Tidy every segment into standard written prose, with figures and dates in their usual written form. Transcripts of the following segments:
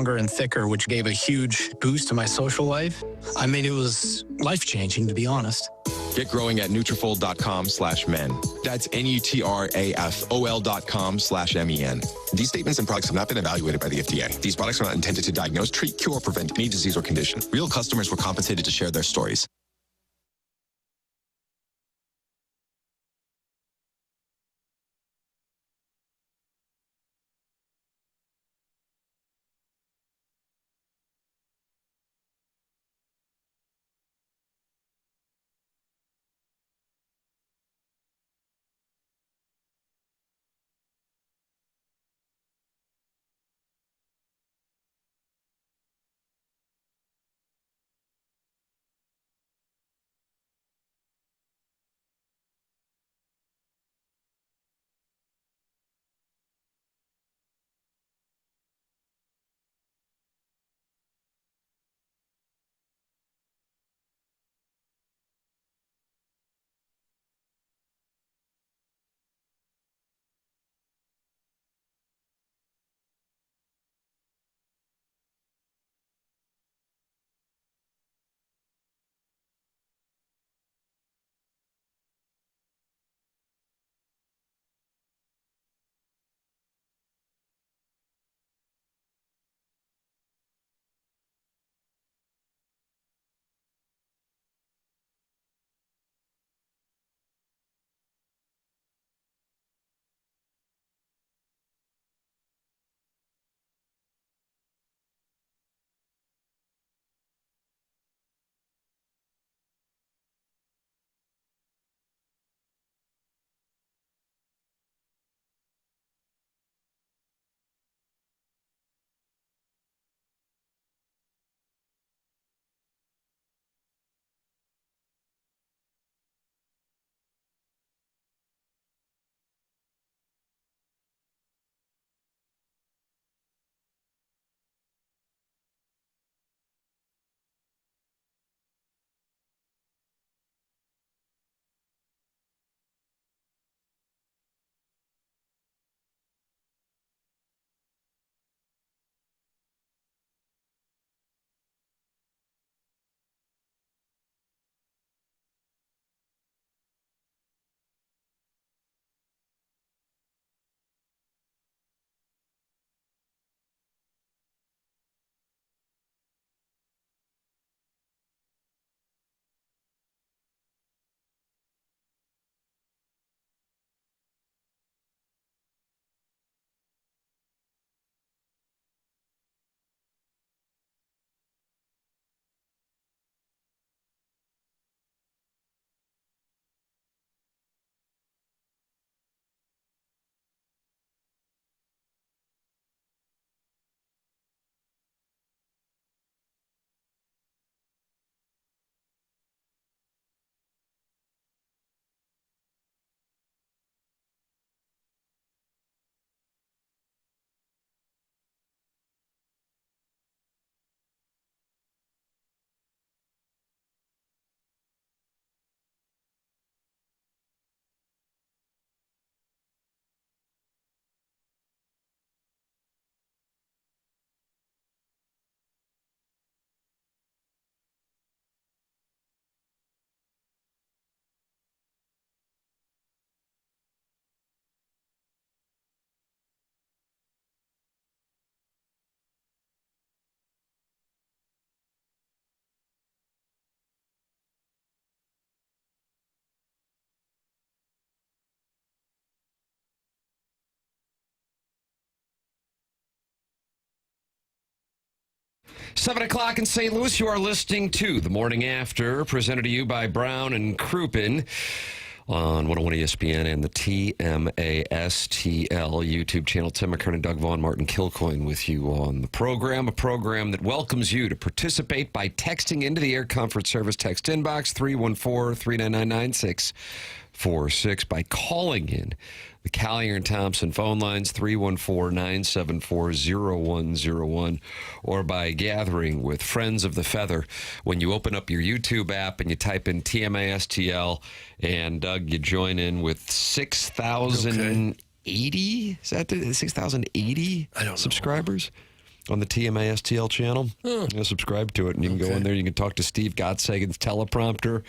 stronger and thicker, which gave a huge boost to my social life. I mean, it was life-changing, to be honest. Get growing at Nutrafol.com/men. That's Nutrafol.com/MEN. These statements and products have not been evaluated by the FDA. These products are not intended to diagnose, treat, cure, or prevent any disease or condition. Real customers were compensated to share their stories. Seven o'clock in St. Louis, you are listening to The Morning After, presented to you by Brown and Crouppen on 101 ESPN and the TMASTL YouTube channel. Tim McKernan, Doug Vaughn, Martin Kilcoyne with you on the program, a program that welcomes you to participate by texting into the Air Comfort Service text inbox 314-399-9646, by calling in the Callier and Thompson phone lines 314-974-0101, or by gathering with Friends of the Feather when you open up your YouTube app and you type in TMASTL, and Doug, you join in with 6,080. Is that 6,080 subscribers? on the TMASTL channel. Subscribe to it, and you can go in there. You can talk to Steve Gottsagen's teleprompter,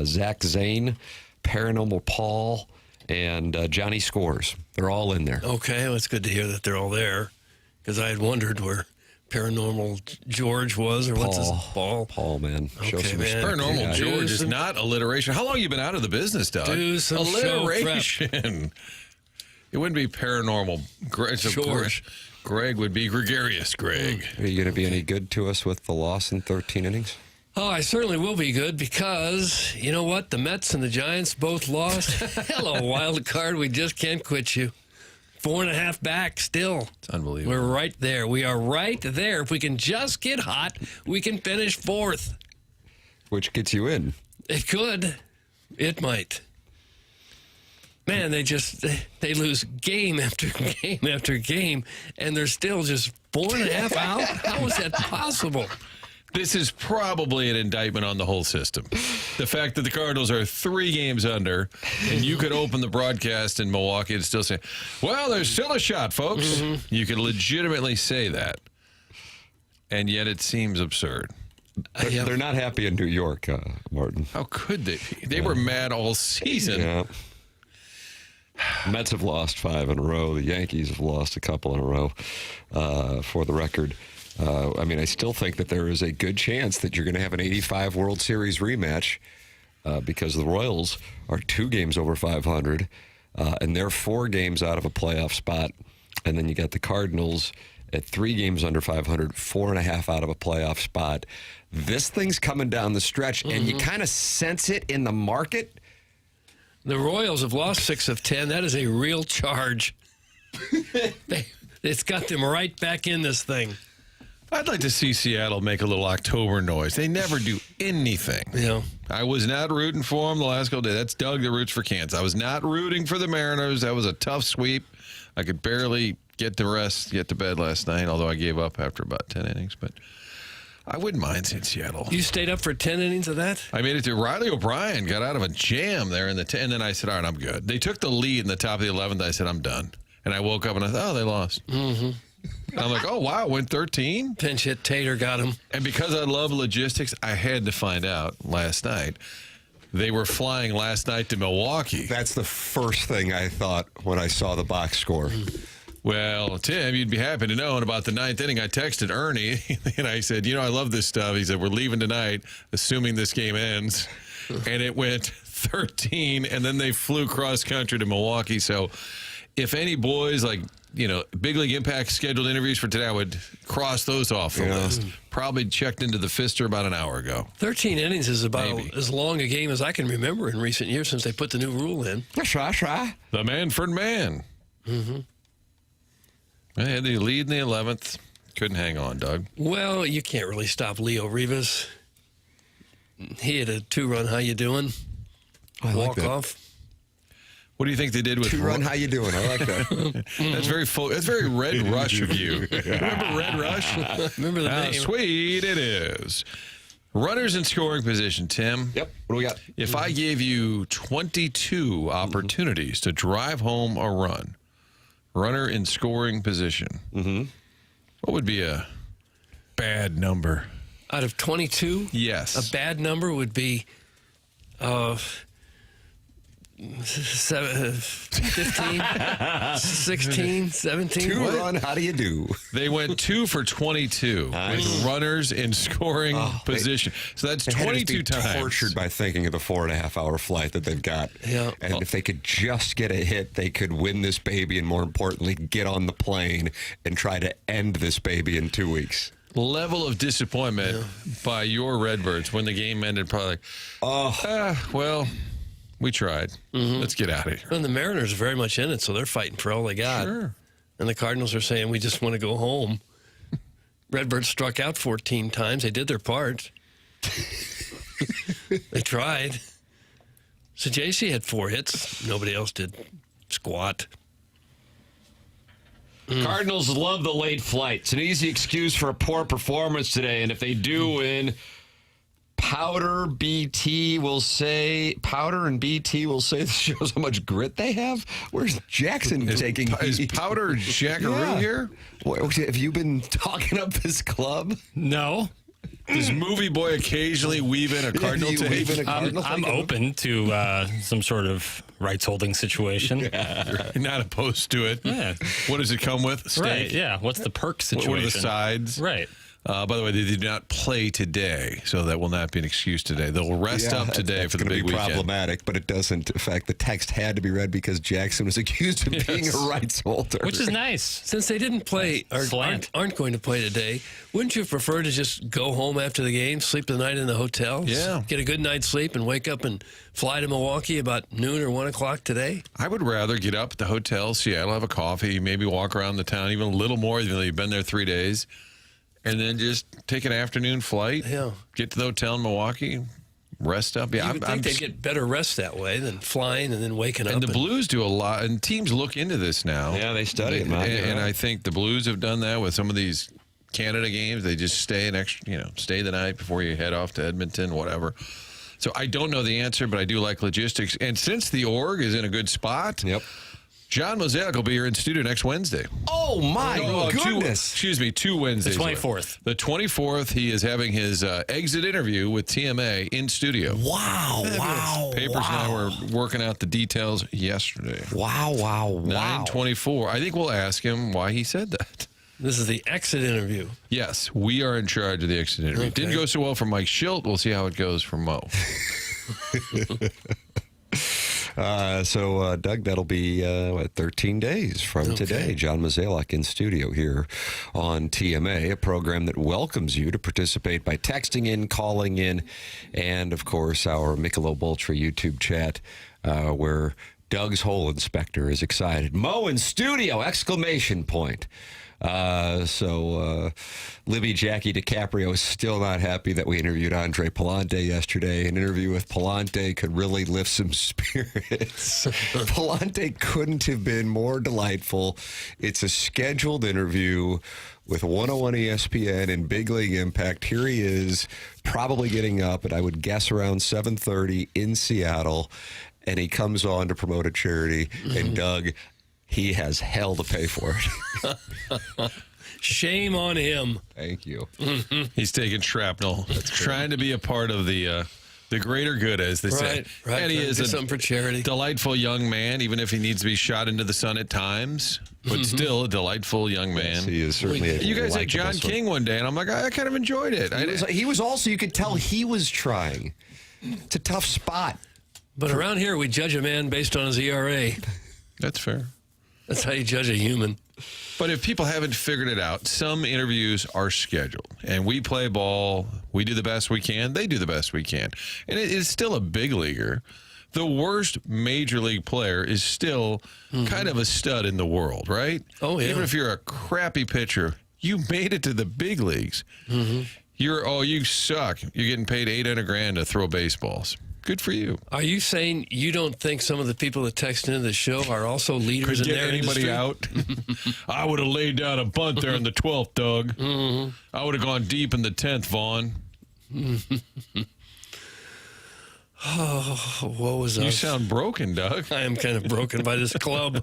Zach Zane, Paranormal Paul, and Johnny Scores. They're all in there. Okay, well, it's good to hear that they're all there, because I had wondered where Paranormal George was, or what's his Paul? Paul, man. Show some respect. Paranormal George is not alliteration. How long have you been out of the business, Doug? Do some alliteration. It wouldn't be paranormal. George. Greg would be gregarious Greg. Are you going to be any good to us with the loss in 13 innings? Oh, I certainly will be good, because you know what? The Mets and the Giants both lost. Hello, wild card. We just can't quit you. 4.5 back still. It's unbelievable. We're right there. We are right there. If we can just get hot, we can finish 4th. Which gets you in. It could. It might. Man, they lose game after game after game, and they're still just 4.5 out? How is that possible? This is probably an indictment on the whole system. The fact that the Cardinals are 3 games under, and you could open the broadcast in Milwaukee and still say, well, there's still a shot, folks. Mm-hmm. You could legitimately say that, and yet it seems absurd. They're not happy in New York, Martin. How could they be? They were mad all season. Yeah. Mets have lost 5 in a row. The Yankees have lost a couple in a row, for the record. I still think that there is a good chance that you're going to have an 85 World Series rematch, because the Royals are 2 games over 500, and they're 4 games out of a playoff spot. And then you got the Cardinals at 3 games under 500, 4.5 out of a playoff spot. This thing's coming down the stretch, and you kind of sense it in the market. The Royals have lost 6 of 10. That is a real charge. It's got them right back in this thing. I'd like to see Seattle make a little October noise. They never do anything. Yeah. I was not rooting for them the last couple days. That's Doug that roots for Kansas. I was not rooting for the Mariners. That was a tough sweep. I could barely get to bed last night, although I gave up after about 10 innings. But I wouldn't mind seeing Seattle. You stayed up for 10 innings of that? I made it to Riley O'Brien, got out of a jam there in the and then I said, all right, I'm good. They took the lead in the top of the 11th. I said, I'm done. And I woke up and I thought, oh, they lost. Mm-hmm. I'm like, oh, wow, went 13? Pinch hit Tater got him. And because I love logistics, I had to find out last night. They were flying last night to Milwaukee. That's the first thing I thought when I saw the box score. Well, Tim, you'd be happy to know, in about the 9th inning, I texted Ernie, and I said, I love this stuff. He said, we're leaving tonight, assuming this game ends. And it went 13, and then they flew cross-country to Milwaukee. So if any boys, big league impact scheduled interviews for today, I would cross those off the list. Probably checked into the Fister about an hour ago. 13 innings is about as long a game as I can remember in recent years since they put the new rule in. The Manfred man. Mm-hmm. They had the lead in the 11th. Couldn't hang on, Doug. Well, you can't really stop Leo Rivas. He had a 2-run, how you doing? Walk off. What do you think they did with 2-run? How you doing? I like that. That's very full. That's very Red Rush of you. Remember Red Rush? Remember the name? Sweet it is. Runners in scoring position, Tim. Yep. What do we got? If I gave you 22 opportunities to drive home a run, runner in scoring position, what would be a bad number? Out of 22? Yes. A bad number would be 15, 16, 17. 2-run, how do you do? They went 2 for 22 with runners in scoring position. So that's 22 times. Tortured by thinking of the 4.5-hour flight that they've got. Yeah. And if they could just get a hit, they could win this baby, and more importantly, get on the plane and try to end this baby in 2 weeks. Level of disappointment by your Redbirds when the game ended, probably well, we tried. Let's get out of here. And the Mariners are very much in it, so they're fighting for all they got. Sure. And the Cardinals are saying, we just want to go home. Redbirds struck out 14 times. They did their part. They tried. So JC had 4 hits. Nobody else did squat. Cardinals love the late flight. It's an easy excuse for a poor performance today, and if they do win, Powder and BT will say this shows how much grit they have. Where's Jackson taking? Is Powder Jackaroo here? Have you been talking up this club? No. Does Movie Boy occasionally weave in a Cardinal take? I'm open to some sort of rights holding situation. You're not opposed to it. Yeah. What does it come with? Steak? Right. Yeah. What's the perk situation? What are the sides? Right. By the way, they did not play today, so that will not be an excuse today. They'll rest up today for the big weekend. Problematic, but it doesn't affect. The text had to be read because Jackson was accused of being a rights holder. Which is nice. Since they didn't play or aren't going to play today, wouldn't you prefer to just go home after the game, sleep the night in the hotel? Yeah. Get a good night's sleep and wake up and fly to Milwaukee about noon or 1 o'clock today? I would rather get up at the hotel, Seattle, have a coffee, maybe walk around the town even a little more, even though you've been there 3 days. And then just take an afternoon flight, get to the hotel in Milwaukee, rest up. Yeah, you would think they'd get better rest that way than flying and then waking up. And the Blues do a lot, and teams look into this now. Yeah, they study it, man. And I think the Blues have done that with some of these Canada games. They just stay stay the night before you head off to Edmonton, whatever. So I don't know the answer, but I do like logistics. And since the org is in a good spot, John Mosaic will be here in studio next Wednesday. Oh, my goodness. 2 Wednesdays. The 24th. The 24th, he is having his exit interview with TMA in studio. Wow. Papers and I were working out the details yesterday. Wow. 9:24. I think we'll ask him why he said that. This is the exit interview. Yes, we are in charge of the exit interview. Okay. Didn't go so well for Mike Schilt. We'll see how it goes for Mo. So, Doug, that'll be 13 days from today. John Mozeliak in studio here on TMA, a program that welcomes you to participate by texting in, calling in, and, of course, our Michelob Ultra YouTube chat where Doug's hole inspector is excited. Mo in studio! Exclamation point. Libby Jackie DiCaprio is still not happy that we interviewed Andre Palante yesterday. An interview with Palante could really lift some spirits. Palante couldn't have been more delightful. It's a scheduled interview with 101 ESPN and Big League Impact. Here he is, probably getting up at, I would guess, around 7:30 in Seattle, and he comes on to promote a charity. And Doug, he has hell to pay for it. Shame on him. Thank you. He's taking shrapnel. Trying to be a part of the greater good, as they say. Right. And he is something for charity. Delightful young man, even if he needs to be shot into the sun at times. But still a delightful young man. Yes, he is certainly You guys had John King one day, and I'm like, I kind of enjoyed it. He was also, you could tell he was trying. It's a tough spot. But around here, we judge a man based on his ERA. That's fair. That's how you judge a human. But if people haven't figured it out, some interviews are scheduled. And we play ball. We do the best we can. They do the best we can. And it is still a big leaguer. The worst major league player is still kind of a stud in the world, right? Oh, yeah. Even if you're a crappy pitcher, you made it to the big leagues. You suck. You're getting paid $800,000 to throw baseballs. Good for you. Are you saying you don't think some of the people that text into the show are also leaders in their industry? Could get anybody out? I would have laid down a bunt there in the 12th, Doug. I would have gone deep in the 10th, Vaughn. What was that? You sound broken, Doug. I am kind of broken by this club.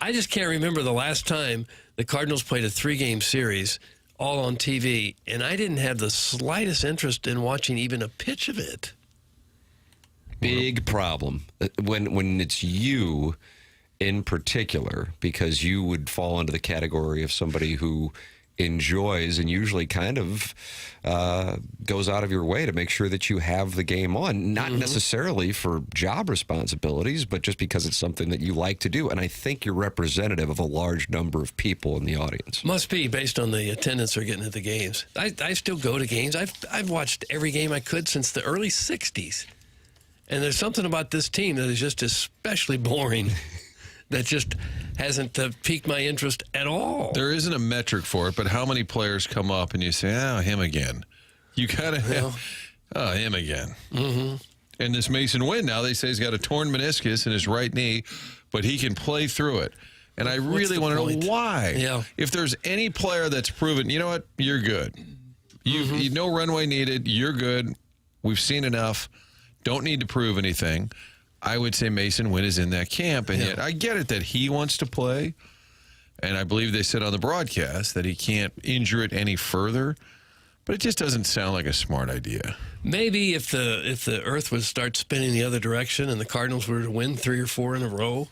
I just can't remember the last time the Cardinals played a 3-game series all on TV, and I didn't have the slightest interest in watching even a pitch of it. Big problem when it's you in particular, because you would fall into the category of somebody who enjoys and usually kind of goes out of your way to make sure that you have the game on, not necessarily for job responsibilities, but just because it's something that you like to do. And I think you're representative of a large number of people in the audience. Must be, based on the attendance they're getting at the games. I still go to games. I've watched every game I could since the early 60s. And there's something about this team that is just especially boring that just hasn't piqued my interest at all. There isn't a metric for it, but how many players come up and you say, him again? You kind of have, him again. And this Mason Wynn, now they say he's got a torn meniscus in his right knee, but he can play through it. And I really want to know why. Yeah. If there's any player that's proven, you know what, you're good. You no runway needed. You're good. We've seen enough. Don't need to prove anything. I would say Mason Wynn is in that camp, and yet I get it that he wants to play, and I believe they said on the broadcast that he can't injure it any further, but it just doesn't sound like a smart idea. Maybe if the Earth would start spinning the other direction and the Cardinals were to win 3 or 4 in a row,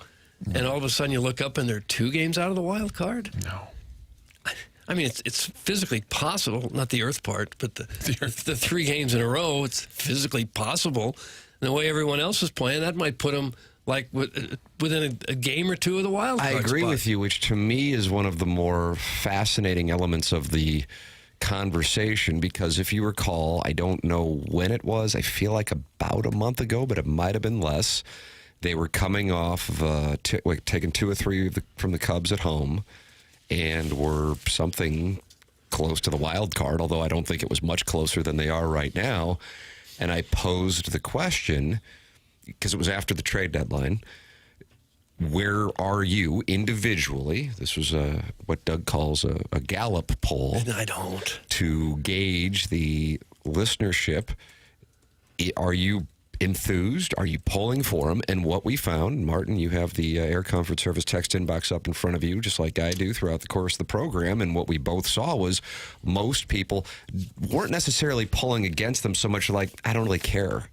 and all of a sudden you look up and they're 2 games out of the wild card? No. I mean, it's physically possible, not the Earth part, but the 3 games in a row, it's physically possible. And the way everyone else is playing, that might put them like within a game or 2 of the wild card I agree spot. with you, which to me is one of the more fascinating elements of the conversation, because if you recall, I don't know when it was, I feel like about a month ago, but it might have been less. They were coming off of taking 2 or 3 from the Cubs at home, and were something close to the wild card, although I don't think it was much closer than they are right now. And I posed the question, because it was after the trade deadline, where are you individually? This was what Doug calls a Gallup poll. I don't. To gauge the listenership. Are you enthused? Are you polling for him? And what we found, Martin, you have the Air Comfort Service text inbox up in front of you, just like I do throughout the course of the program. And what we both saw was most people weren't necessarily polling against them so much like, I don't really care.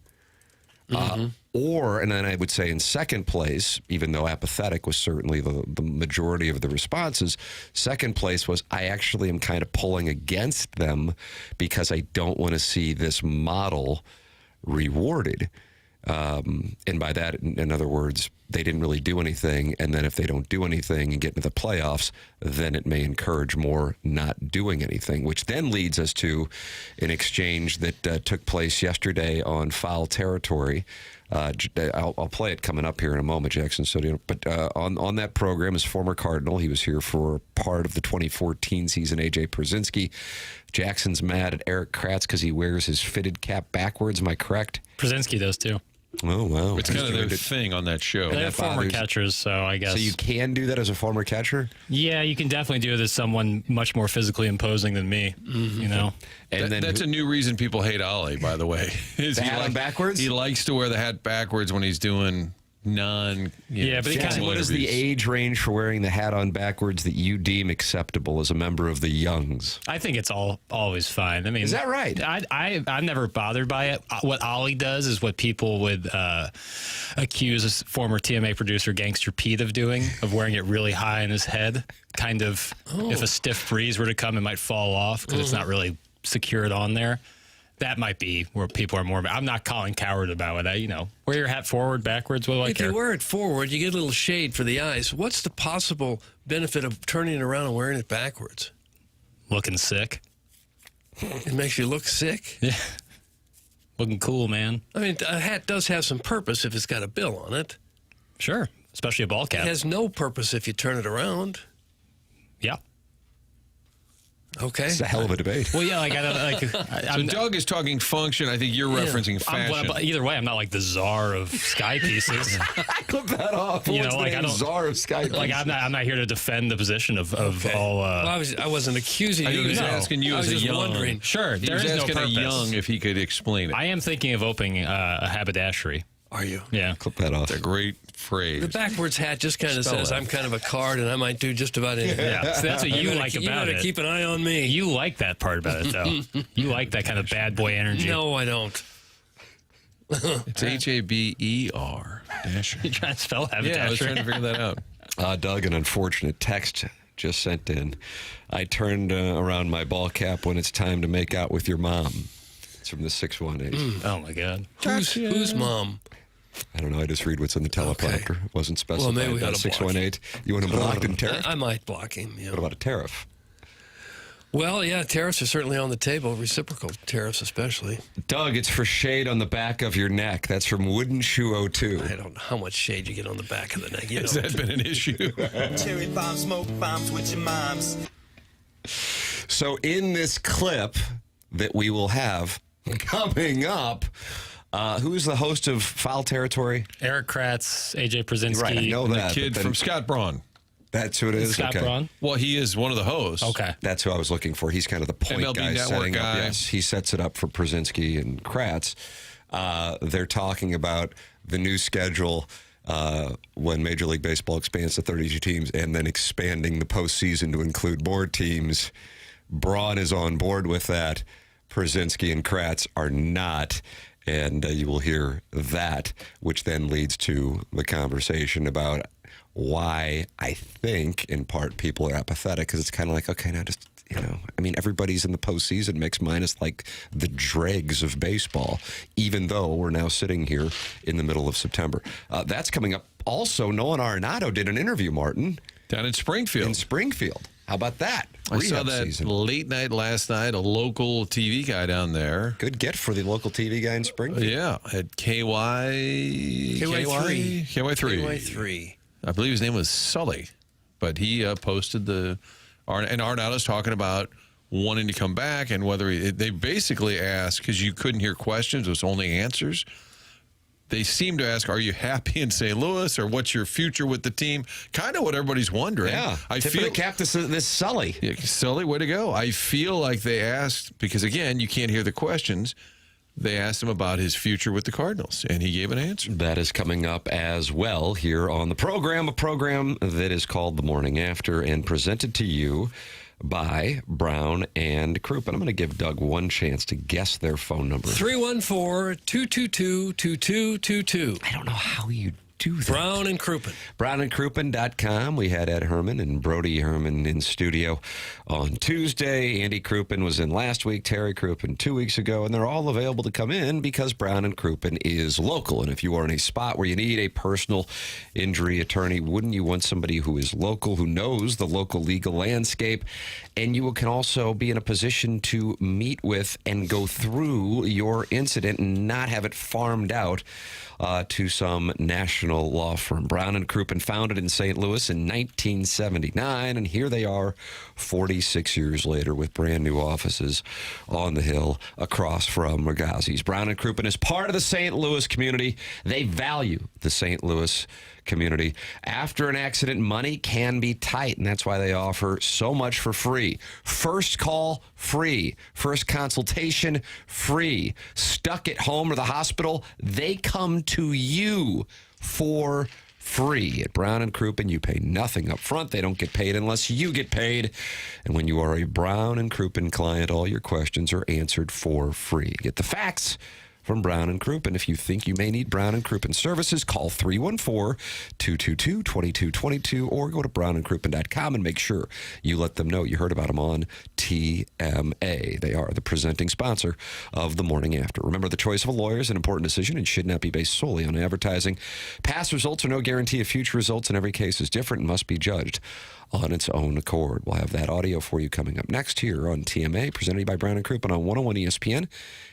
And then I would say in second place, even though apathetic was certainly the majority of the responses, second place was I actually am kind of pulling against them because I don't want to see this model rewarded. And by that, in other words, they didn't really do anything. And then if they don't do anything and get into the playoffs, then it may encourage more not doing anything, which then leads us to an exchange that took place yesterday on Foul Territory. I'll play it coming up here in a moment, Jackson. So, but on that program is former Cardinal. He was here for part of the 2014 season. AJ Pierzynski. Jackson's mad at Eric Kratz because he wears his fitted cap backwards. Am I correct? Pierzynski does too. Oh, wow. It's kind of their thing on that show. They're former catchers, so I guess. So you can do that as a former catcher? Yeah, you can definitely do it as someone much more physically imposing than me, you know? And then that's a new reason people hate Ollie, by the way. The hat on backwards? He likes to wear the hat backwards when he's doing but he Jackson, what is the age range for wearing the hat on backwards that you deem acceptable as a member of the Youngs? I think it's always fine. I mean, is that right? I'm never bothered by it. What Ollie does is what people would accuse a former TMA producer Gangster Pete of doing, of wearing it really high in his head. Kind of, if a stiff breeze were to come, it might fall off because it's not really secured on there. That might be where people are more. I'm not calling coward about it. Wear your hat forward, backwards. What do I care? If you wear it forward, you get a little shade for the eyes. What's the possible benefit of turning it around and wearing it backwards? Looking sick. It makes you look sick? Yeah. Looking cool, man. I mean, a hat does have some purpose if it's got a bill on it. Sure. Especially a ball cap. It has no purpose if you turn it around. Yeah. Okay. It's a hell of a debate. Well, yeah, So Doug is talking function. I think you're referencing fashion. Either way, I'm not like the czar of sky pieces. Clip that off. Czar of Sky pieces? Like I'm not here to defend the position of all. Well, I wasn't accusing you. He was asking you I was as a just young. wondering. Sure, He there was is no asking a purpose. young if he could explain it. I am thinking of opening a haberdashery. Are you? Yeah. Clip that off. It's a great phrase. The backwards hat just kind of Spell says, it. I'm kind of a card and I might do just about anything. Yeah. So that's what you like You about gotta it. keep an eye on me. You like that part about it, though. You like that kind of bad boy energy. No, I don't. It's Haber. You trying to spell haberdashery? Yeah, I was trying to figure that out. Doug, an unfortunate text just sent in. I turned around my ball cap when it's time to make out with your mom. It's from the 618. Oh, my God. Whose mom? I don't know. I just read what's in the teleprompter. It wasn't specified. Well, maybe we ought to block 618. You want him blocked in tariff? I might block him. Yeah. What about a tariff? Well, yeah, tariffs are certainly on the table, reciprocal tariffs especially. Doug, it's for shade on the back of your neck. That's from Wooden Shoe 02. I don't know how much shade you get on the back of the neck. Has that been an issue? Cherry bomb, smoke bombs with your moms. So in this clip that we will have coming up, who's the host of Foul Territory? Eric Kratz, AJ Pierzynski. Right, I know that. The kid but then from Scott Braun. That's who it is? Scott Okay. Braun? Well, he is one of the hosts. Okay. That's who I was looking for. He's kind of the point MLB guy Network setting up. guy. Yes, he sets it up for Brzezinski and Kratz. They're talking about the new schedule when Major League Baseball expands to 32 teams and then expanding the postseason to include more teams. Braun is on board with that. Brzezinski and Kratz are not. And you will hear that, which then leads to the conversation about why I think, in part, people are apathetic because it's kind of like, okay, now just, I mean, everybody's in the postseason mix minus like the dregs of baseball, even though we're now sitting here in the middle of September. That's coming up. Also, Nolan Arenado did an interview, Martin. Down in Springfield. How about that? I saw Rehab that season. late night last night, a local TV guy down there. Good get for the local TV guy in Springfield. Yeah, at KY3. KY3. I believe his name was Sully, but he posted and Arenado's talking about wanting to come back and whether they basically asked, because you couldn't hear questions, it was only answers. They seem to ask, are you happy in St. Louis, or what's your future with the team? Kind of what everybody's wondering. Yeah, I tip feel of the cap to this Sully. Yeah, Sully, way to go. I feel like they asked, because again, you can't hear the questions. They asked him about his future with the Cardinals, and he gave an answer. That is coming up as well here on the program, a program that is called The Morning After and presented to you by Brown and Crouppen. I'm going to give Doug one chance to guess their phone number. 314-222-2222. I don't know how you do that. Brown and Crouppen. BrownandCrouppen.com. We had Ed Herman and Brody Herman in studio on Tuesday. Andy Crouppen was in last week, Terry Crouppen 2 weeks ago, and they're all available to come in because Brown and Crouppen is local. And if you are in a spot where you need a personal injury attorney, wouldn't you want somebody who is local, who knows the local legal landscape, and you can also be in a position to meet with and go through your incident and not have it farmed out to some national law firm. Brown and Crouppen founded in St. Louis in 1979, and here they are 46 years later with brand new offices on the Hill across from Ragazzi's. Brown and Crouppen is part of the St. Louis community. They value the St. Louis community. After an accident, money can be tight, and that's why they offer so much for free. First call, free. First consultation, free. Stuck at home or the hospital, they come to you for free. At Brown and Crouppen, you pay nothing up front. They don't get paid unless you get paid. And when you are a Brown and Crouppen client, all your questions are answered for free. Get the facts from Brown and Crouppen. If you think you may need Brown and Crouppen services, call 314-222-2222 or go to brownandcrouppen.com and make sure you let them know you heard about them on TMA. They are the presenting sponsor of The Morning After. Remember, the choice of a lawyer is an important decision and should not be based solely on advertising. Past results are no guarantee of future results, and every case is different and must be judged on its own accord. We'll have that audio for you coming up next here on TMA, presented by Brown and Crouppen on 101 ESPN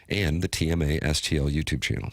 and the TMA STL YouTube channel.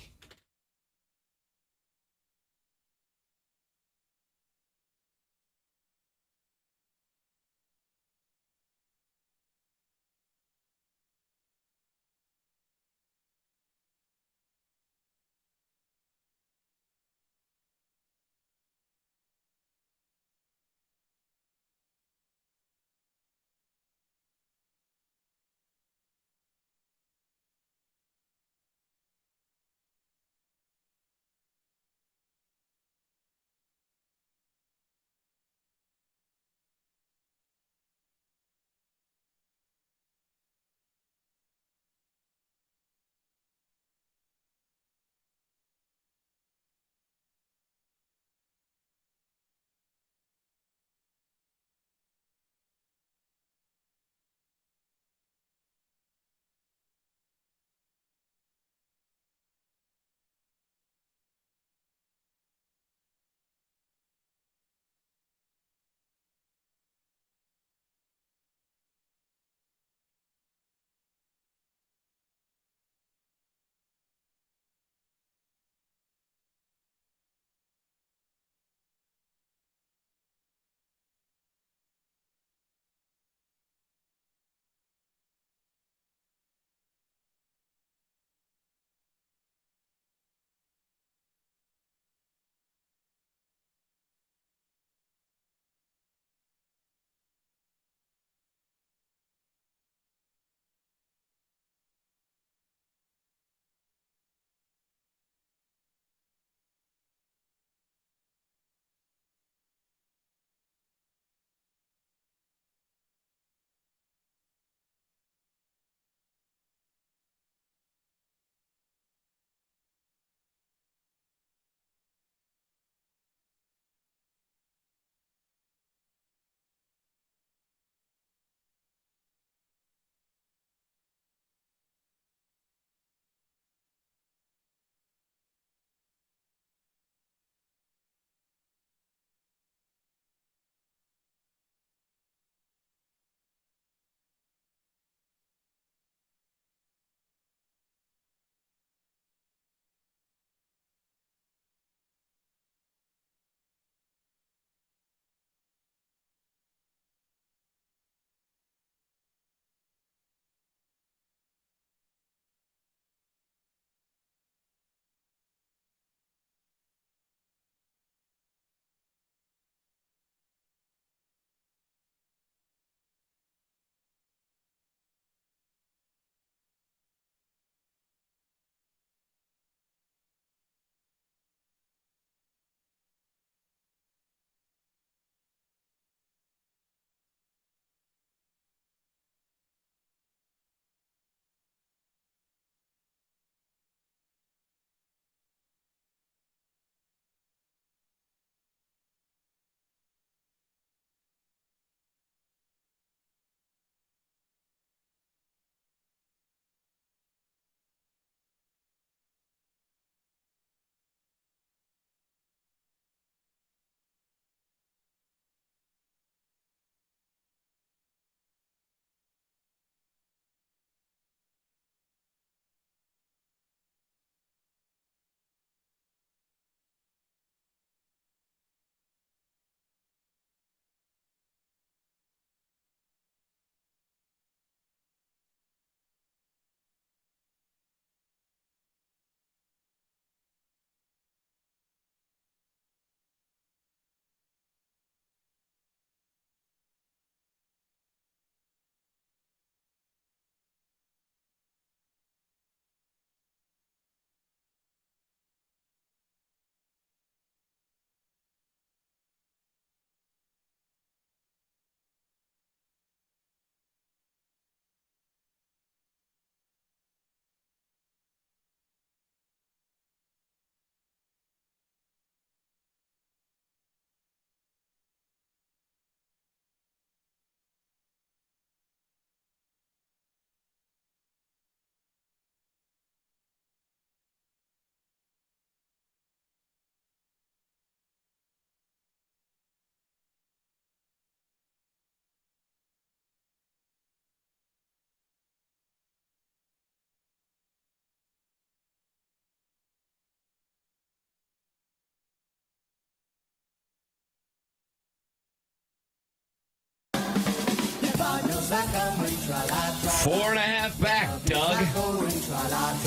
4.5 back, Doug. Here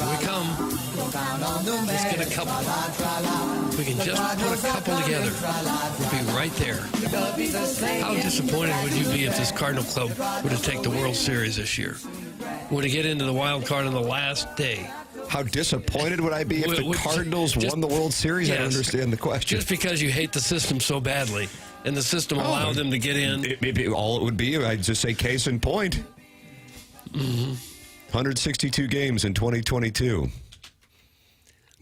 we come. Let's get a couple. We can just put a couple together. We'll be right there. How disappointed would you be if this Cardinal club were to take the World Series this year? Would it get into the wild card on the last day? How disappointed would I be if the Cardinals won the World Series? Yes. I don't understand the question. Just because you hate the system so badly, and the system allowed them to get in. All it would be, I'd just say case in point. 162 games in 2022.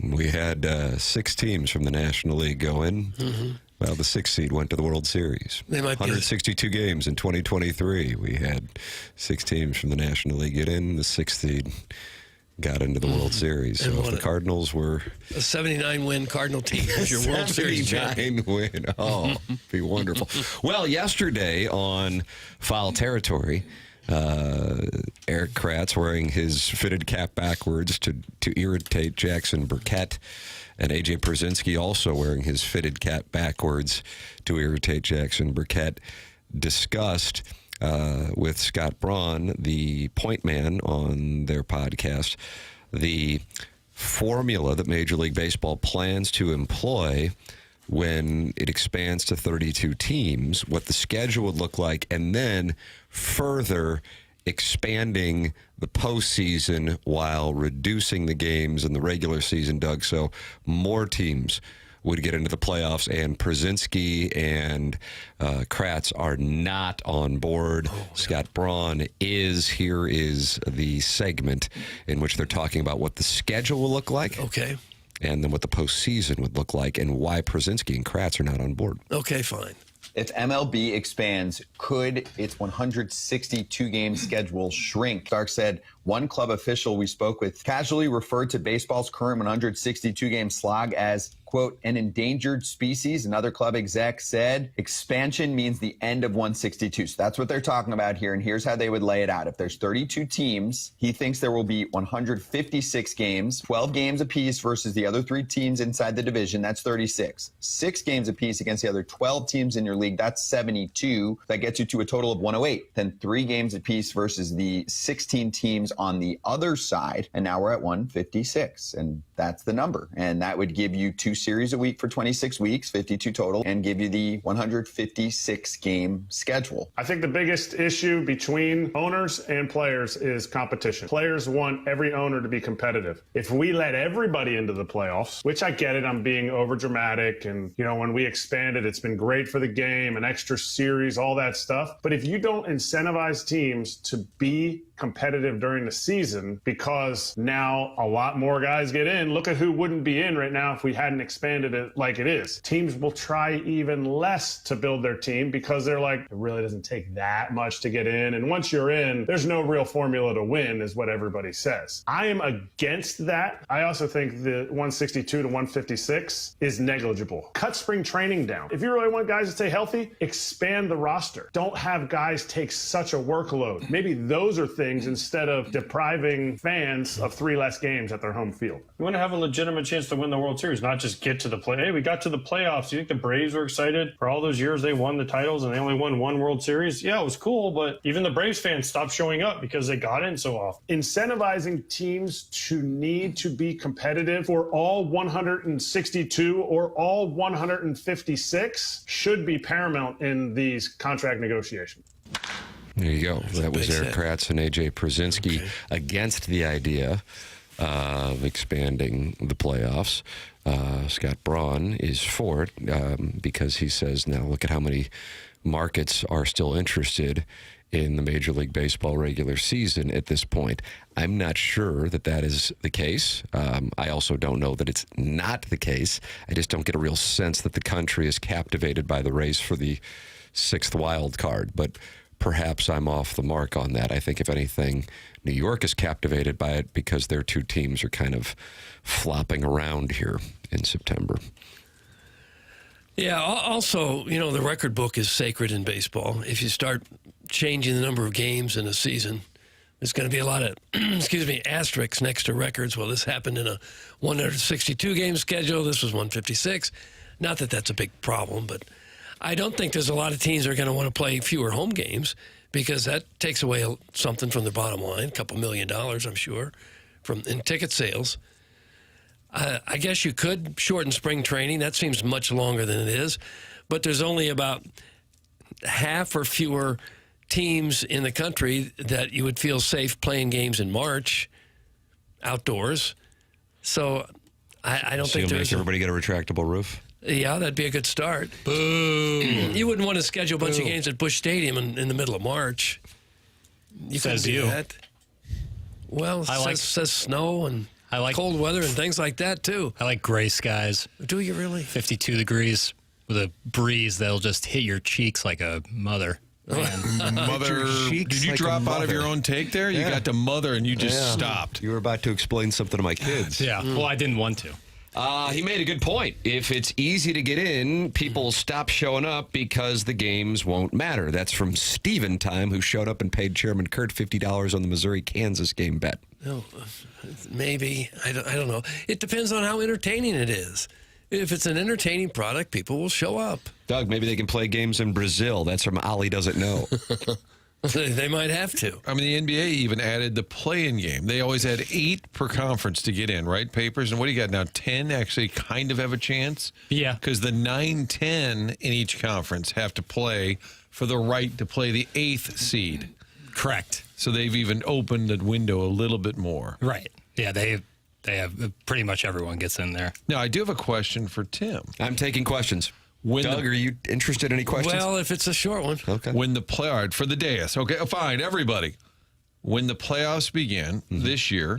We had 6 teams from the National League go in. Well, the 6th seed went to the World Series. They might 162 games in 2023. We had 6 teams from the National League get in. The 6th seed got into the World Series. So if the Cardinals were a 79-win Cardinal team is your World Series champion. 79 win. Oh, be wonderful. Well, yesterday on Foul Territory, Eric Kratz wearing his fitted cap backwards to irritate Jackson Burkett, and A.J. Przinsky also wearing his fitted cap backwards to irritate Jackson Burkett, discussed with Scott Braun, the point man on their podcast, the formula that Major League Baseball plans to employ when it expands to 32 teams, what the schedule would look like, and then further expanding the postseason while reducing the games in the regular season, Doug. So more teams would get into the playoffs, and Przinsky and Kratz are not on board. Scott Braun is. Here is the segment in which they're talking about what the schedule will look like. Okay. And then what the postseason would look like, and why Przinsky and Kratz are not on board. Okay, fine. If MLB expands, could its 162-game schedule shrink? Stark said one club official we spoke with casually referred to baseball's current 162-game slog as, quote, an endangered species. Another club exec said expansion means the end of 162. So that's what they're talking about here, and here's how they would lay it out. If there's 32 teams, he thinks there will be 156 games, 12 games apiece versus the other 3 teams inside the division. That's 36. 6 games apiece against the other 12 teams in your league. That's 72. That gets you to a total of 108. Then 3 games apiece versus the 16 teams on the other side. And now we're at 156. And that's the number. And that would give you 2 series a week for 26 weeks, 52 total, and give you the 156 game schedule. I think the biggest issue between owners and players is competition. Players want every owner to be competitive. If we let everybody into the playoffs, which I get it, I'm being over dramatic, and when we expanded, it's been great for the game, an extra series, all that stuff. But if you don't incentivize teams to be competitive during the season, because now a lot more guys get in, look at who wouldn't be in right now if we hadn't expanded it like it is. Teams will try even less to build their team because they're like, it really doesn't take that much to get in. And once you're in, there's no real formula to win, is what everybody says. I am against that. I also think the 162 to 156 is negligible. Cut spring training down. If you really want guys to stay healthy, expand the roster. Don't have guys take such a workload. Maybe those are things instead of depriving fans of 3 less games at their home field. You want to have a legitimate chance to win the World Series, not just get to the play. Hey, we got to the playoffs. Do you think the Braves were excited for all those years they won the titles and they only won 1 World Series? Yeah, it was cool, but even the Braves fans stopped showing up because they got in so often. Incentivizing teams to need to be competitive for all 162 or all 156 should be paramount in these contract negotiations. There you go. That was Eric Kratz and A.J. Przinsky against the idea of expanding the playoffs. Scott Braun is for it because he says, now look at how many markets are still interested in the Major League Baseball regular season at this point. I'm not sure that that is the case. I also don't know that it's not the case. I just don't get a real sense that the country is captivated by the race for the 6th wild card. But perhaps I'm off the mark on that. I think, if anything, New York is captivated by it because their 2 teams are kind of flopping around here in September. Yeah, also, the record book is sacred in baseball. If you start changing the number of games in a season, there's going to be a lot of, asterisks next to records. Well, this happened in a 162-game schedule. This was 156. Not that that's a big problem, but I don't think there's a lot of teams that are going to want to play fewer home games because that takes away something from the bottom line, a couple $1 million, I'm sure, in ticket sales. I guess you could shorten spring training. That seems much longer than it is. But there's only about half or fewer teams in the country that you would feel safe playing games in March outdoors. So I don't think there's... everybody get a retractable roof? Yeah, that'd be a good start. Boom. You wouldn't want to schedule a bunch of games at Busch Stadium in the middle of March. You Says couldn't do you. that. Well, says snow and cold weather and things like that, too. I like gray skies. Do you really? 52 degrees with a breeze that'll just hit your cheeks like a mother. Mother, did you drop out of your own take there? You got to mother and you just stopped. You were about to explain something to my kids. Yeah, well, I didn't want to. He made a good point. If it's easy to get in, people stop showing up because the games won't matter. That's from Steven Time, who showed up and paid Chairman Kurt $50 on the Missouri-Kansas game bet. No, maybe. I don't know. It depends on how entertaining it is. If it's an entertaining product, people will show up. Doug, maybe they can play games in Brazil. That's from Ali Doesn't Know. They might have to. I mean, the NBA even added the play-in game. They always had 8 per conference to get in, right, Papers? And what do you got now? 10 actually kind of have a chance? Yeah. Because the 9-10 in each conference have to play for the right to play the 8th seed. Correct. So they've even opened the window a little bit more. Right. Yeah, they have pretty much everyone gets in there. Now, I do have a question for Tim. I'm taking questions. Doug, are you interested in any questions? Well, if it's a short one. Okay. When the for the dais, okay, fine, everybody. When the playoffs begin this year,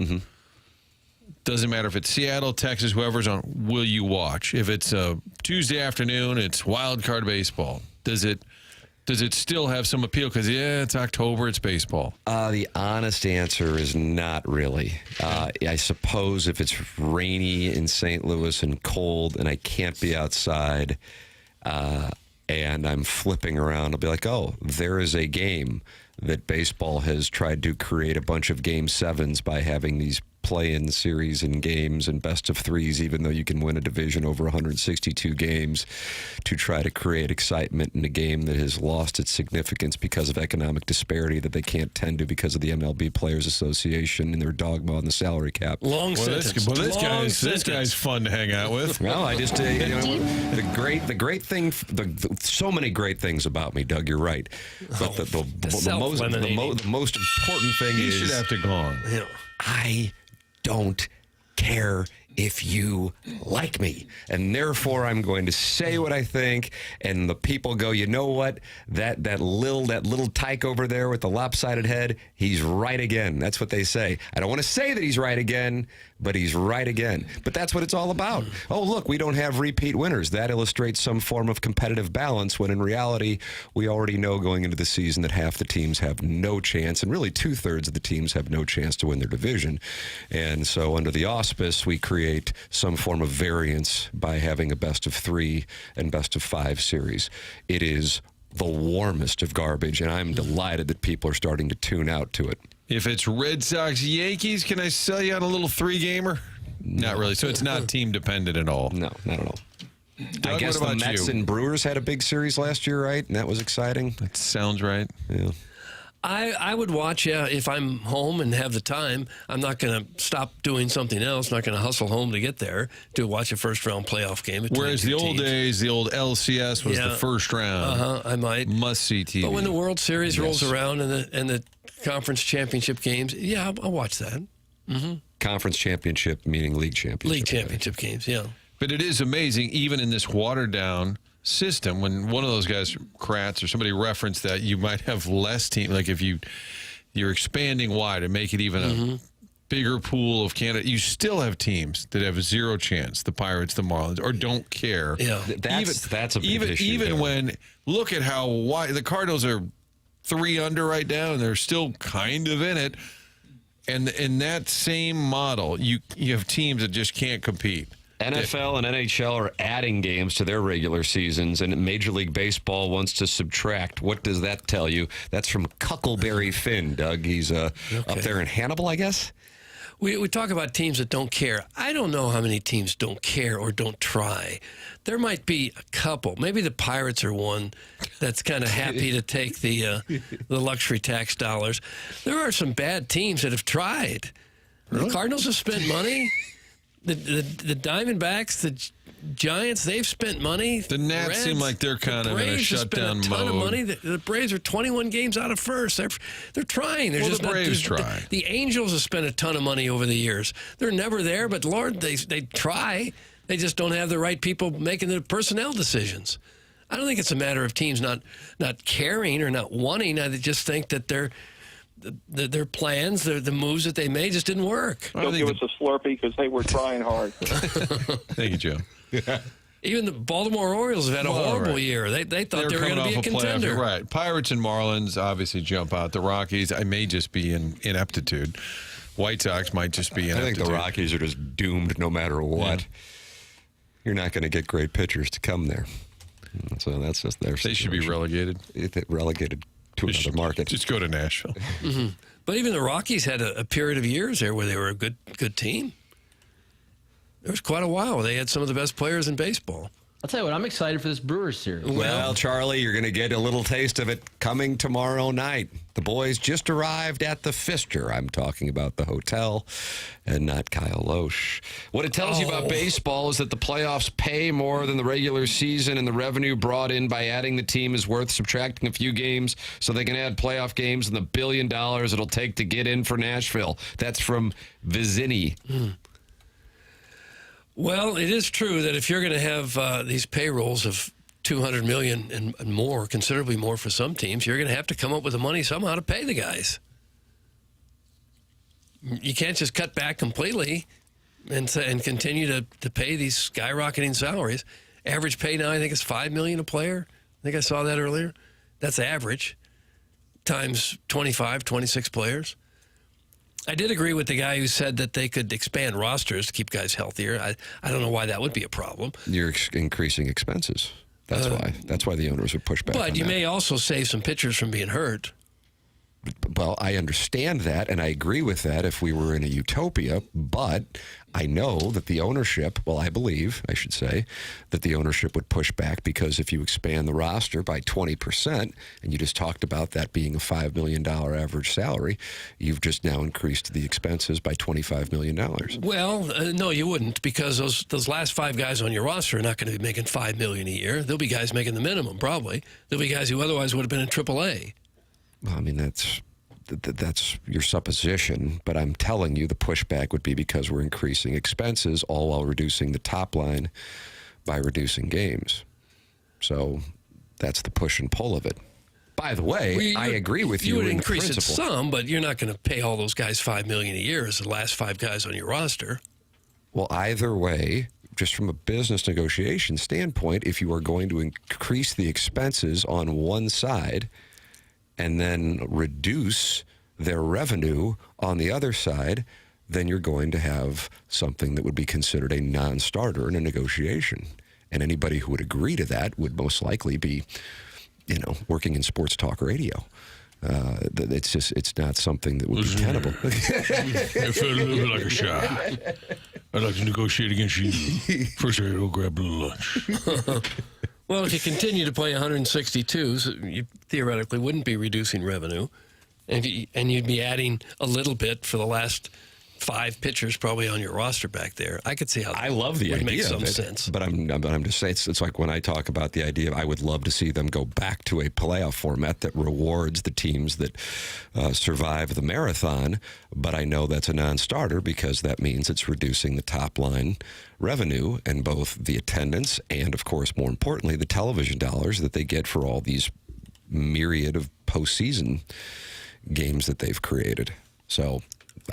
doesn't matter if it's Seattle, Texas, whoever's on, will you watch? If it's a Tuesday afternoon, it's wild card baseball. Does it still have some appeal? Because, it's October, it's baseball. The honest answer is not really. I suppose if it's rainy in St. Louis and cold and I can't be outside and I'm flipping around, I'll be like, oh, there is a game that baseball has tried to create a bunch of game 7s by having these play-in series and games and best of 3s, even though you can win a division over 162 games, to try to create excitement in a game that has lost its significance because of economic disparity that they can't tend to because of the MLB Players Association and their dogma on the salary cap. This guy's fun to hang out with. Well, I just the great thing, so many great things about me, Doug. You're right, but the most important thing You is should have to go on. I don't care if you like me, and therefore I'm going to say what I think, and the people go, you know what, that little tyke over there with the lopsided head, he's right again. That's what they say. I don't want to say that he's right again, but he's right again. But that's what it's all about. Oh, look, we don't have repeat winners. That illustrates some form of competitive balance, when in reality, we already know going into the season that half the teams have no chance, and really 2/3 of the teams have no chance to win their division. And so under the auspice, we create some form of variance by having a best of 3 and best of 5 series. It is the warmest of garbage, and I'm delighted that people are starting to tune out to it. If it's Red Sox Yankees, can I sell you on a little 3-gamer? No. Not really. So it's not team dependent at all. No, not at all. Doug, I guess the Mets and Brewers had a big series last year, right? And that was exciting. That sounds right. Yeah. I would watch if I'm home and have the time. I'm not going to stop doing something else. Not going to hustle home to get there to watch a first-round playoff game. Whereas the old days, the old LCS was the first round. I might. Must-see TV. But when the World Series rolls around and the conference championship games, I'll watch that. Conference championship, meaning league championship. League championship games, yeah. But it is amazing, even in this watered-down system, when one of those guys, Kratz or somebody, referenced that you might have less team, like if you're expanding wide and make it even a bigger pool of candidates, you still have teams that have 0 chance, the Pirates, the Marlins, or don't care. Yeah, that's a big issue. Even when, look at how wide, the Cardinals are 3 under right now, and they're still kind of in it. And in that same model, you have teams that just can't compete. NFL and NHL are adding games to their regular seasons, and Major League Baseball wants to subtract. What does that tell you? That's from Cuckleberry Finn, Doug. He's up there in Hannibal, I guess. We talk about teams that don't care. I don't know how many teams don't care or don't try. There might be a couple. Maybe the Pirates are one that's kind of happy to take the luxury tax dollars. There are some bad teams that have tried. Really? The Cardinals have spent money. The Diamondbacks, the Giants, they've spent money. The Nats seem like they're kind of in a shutdown mode. Ton of money. mode. The Braves are 21 games out of first. They're trying. They're Well, just the Braves not, try. The Angels have spent a ton of money over the years. They're never there, but Lord, they try. They just don't have the right people making the personnel decisions. I don't think it's a matter of teams not caring or not wanting. I just think that their plans, the moves that they made just didn't work. They'll give us a Slurpee because they were trying hard. Thank you, Joe. Even the Baltimore Orioles have had a horrible year. They thought they were going to be a contender. Right. Pirates and Marlins obviously jump out. The Rockies, I may just be in ineptitude. White Sox might just be ineptitude. I think the Rockies are just doomed no matter what. Yeah. You're not going to get great pitchers to come there. So that's just their situation. They should be relegated. Relegated to another market. Just go to Nashville. Mm-hmm. But even the Rockies had a period of years there where they were a good team. There was quite a while where they had some of the best players in baseball. I'll tell you what, I'm excited for this Brewers series. Well, Charlie, you're going to get a little taste of it coming tomorrow night. The boys just arrived at the Pfister. I'm talking about the hotel and not Kyle Loesch. What it tells you about baseball is that the playoffs pay more than the regular season, and the revenue brought in by adding the team is worth subtracting a few games so they can add playoff games and the $1 billion it'll take to get in for Nashville. That's from Vizini. Well, it is true that if you're going to have these payrolls of $200 million and more, considerably more for some teams, you're going to have to come up with the money somehow to pay the guys. You can't just cut back completely and continue to pay these skyrocketing salaries. Average pay now, I think, is $5 million a player. I think I saw that earlier. That's average times 25, 26 players. I did agree with the guy who said that they could expand rosters to keep guys healthier. I don't know why that would be a problem. You're increasing expenses. That's why. That's why the owners would push back on But you that. may also save some pitchers from being hurt. Well, I understand that, and I agree with that if we were in a utopia, but I know that the ownership, well, I believe, I should say, that the ownership would push back because if you expand the roster by 20%, and you just talked about that being a $5 million average salary, you've just now increased the expenses by $25 million. Well, no, you wouldn't, because those last five guys on your roster are not going to be making $5 million a year. There'll be guys making the minimum, probably. There'll be guys who otherwise would have been in AAA. Well, I mean, that's your supposition, but I'm telling you the pushback would be because we're increasing expenses all while reducing the top line by reducing games. So that's the push and pull of it. By the way, I agree with you. You would in increase principle. it some, but you're not going to pay all those guys $5 million a year as the last five guys on your roster. Well, either way, just from a business negotiation standpoint, if you are going to increase the expenses on one side and then reduce their revenue on the other side, then you're going to have something that would be considered a non-starter in a negotiation. And anybody who would agree to that would most likely be, working in sports talk radio. It's not something that would be tenable. It felt a little bit like a shot. I'd like to negotiate against you. First, I gotta go grab a little lunch. Well, if you continue to play 162, so you theoretically wouldn't be reducing revenue, and you'd be adding a little bit for the last five pitchers probably on your roster back there. I could see how I love the would idea make some of it, sense. but I'm just saying it's like when I talk about the idea of I would love to see them go back to a playoff format that rewards the teams that survive the marathon, but I know that's a non-starter because that means it's reducing the top line revenue and both the attendance and, of course, more importantly, the television dollars that they get for all these myriad of postseason games that they've created. So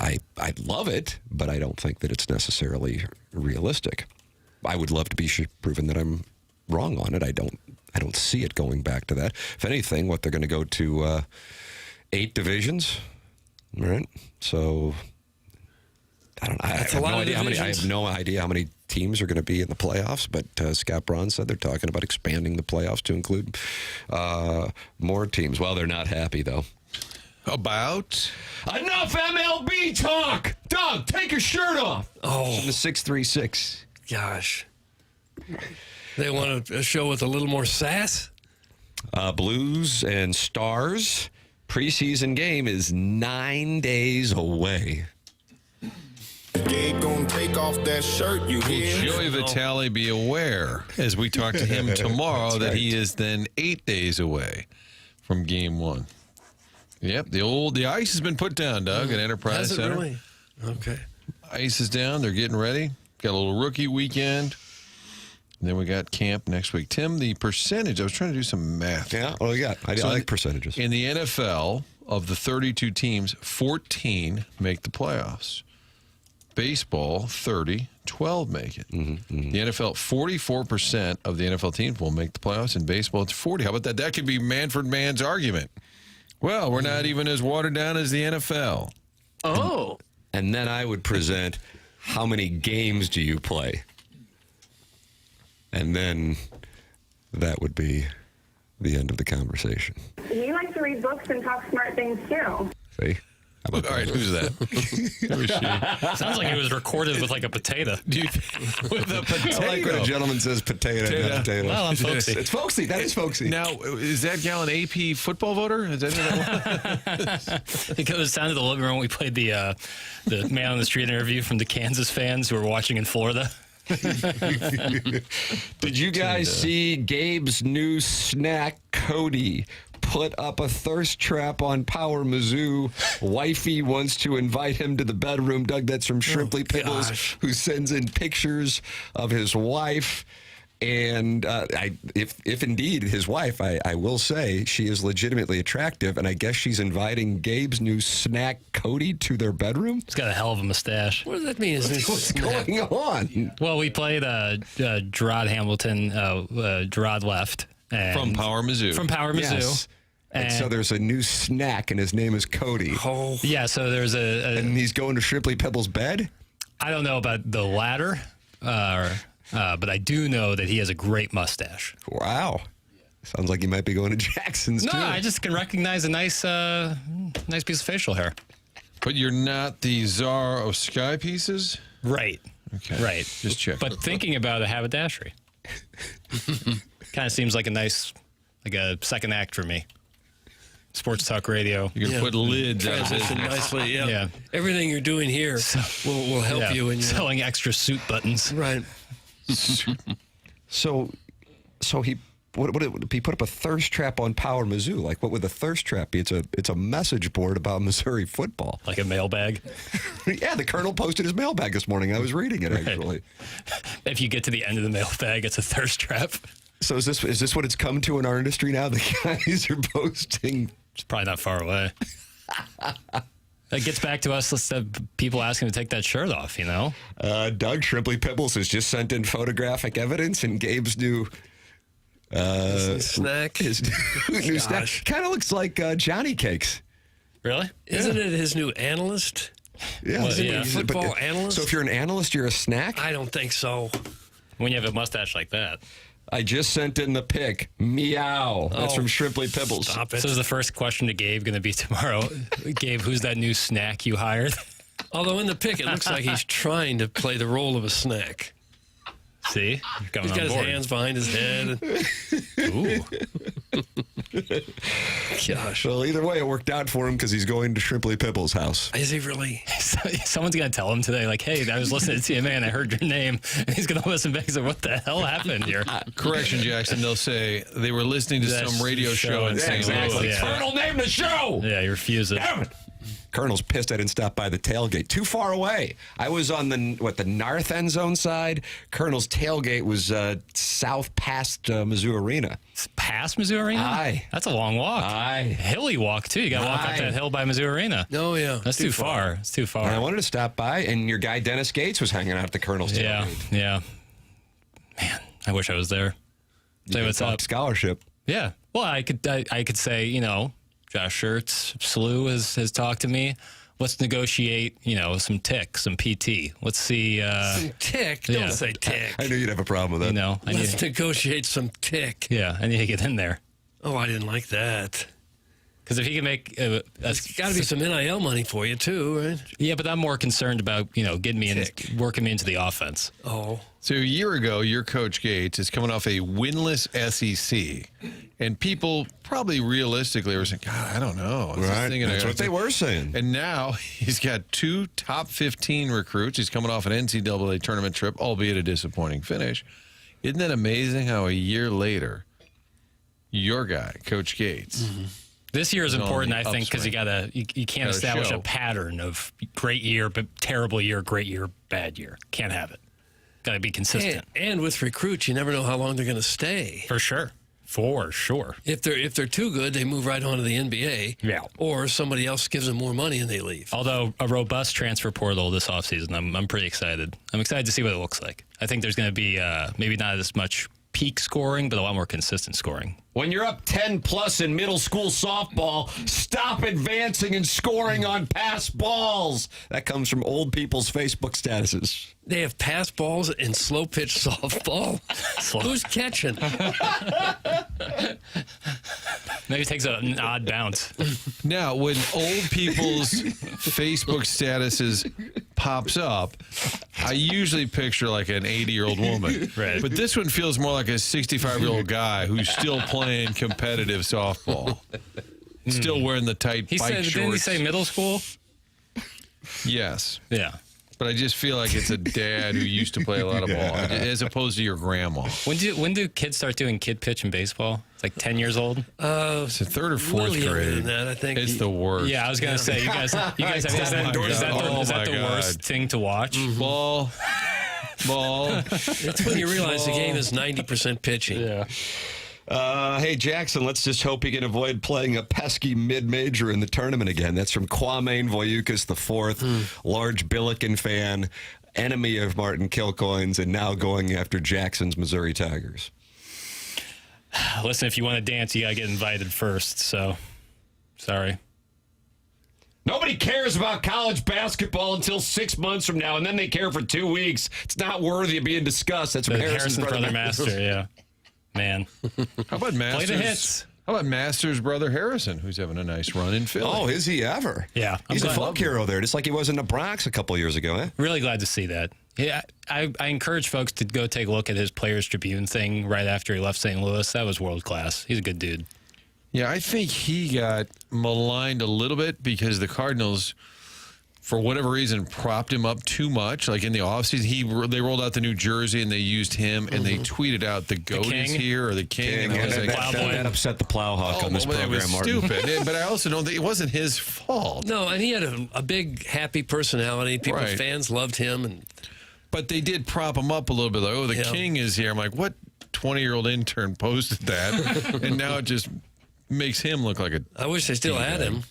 I love it, but I don't think that it's necessarily realistic. I would love to be proven that I'm wrong on it. I don't see it going back to that. If anything, they're going to go to 8 divisions, right? So I don't. I have no idea how many teams are going to be in the playoffs. But Scott Braun said they're talking about expanding the playoffs to include more teams. Well, they're not happy though. About enough MLB talk. Doug. Doug, take your shirt off. Oh, From the 636. gosh. They want a show with a little more sass? Blues and Stars preseason game is 9 days away. Gabe gonna take off that shirt, you hear? Joey Vitale be aware as we talk to him tomorrow that he is then 8 days away from game one. Yep, the ice has been put down, Doug, at Enterprise Has it Center. really? Okay. Ice is down. They're getting ready. Got a little rookie weekend. And then we got camp next week. Tim, the percentage, I was trying to do some math. Yeah, what do you got? I like percentages. In the NFL, of the 32 teams, 14 make the playoffs. Baseball, 30, 12 make it. The NFL, 44% of the NFL teams will make the playoffs. In baseball, it's 40. How about that? That could be Manfred Mann's argument. Well, we're not even as watered down as the NFL. Oh. And then I would present, how many games do you play? And then that would be the end of the conversation. He likes to read books and talk smart things, too. See? All right, who's that? Who is she? Sounds like it was recorded with like a potato. With a potato. I like when a gentleman says potato, not potato. Well, I'm folksy. It's folksy. That is folksy. Now, is that gal an AP football voter? Is that It sounded a little bit when we played the man on the street interview from the Kansas fans who were watching in Florida. Did you guys see Gabe's new snack, Cody? Put up a thirst trap on Power Mizzou. Wifey wants to invite him to the bedroom. Doug, that's from Shrimply Pibbles, who sends in pictures of his wife. And if indeed his wife, I will say she is legitimately attractive, and I guess she's inviting Gabe's new snack, Cody, to their bedroom. He's got a hell of a mustache. What does that mean? What's going on? Well, we played Gerard Hamilton. Gerard left. And from Power Mizzou? From Power Mizzou. Yes. And so there's a new snack, and his name is Cody. Oh. Yeah, so there's and he's going to Shrimply Pebble's bed? I don't know about the latter, but I do know that he has a great mustache. Wow. Sounds like he might be going to Jackson's, too. No, I just can recognize a nice piece of facial hair. But you're not the czar of sky pieces? Right. Okay. Right. Just check. But thinking about a haberdashery. Kind of seems like a second act for me. Sports talk radio. You can put lids on Transition it. nicely. Yeah. Everything you're doing here will help you in your selling extra suit buttons. Right. So he he put up a thirst trap on Power Mizzou. Like, what would the thirst trap be? It's a message board about Missouri football. Like a mailbag. Yeah, the Colonel posted his mailbag this morning. I was reading it actually. If you get to the end of the mailbag, it's a thirst trap. So is this what it's come to in our industry now? The guys are posting. It's probably not far away. That gets back to us, people asking to take that shirt off, you know? Doug Shrimply Pibbles has just sent in photographic evidence, and Gabe's new snack. His new snack kind of looks like Johnny Cakes. Really? Isn't it his new analyst? Yeah. Isn't he a football analyst? So if you're an analyst, you're a snack? I don't think so. When you have a mustache like that. I just sent in the pic. Meow. That's from Shrimply Pibbles. Stop it. So is the first question to Gabe going to be tomorrow? Gabe, who's that new snack you hired? Although in the pic, it looks like he's trying to play the role of a snack. See? He's got his hands behind his head. Ooh. Gosh. Well, either way, it worked out for him because he's going to Shrimply Pibbles' house. Is he really? Someone's going to tell him today, like, hey, I was listening to TMA and I heard your name. And he's going to listen back and say, what the hell happened here? Correction, Jackson. They'll say they were listening to some radio show in St. Louis. Yeah. Colonel, name the show! Yeah, you refuse it. Damn it! Colonel's pissed I didn't stop by the tailgate. Too far away. I was on the north end zone side. Colonel's tailgate was south past Mizzou Arena. Past Mizzou Arena? Aye. That's a long walk. Aye. Hilly walk, too. You got to walk up that hill by Mizzou Arena. Oh, yeah. That's too far. It's too far. And I wanted to stop by, and your guy Dennis Gates was hanging out at the Colonel's tailgate. Yeah. Man, I wish I was there. Say what's up. Scholarship. Yeah. Well, I could say, you know, Josh Schertz, SLU has talked to me. Let's negotiate, you know, some tick, some PT. Let's see. Some tick? Don't say tick. I knew you'd have a problem with that. You know, Let's negotiate some tick. Yeah, I need to get in there. Oh, I didn't like that. Because if he can make there's got to be some NIL money for you too, right? Yeah, but I'm more concerned about getting me in, working me into the offense. Oh, so a year ago, your coach Gates is coming off a winless SEC, and people probably realistically were saying, "God, I don't know." Right, that's what they were saying. And now he's got 2 top 15 recruits. He's coming off an NCAA tournament trip, albeit a disappointing finish. Isn't that amazing? How a year later, your guy, Coach Gates. Mm-hmm. This year is important, I think, because you can't establish a pattern of great year, but terrible year, great year, bad year. Can't have it. Got to be consistent. And with recruits, you never know how long they're going to stay. For sure. For sure. If they're too good, they move right on to the NBA. Yeah. Or somebody else gives them more money and they leave. Although a robust transfer portal this offseason, I'm pretty excited. I'm excited to see what it looks like. I think there's going to be maybe not as much peak scoring, but a lot more consistent scoring. When you're up 10+ in middle school softball, stop advancing and scoring on pass balls. That comes from old people's Facebook statuses. They have pass balls and slow pitch softball. Who's catching? Maybe it takes an odd bounce. Now, when old people's Facebook statuses pops up, I usually picture like an 80-year-old woman. Right. But this one feels more like a 65-year-old guy who's still playing competitive softball. Still wearing the tight bike shorts. Didn't he say middle school? Yes. Yeah. But I just feel like it's a dad who used to play a lot of ball, as opposed to your grandma. When do kids start doing kid pitch in baseball? It's like 10 years old? It's the 3rd or 4th grade. That, I think. It's the worst. Yeah, I was going to say, you guys have, is that the worst thing to watch? Mm-hmm. Ball. It's when you realize the game is 90% pitching. Yeah. Hey, Jackson, let's just hope you can avoid playing a pesky mid-major in the tournament again. That's from Kwame Voyukas IV, large Billiken fan, enemy of Martin Kilcoyne's, and now going after Jackson's Missouri Tigers. Listen, if you want to dance, you got to get invited first, so sorry. Nobody cares about college basketball until 6 months from now, and then they care for 2 weeks. It's not worthy of being discussed. That's from Harrison's brother Master. Yeah. Man. How about Masters? Play the hits. How about Masters' brother Harrison, who's having a nice run in Philly? Oh, is he ever? Yeah. He's a folk hero there, just like he was in the Bronx a couple years ago, eh? Really glad to see that. Yeah, I encourage folks to go take a look at his Players Tribune thing right after he left St. Louis. That was world class. He's a good dude. Yeah, I think he got maligned a little bit because the Cardinals, for whatever reason, propped him up too much. Like in the offseason, they rolled out the new jersey and they used him, and they tweeted out the GOAT is here or the King. And I was like, that upset the Plowhawk on this program, it was Martin. stupid. But I also don't think it wasn't his fault. No, and he had a big, happy personality. Fans loved him. But they did prop him up a little bit. Like, oh, the King is here. I'm like, what 20-year-old intern posted that? And now it just makes him look like a... I wish they still had him.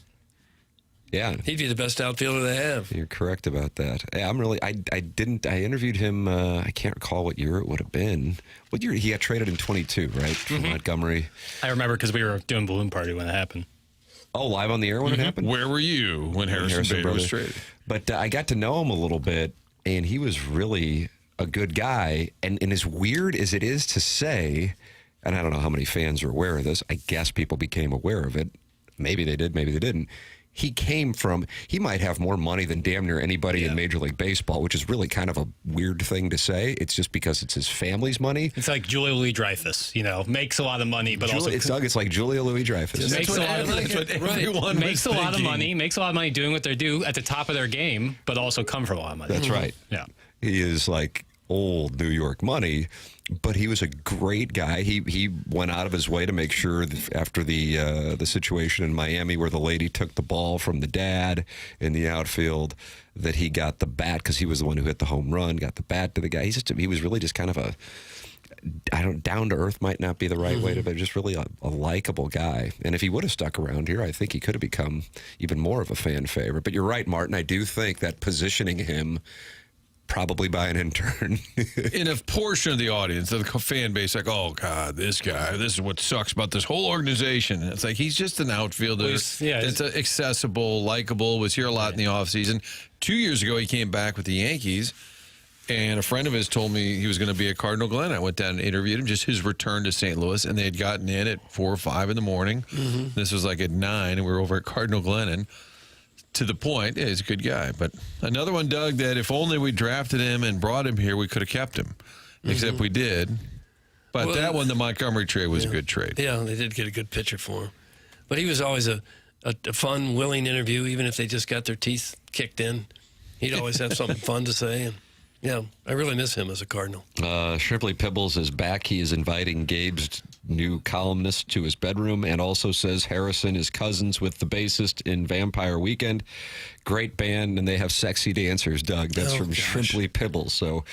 Yeah. He'd be the best outfielder they have. You're correct about that. I interviewed him, I can't recall what year it would have been. What year? He got traded in 22, right? From Montgomery. I remember because we were doing Balloon Party when it happened. Oh, live on the air when it happened? Where were you when Harrison Bader was traded? But I got to know him a little bit, and he was really a good guy. And as weird as it is to say, and I don't know how many fans are aware of this, I guess people became aware of it. Maybe they did, maybe they didn't. He might have more money than damn near anybody in Major League Baseball, which is really kind of a weird thing to say. It's just because it's his family's money. It's like Julia Louis-Dreyfus, makes a lot of money, but it's like Julia Louis-Dreyfus. Makes a lot of money doing what they do at the top of their game, but also come from a lot of money. That's right. Yeah. He is like old New York money, but he was a great guy. He went out of his way to make sure that after the situation in Miami where the lady took the ball from the dad in the outfield that he got the bat because he was the one who hit the home run, got the bat to the guy. He was really just kind of down to earth might not be the right way to, but just really a likable guy. And if he would have stuck around here, I think he could have become even more of a fan favorite. But you're right, Martin. I do think that positioning him probably by an intern. In a portion of the audience, of the fan base, like, oh, God, this guy, this is what sucks about this whole organization. And it's like, he's just an outfielder. It's accessible, likable, was here a lot in the offseason. 2 years ago, he came back with the Yankees, And a friend of his told me he was going to be at Cardinal Glen. I went down and interviewed him, just his return to St. Louis, and they had gotten in at 4 or 5 in the morning. This was like at 9, and we were over at Cardinal Glen. And to the point, yeah, he's a good guy. But another one, Doug, that if only we drafted him and brought him here, we could have kept him. Except we did. But that one, the Montgomery trade, was a good trade. Yeah, they did get a good pitcher for him. But he was always a fun, willing interview, even if they just got their teeth kicked in. He'd always have something fun to say. And yeah, I really miss him as a Cardinal. Shrimply Pibbles is back. He is inviting Gabe's new columnist to his bedroom and also says Harrison is cousins with the bassist in Vampire Weekend. Great band, and they have sexy dancers, Doug. That's from Shrimply Pibbles. So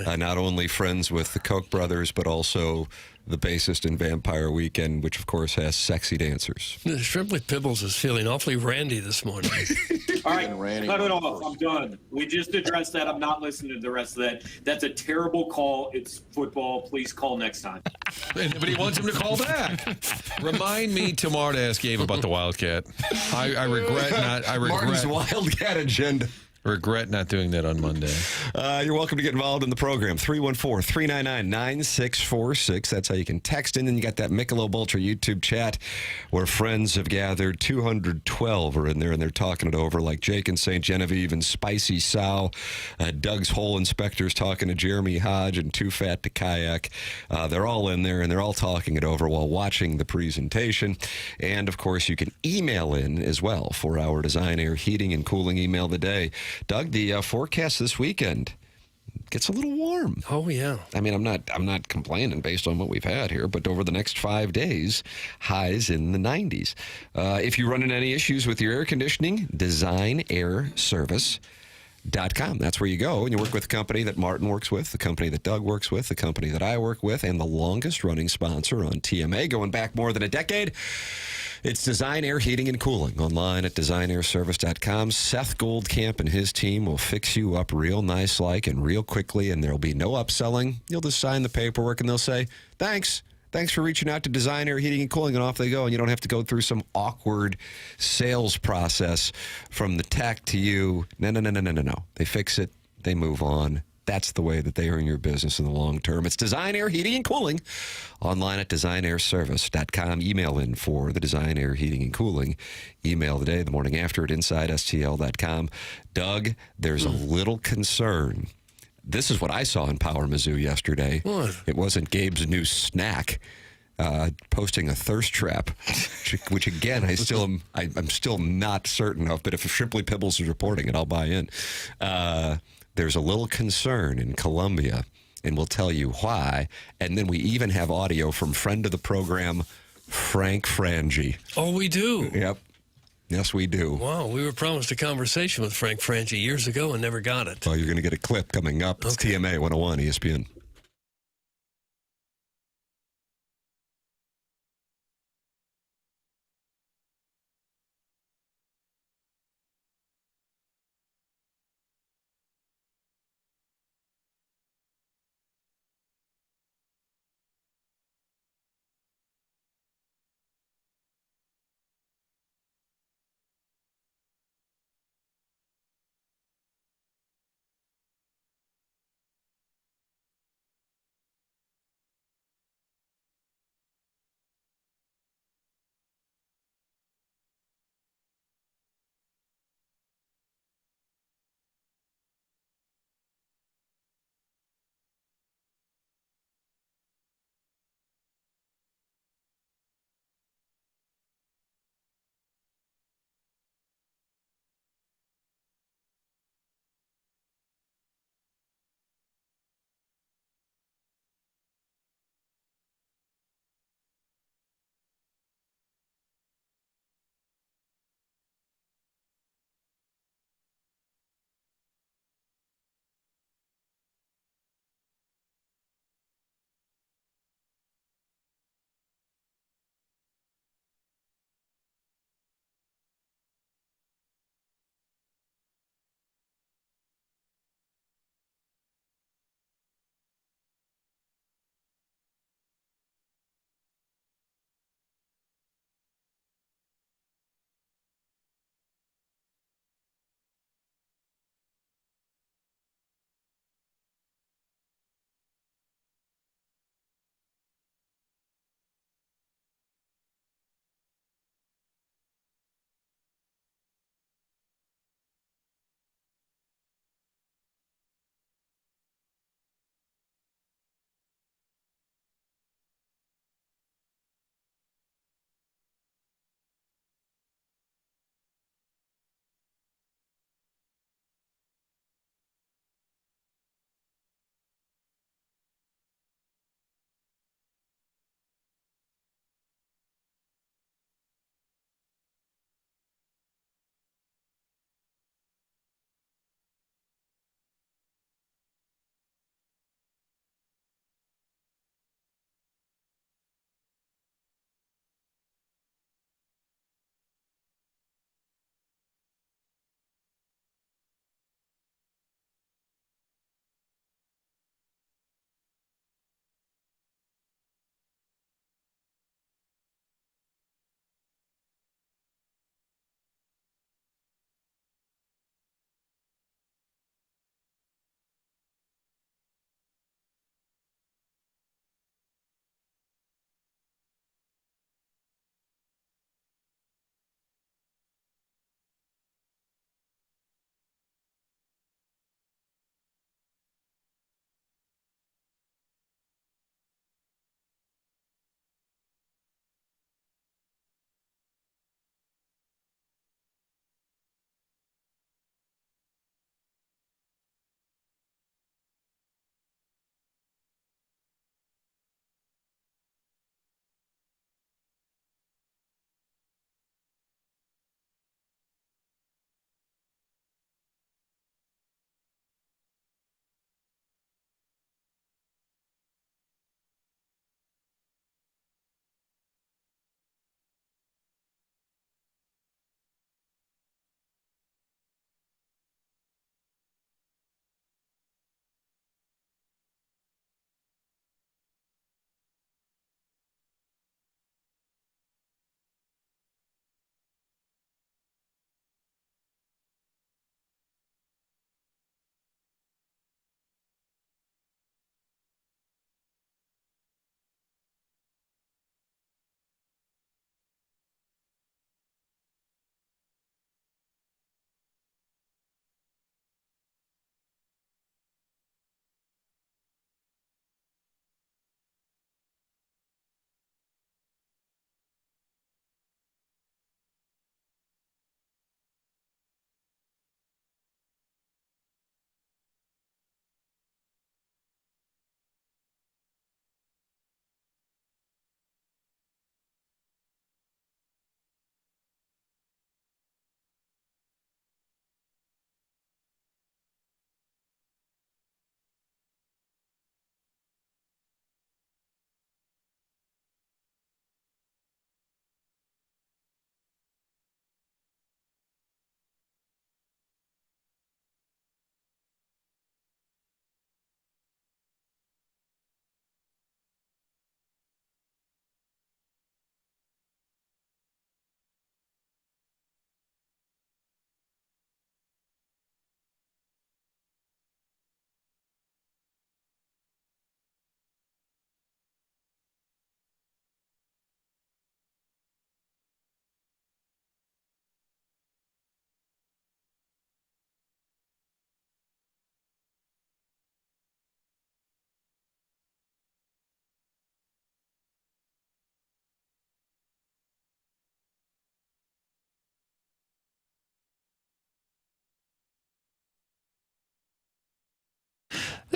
not only friends with the Koch brothers, but also the bassist in Vampire Weekend, which, of course, has sexy dancers. Shrimply Pibbles is feeling awfully randy this morning. All right, cut it off. I'm done. We just addressed that. I'm not listening to the rest of that. That's a terrible call. It's football. Please call next time. But he wants him to call back. Remind me tomorrow to ask Gabe about the Wildcat. I regret not. Martin's Wildcat agenda. Regret not doing that on Monday. You're welcome to get involved in the program. 314-399-9646. That's how you can text in. And you got that Michelob Ultra YouTube chat where friends have gathered. 212 are in there, and they're talking it over, like Jake and St. Genevieve and Spicy Sow. Doug's Hole Inspector's talking to Jeremy Hodge and Too Fat to Kayak. They're all in there, and they're all talking it over while watching the presentation. And, of course, you can email in as well for our Design Air Heating and Cooling email of the day. Doug, the forecast this weekend gets a little warm. Oh, yeah. I mean, I'm not complaining based on what we've had here, but over the next 5 days, highs in the 90s. If you run into any issues with your air conditioning, designairservice.com. That's where you go, and you work with the company that Martin works with, the company that Doug works with, the company that I work with, and the longest-running sponsor on TMA, going back more than a decade. It's Design Air Heating and Cooling. Online at designairservice.com. Seth Goldcamp and his team will fix you up real nice like and real quickly, and there'll be no upselling. You'll just sign the paperwork, and they'll say, thanks. Thanks for reaching out to Design Air Heating and Cooling, and off they go. And you don't have to go through some awkward sales process from the tech to you. No. They fix it. They move on. That's the way that they earn your business in the long term. It's Design Air Heating and Cooling. Online at designairservice.com. Email in for the Design Air Heating and Cooling email today, the morning after at InsideSTL.com. Doug, there's a little concern. This is what I saw in Power Mizzou yesterday. What? It wasn't Gabe's new snack. Posting a thirst trap, which again, I'm still not certain of, but if Shrimply Pibbles is reporting it, I'll buy in. There's a little concern in Columbia, and we'll tell you why. And then we even have audio from friend of the program, Frank Frangie. Oh, we do? Yep. Yes, we do. Wow, we were promised a conversation with Frank Frangie years ago and never got it. Well, you're going to get a clip coming up. It's TMA 101 ESPN.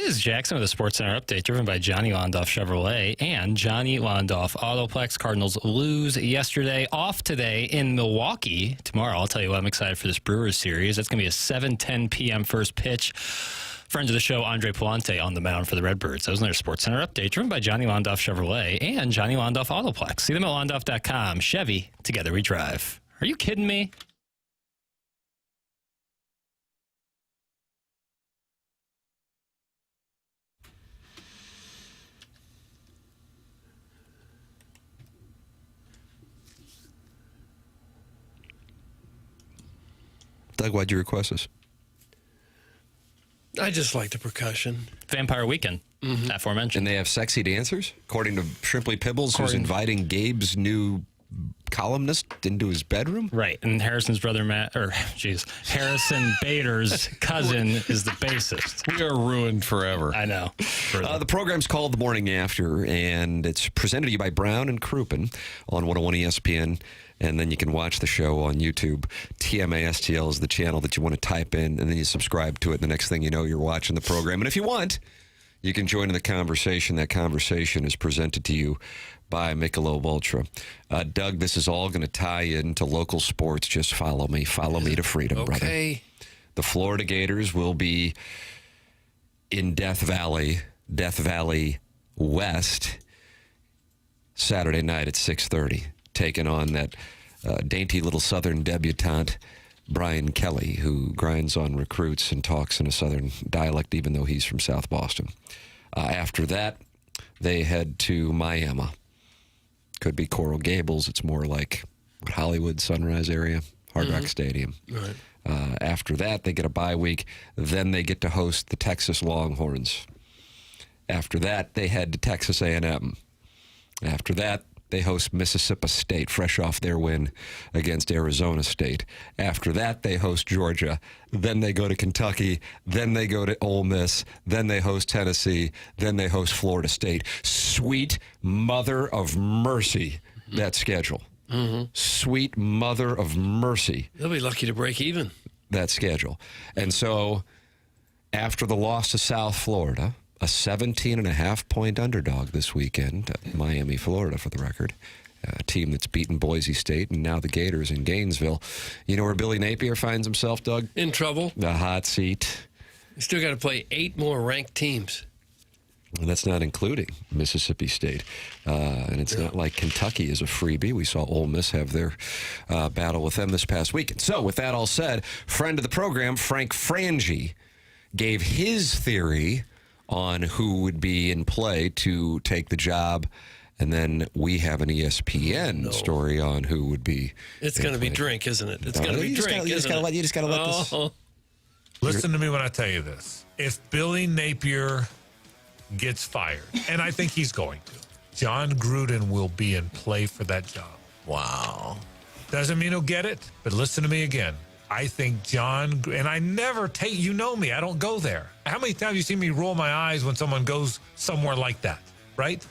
is Jackson with a Sports Center update driven by Johnny Londoff Chevrolet and Johnny Londoff Autoplex. Cardinals lose yesterday, off today in Milwaukee. Tomorrow, I'll tell you what, I'm excited for this Brewers series. That's going to be a 7:10 p.m. first pitch. Friend of the show, Andre Palante, on the mound for the Redbirds. That was another Sports Center update driven by Johnny Londoff Chevrolet and Johnny Londoff Autoplex. See them at londoff.com. Chevy, together we drive. Are you kidding me? Doug, why'd you request this? I just like the percussion. Vampire Weekend, aforementioned. And they have sexy dancers, according to Shrimply Pibbles, who's inviting Gabe's new columnist into his bedroom. Right, and Harrison's brother Harrison Bader's cousin is the bassist. We are ruined forever. I know. The program's called The Morning After, and it's presented to you by Brown and Crouppen on 101 ESPN. And then you can watch the show on YouTube. TMASTL is the channel that you want to type in, and then you subscribe to it. And the next thing you know, you're watching the program. And if you want, you can join in the conversation. That conversation is presented to you by Michelob Ultra. Doug, this is all going to tie into local sports. Just follow me. Follow me to freedom, brother. The Florida Gators will be in Death Valley West, Saturday night at 6:30. Taking on that dainty little Southern debutante, Brian Kelly, who grinds on recruits and talks in a Southern dialect, even though he's from South Boston. After that, they head to Miami. Could be Coral Gables. It's more like Hollywood, Sunrise area, Hard Rock Stadium. Right. After that, they get a bye week. Then they get to host the Texas Longhorns. After that, they head to Texas A&M. After that, they host Mississippi State, fresh off their win against Arizona State. After that, they host Georgia. Then they go to Kentucky. Then they go to Ole Miss. Then they host Tennessee. Then they host Florida State. Sweet mother of mercy, that schedule. Sweet mother of mercy. They'll be lucky to break even. That schedule. And so, after the loss to South Florida, a 17.5-point underdog this weekend, Miami, Florida, for the record. A team that's beaten Boise State, and now the Gators in Gainesville. You know where Billy Napier finds himself, Doug? In trouble. The hot seat. You still got to play 8 more ranked teams. And that's not including Mississippi State. And it's not like Kentucky is a freebie. We saw Ole Miss have their battle with them this past weekend. So, with that all said, friend of the program, Frank Frangie, gave his theory on who would be in play to take the job, and then we have an ESPN story on who would be. It's going to be Drink, isn't it? It's going to be Drink. You just got to let this. Listen to me when I tell you this. If Billy Napier gets fired, and I think he's going to, John Gruden will be in play for that job. Wow. Doesn't mean he'll get it, but listen to me again. I think John, and I never take, you know me, I don't go there. How many times have you seen me roll my eyes when someone goes somewhere like that, right?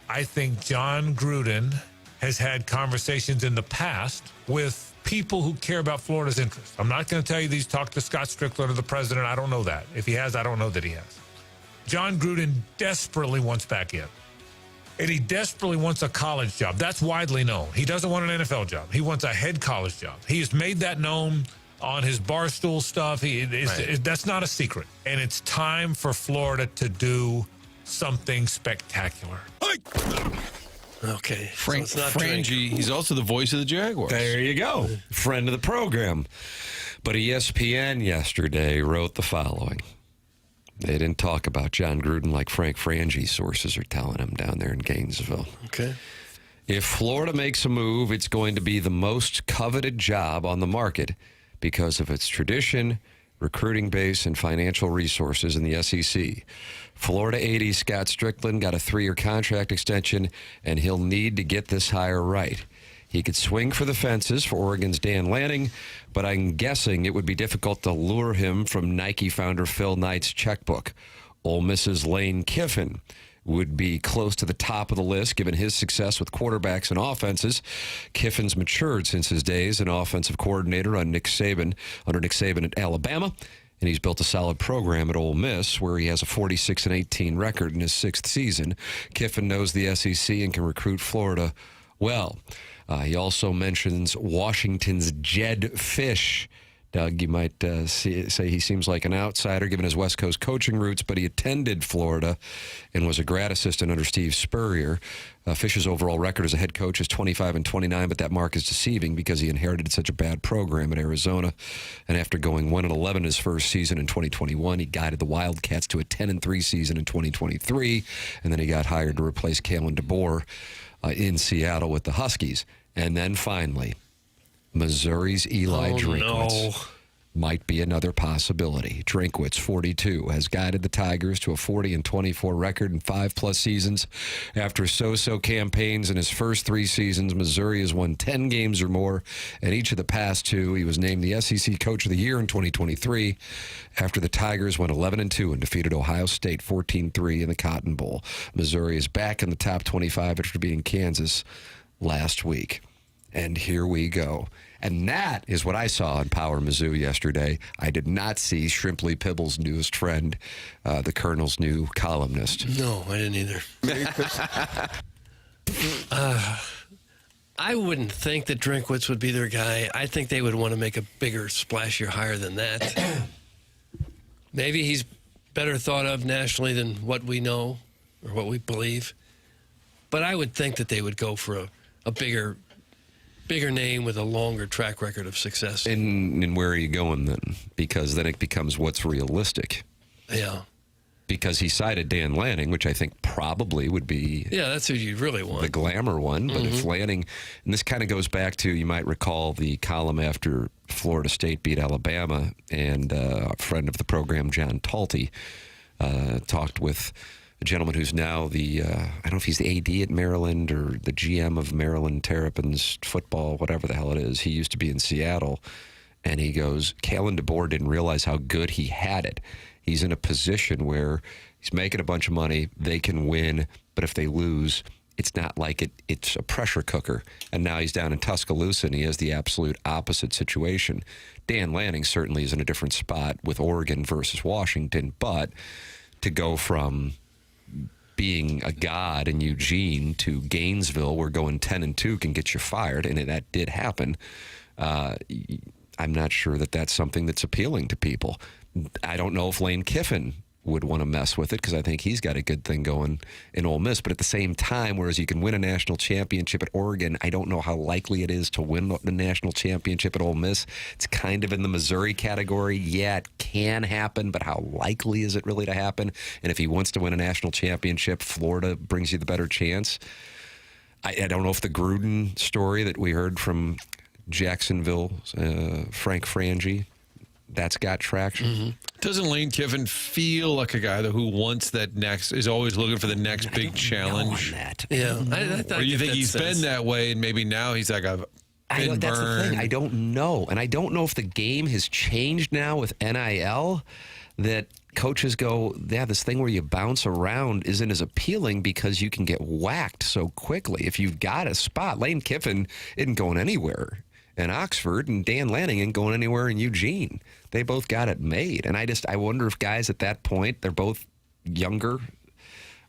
I think John Gruden has had conversations in the past with people who care about Florida's interests. I'm not going to tell you he's talked to Scott Strickler or the president. I don't know that. If he has, I don't know that he has. John Gruden desperately wants back in. And he desperately wants a college job. That's widely known. He doesn't want an NFL job. He wants a head college job. He has made that known on his Barstool stuff. That's not a secret. And it's time for Florida to do something spectacular. Okay. Frank Frangie, he's also the voice of the Jaguars. There you go. Friend of the program. But ESPN yesterday wrote the following. They didn't talk about John Gruden like Frank Frangie, sources are telling him down there in Gainesville. Okay. If Florida makes a move, it's going to be the most coveted job on the market because of its tradition, recruiting base, and financial resources in the SEC. Florida 80 Scott Strickland got a 3-year contract extension, and he'll need to get this hire right. He could swing for the fences for Oregon's Dan Lanning, but I'm guessing it would be difficult to lure him from Nike founder Phil Knight's checkbook. Ole Miss's Lane Kiffin would be close to the top of the list given his success with quarterbacks and offenses. Kiffin's matured since his days an offensive coordinator under Nick Saban at Alabama, and he's built a solid program at Ole Miss where he has a 46-18 record in his 6th season. Kiffin knows the SEC and can recruit Florida well. He also mentions Washington's Jed Fish. Doug, you might say he seems like an outsider given his West Coast coaching roots, but he attended Florida and was a grad assistant under Steve Spurrier. Fish's overall record as a head coach is 25-29, but that mark is deceiving because he inherited such a bad program at Arizona. And after going 1-11 his first season in 2021, he guided the Wildcats to a 10-3 season in 2023, and then he got hired to replace Kalen DeBoer in Seattle with the Huskies. And then finally, Missouri's Eli Drinkwitz might be another possibility. Drinkwitz, 42, has guided the Tigers to a 40-24 record in 5+ seasons. After so-so campaigns in his first 3 seasons, Missouri has won 10 games or more, and each of the past 2, he was named the SEC Coach of the Year in 2023 after the Tigers went 11-2 and defeated Ohio State 14-3 in the Cotton Bowl. Missouri is back in the top 25 after beating Kansas last week. And here we go. And that is what I saw on Power Mizzou yesterday. I did not see Shrimply Pibble's newest friend, the Colonel's new columnist. No, I didn't either. I wouldn't think that Drinkwitz would be their guy. I think they would want to make a bigger, splashier hire than that. Maybe he's better thought of nationally than what we know or what we believe. But I would think that they would go for a bigger name with a longer track record of success. And where are you going then? Because then it becomes what's realistic. Yeah. Because he cited Dan Lanning, which I think probably would be... Yeah, that's who you really want. The glamour one. But if Lanning... And this kind of goes back to, you might recall, the column after Florida State beat Alabama, and a friend of the program, John Talty, talked with a gentleman who's now the, I don't know if he's the AD at Maryland or the GM of Maryland Terrapins football, whatever the hell it is. He used to be in Seattle. And he goes, Kalen DeBoer didn't realize how good he had it. He's in a position where he's making a bunch of money. They can win. But if they lose, it's not like it's a pressure cooker. And now he's down in Tuscaloosa, and he has the absolute opposite situation. Dan Lanning certainly is in a different spot with Oregon versus Washington. But to go from being a god in Eugene to Gainesville, where going 10-2 can get you fired, and that did happen. I'm not sure that that's something that's appealing to people. I don't know if Lane Kiffin would want to mess with it, because I think he's got a good thing going in Ole Miss. But at the same time, whereas you can win a national championship at Oregon, I don't know how likely it is to win the national championship at Ole Miss. It's kind of in the Missouri category. Yeah, it can happen, but how likely is it really to happen? And if he wants to win a national championship, Florida brings you the better chance. I don't know if the Gruden story that we heard from Jacksonville, Frank Frangie, that's got traction. Doesn't Lane Kiffin feel like a guy who wants that next, is always looking for the next big challenge? Yeah. Or you think he's been that way, and maybe now he's like, I've been that's the burned. thing. I don't know. And I don't know if the game has changed now with NIL, that coaches go, yeah, this thing where you bounce around isn't as appealing because you can get whacked so quickly. If you've got a spot, Lane Kiffin isn't going anywhere in Oxford, and Dan Lanning ain't going anywhere in Eugene. They both got it made. And I wonder if guys at that point, they're both younger.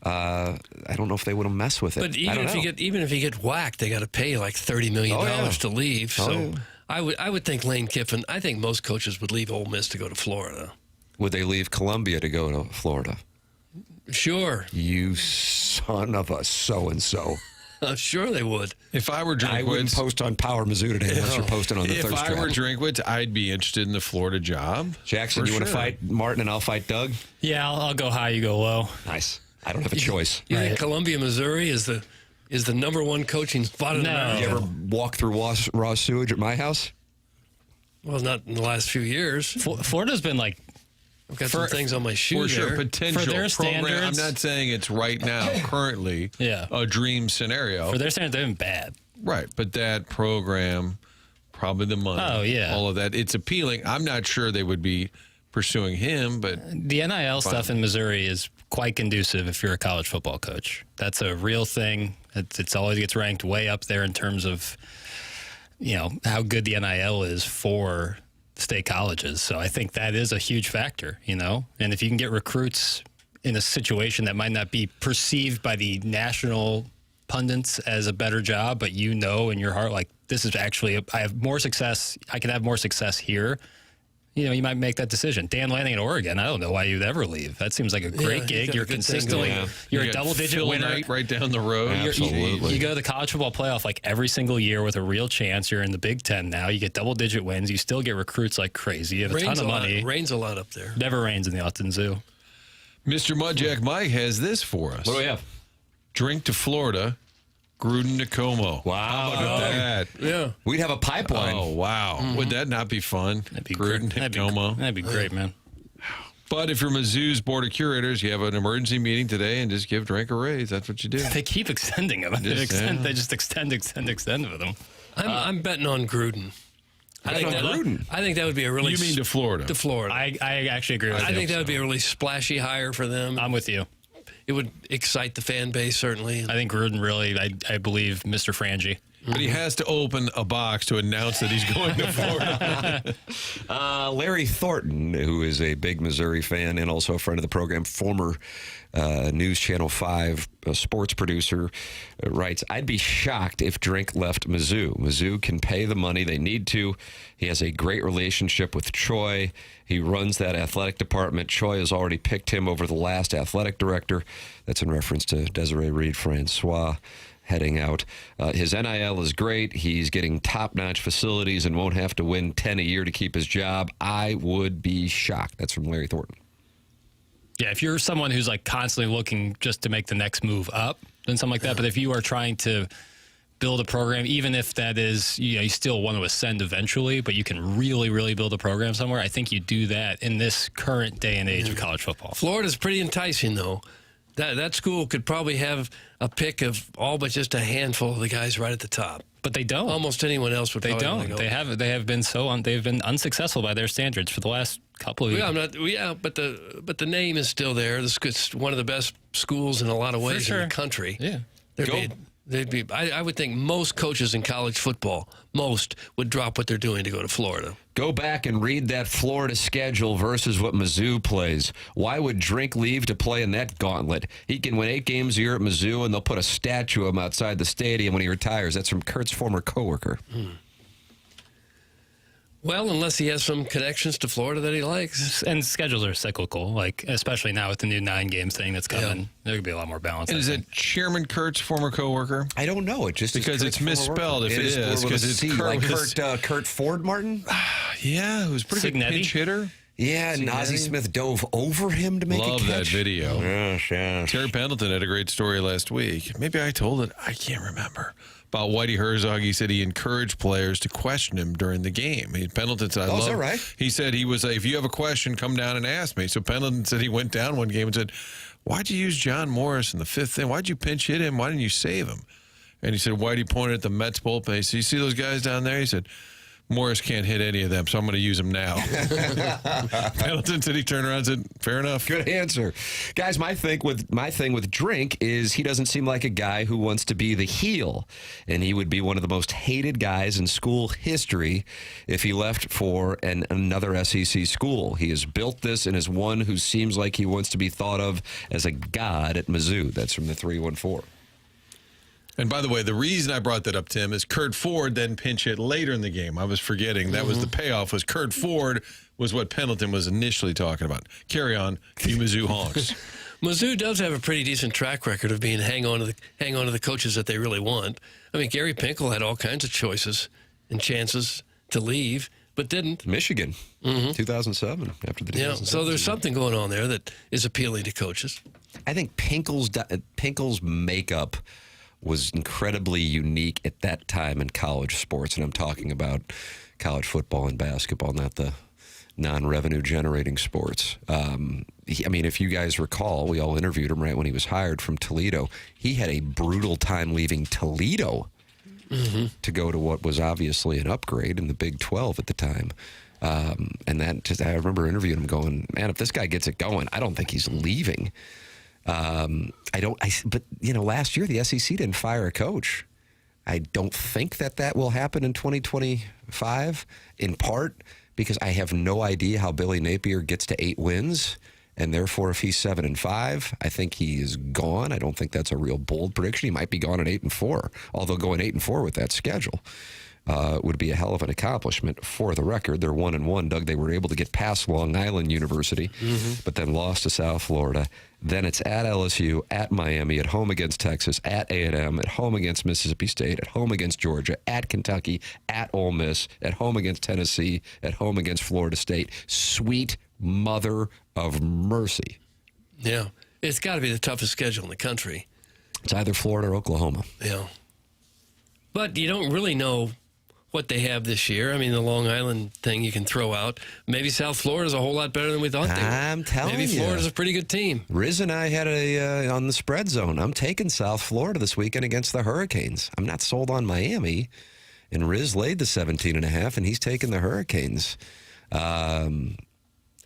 I don't know if they would have messed with it. But even if you get whacked, they got to pay like $30 million to leave. So I would think Lane Kiffin, I think most coaches would leave Ole Miss to go to Florida. Would they leave Columbia to go to Florida? Sure. You son of a so-and-so. Sure they would. If I were Drinkwitz, I wouldn't post on Power Mizzou today unless you're posting on the Thirst Trap. If I were Drinkwitz, I'd be interested in the Florida job. Jackson, you want to fight Martin and I'll fight Doug? Yeah, I'll go high, you go low. Nice. I don't have a choice. You think Columbia, Missouri is the number one coaching spot in America? You ever walk through raw sewage at my house? Well, not in the last few years. Florida's been like, I've got some things on my shoe for sure, potential for their program. standards. I'm not saying it's right now, currently, a dream scenario. For their standards, they've been bad. Right, but that program, probably the money, all of that, it's appealing. I'm not sure they would be pursuing him, but the NIL stuff in Missouri is quite conducive if you're a college football coach. That's a real thing. It's always gets ranked way up there in terms of, how good the NIL is for state colleges. So I think that is a huge factor, you know. And if you can get recruits in a situation that might not be perceived by the national pundits as a better job, but you know in your heart, like, this is actually, I have more success, I can have more success here, you know, you might make that decision. Dan Lanning in Oregon, I don't know why you'd ever leave. That seems like a great gig. You're consistently, you're a double-digit winner. Right down the road. Absolutely. You go to the college football playoff like every single year with a real chance. You're in the Big Ten now. You get double-digit wins. You still get recruits like crazy. You have a ton of money. Rains a lot up there. Never rains in the Austin Zoo. Mr. Mudjack Mike has this for us. What do we have? Drink to Florida, Gruden to Como. Wow. How about that? Yeah. We'd have a pipeline. Oh, wow. Would that not be fun? That'd be Gruden great. to Como. That'd be great, man. But if you're Mizzou's Board of Curators, you have an emergency meeting today and just give Drink a raise. That's what you do. They keep extending them. They just extend with them. I'm betting on Gruden. I think that would be a really... You mean to Florida? To Florida. I actually agree with you. I think that would be a really splashy hire for them. I'm with you. It would excite the fan base, certainly. I think Gruden really, I believe, Mr. Frangie. But he has to open a box to announce that he's going to Florida. Larry Thornton, who is a big Missouri fan and also a friend of the program, former News Channel 5 sports producer, writes, I'd be shocked if Drink left Mizzou. Mizzou can pay the money they need to. He has a great relationship with Troy. He runs that athletic department. Troy has already picked him over the last athletic director. That's in reference to Desiree Reed-Francois heading out. His NIL is great. He's getting top-notch facilities and won't have to win 10 a year to keep his job. I would be shocked. That's from Larry Thornton. Yeah, if you're someone who's like constantly looking just to make the next move up, then something like that. But if you are trying to build a program, even if that is, you know, you still want to ascend eventually, but you can really, really build a program somewhere, I think you do that in this current day and age of college football. Florida's pretty enticing, though. That school could probably have a pick of all but just a handful of the guys right at the top. But they don't. Almost anyone else would. They probably don't. Go. They have been they've been unsuccessful by their standards for the last couple of years. But the name is still there. It's one of the best schools in a lot of ways in the country. Yeah. I would think most coaches in college football, would drop what they're doing to go to Florida. Go back and read that Florida schedule versus what Mizzou plays. Why would Drink leave to play in that gauntlet? He can win 8 games a year at Mizzou, and they'll put a statue of him outside the stadium when he retires. That's from Kurt's former coworker. Well, unless he has some connections to Florida that he likes. And schedules are cyclical, like especially now with the new 9 games thing that's coming. Yeah. There could be a lot more balance. And is it Chairman Kurt's former coworker? I don't know. It just because it's misspelled. If it is, because it's Kurt Ford Martin. Yeah, it was pretty good pinch hitter. Yeah, and Ozzie Smith dove over him to make a catch. Love that video. Yes. Terry Pendleton had a great story last week. Maybe I told it. I can't remember. About Whitey Herzog. He said he encouraged players to question him during the game. Pendleton said, is that right? He said he was like, if you have a question, come down and ask me. So Pendleton said he went down one game and said, why'd you use John Morris in the 5th inning? Why'd you pinch hit him? Why didn't you save him? And he said, Whitey pointed at the Mets bullpen. He said, you see those guys down there? He said, Morris can't hit any of them, so I'm going to use him now. Pendleton said he turned around and said, fair enough. Good answer. Guys, my thing with Drink is he doesn't seem like a guy who wants to be the heel, and he would be one of the most hated guys in school history if he left for another SEC school. He has built this and is one who seems like he wants to be thought of as a god at Mizzou. That's from the 314. And by the way, the reason I brought that up, Tim, is Kurt Ford then pinch hit later in the game. I was forgetting. That was the payoff, was Kurt Ford was what Pendleton was initially talking about. Carry on, you Mizzou honks. Mizzou does have a pretty decent track record of being hang on to the coaches that they really want. I mean, Gary Pinkel had all kinds of choices and chances to leave, but didn't. Michigan, 2007, after the 2007 Yeah, so there's something going on there that is appealing to coaches. I think Pinkel's makeup was incredibly unique at that time in college sports, and I'm talking about college football and basketball, not the non-revenue generating sports. I mean, if you guys recall, we all interviewed him right when he was hired from Toledo. He had a brutal time leaving Toledo to go to what was obviously an upgrade in the Big 12 at the time. And that I remember interviewing him going, man, if this guy gets it going, I don't think he's leaving. But last year the SEC didn't fire a coach. I don't think that will happen in 2025, in part because I have no idea how Billy Napier gets to 8 wins. And therefore, if he's 7-5, I think he is gone. I don't think that's a real bold prediction. He might be gone at 8-4. Although going 8-4 with that schedule would be a hell of an accomplishment. For the record, they're 1-1. Doug, they were able to get past Long Island University, but then lost to South Florida. Then it's at LSU, at Miami, at home against Texas, at A&M, at home against Mississippi State, at home against Georgia, at Kentucky, at Ole Miss, at home against Tennessee, at home against Florida State. Sweet mother of mercy. Yeah. It's got to be the toughest schedule in the country. It's either Florida or Oklahoma. Yeah. But you don't really know what they have this year. I mean, the Long Island thing you can throw out. Maybe South Florida's a whole lot better than we thought they were. I'm telling you. Maybe Florida's a pretty good team. Riz and I had on the spread zone. I'm taking South Florida this weekend against the Hurricanes. I'm not sold on Miami. And Riz laid the 17.5, and he's taking the Hurricanes.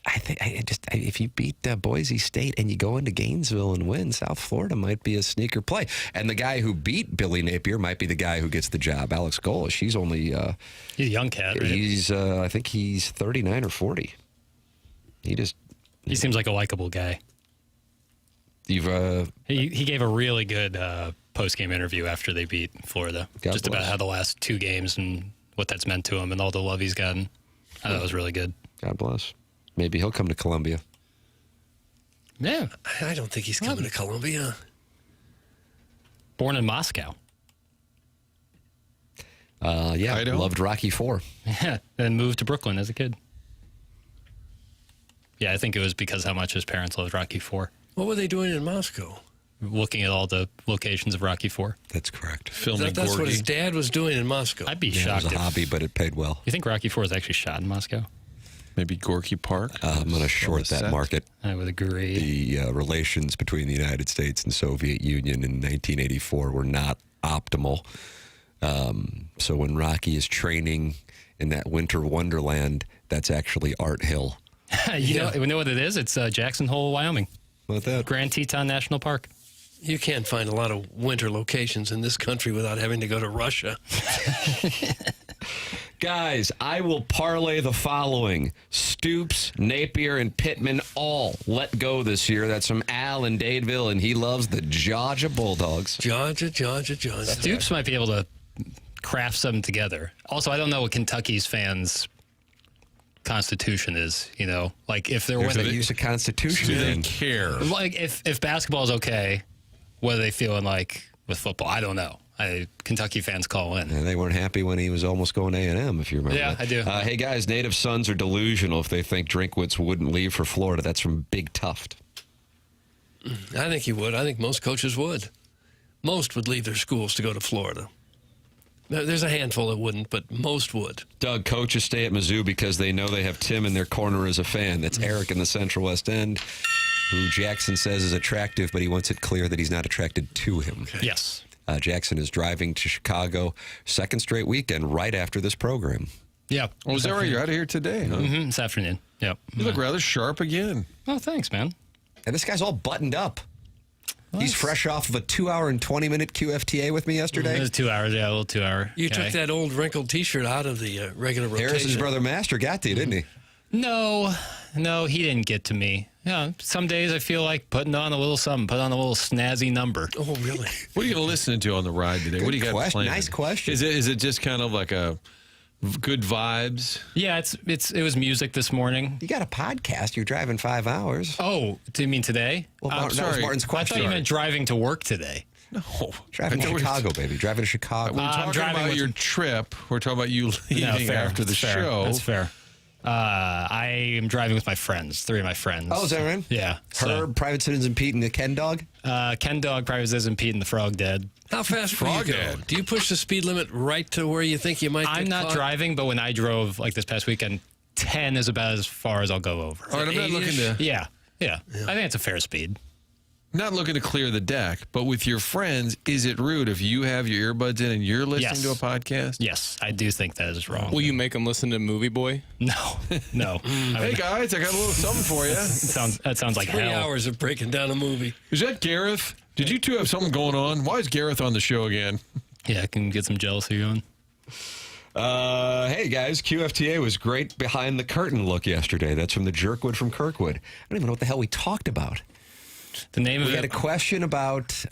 I think if you beat Boise State and you go into Gainesville and win, South Florida might be a sneaker play. And the guy who beat Billy Napier might be the guy who gets the job. Alex Golish. He's only he's a young cat. Right? He's I think he's 39 or 40. He seems like a likable guy. You've he gave a really good post game interview after they beat Florida, just about how the last 2 games and what that's meant to him and all the love he's gotten. I thought it was really good. God bless. Maybe he'll come to Columbia. Yeah. I don't think he's coming to Columbia. Born in Moscow. Yeah, I loved Rocky IV. Yeah, and moved to Brooklyn as a kid. Yeah, I think it was because how much his parents loved Rocky IV. What were they doing in Moscow? Looking at all the locations of Rocky IV. That's correct. Filming That's Gorky. what his dad was doing in Moscow. I'd be shocked. It was a hobby, but it paid well. You think Rocky IV was actually shot in Moscow? Maybe Gorky Park. I'm going to short that market. I would agree. The relations between the United States and Soviet Union in 1984 were not optimal. So when Rocky is training in that winter wonderland, that's actually Art Hill. You know what it is? It's Jackson Hole, Wyoming. What's that? Grand Teton National Park. You can't find a lot of winter locations in this country without having to go to Russia. Guys, I will parlay the following. Stoops, Napier, and Pittman all let go this year. That's from Al in Dadeville, and he loves the Georgia Bulldogs. Georgia. Stoops might be able to craft something together. Also, I don't know what Kentucky's fans' constitution is, like if they're There's a use of constitution. Do they care? Like if basketball is okay, what are they feeling like with football? I don't know. Kentucky fans call in. And they weren't happy when he was almost going A&M, if you remember. Yeah, I do. Hey, guys, native sons are delusional if they think Drinkwitz wouldn't leave for Florida. That's from Big Tuft. I think he would. I think most coaches would. Most would leave their schools to go to Florida. There's a handful that wouldn't, but most would. Doug, coaches stay at Mizzou because they know they have Tim in their corner as a fan. That's Eric in the Central West End, who Jackson says is attractive, but he wants it clear that he's not attracted to him. Okay. Yes. Jackson is driving to Chicago second straight weekend right after this program. Yeah. Oh, is that right? You're out of here today, huh? Mm-hmm. This afternoon. Yep. You look rather sharp again. Oh, thanks, man. And this guy's all buttoned up. He's fresh off of a 2-hour and 20-minute QFTA with me yesterday. It was 2 hours, yeah, a little 2 hour. You took that old wrinkled T-shirt out of the regular rotation. Harrison's brother Master got to you, didn't he? No, he didn't get to me. Yeah, some days I feel like putting on a little something, put on a little snazzy number. Oh, really? What are you going to listen to on the ride today? What do you got planned? Nice question. Is it just kind of like a good vibes? Yeah, it was music this morning. You got a podcast. You're driving 5 hours. Oh, do you mean today? Well, that was Martin's I question. thought you meant driving to work today. No. Driving to Chicago, baby. Driving to Chicago. We're talking about your trip. We're talking about you leaving after the show. That's fair. I am driving with my friends, 3 of my friends. Oh, is that right? Yeah. Herb, Private Citizen Pete, and the Ken Dog? Ken Dog, Private Citizen Pete, and the Frog Dad. How fast will you go? Do you push the speed limit right to where you think you might get I'm not caught? driving, but when I drove like this past weekend, 10 is about as far as I'll go over. All right, I'm not looking to... Yeah. I think it's a fair speed. Not looking to clear the deck, but with your friends, is it rude if you have your earbuds in and you're listening to a podcast? Yes, I do think that is wrong. Will you make them listen to Movie Boy? No. Hey, guys, I got a little something for you. That sounds like 3 hell. hours of breaking down a movie. Is that Gareth? Did you two have something going on? Why is Gareth on the show again? Yeah, I can get some jealousy going. Hey, guys, QFTA was great behind the curtain look yesterday. That's from the Jerkwood from Kirkwood. I don't even know what the hell we talked about. The name of We it. had a question about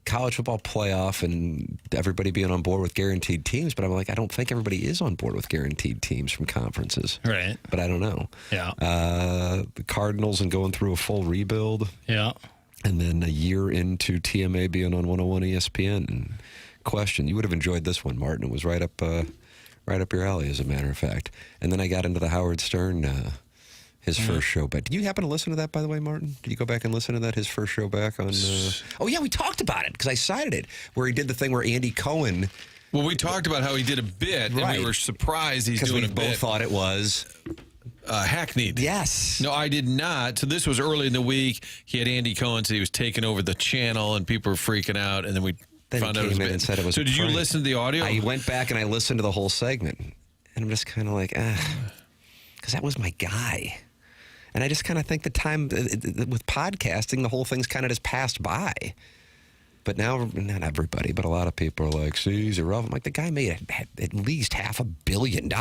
college football playoff and everybody being on board with guaranteed teams, but I'm like, I don't think everybody is on board with guaranteed teams from conferences. Right. But I don't know. Yeah. The Cardinals and going through a full rebuild. Yeah. And then a year into TMA being on 101 ESPN. And question, you would have enjoyed this one, Martin. It was right up your alley, as a matter of fact. And then I got into the Howard Stern, his first show back. Did you happen to listen to that, by the way, Martin? Did you go back and listen to that, his first show back on... Oh, yeah, we talked about it, because I cited it, where he did the thing where Andy Cohen... Well, we talked about how he did a bit, and we were surprised he's doing a bit. Because we both thought it was... hackneyed. Yes. No, I did not. So this was early in the week. He had Andy Cohen say he was taking over the channel, and people were freaking out, and then we found out it was a bit. And said it was so did you prank. listen to the audio? I went back and I listened to the whole segment, and I'm just kind of like, because that was my guy. And I just kind of think the time with podcasting, the whole thing's kind of just passed by. But now, not everybody, but a lot of people are like, see, he's irrelevant. I'm like, the guy made at least $500 million,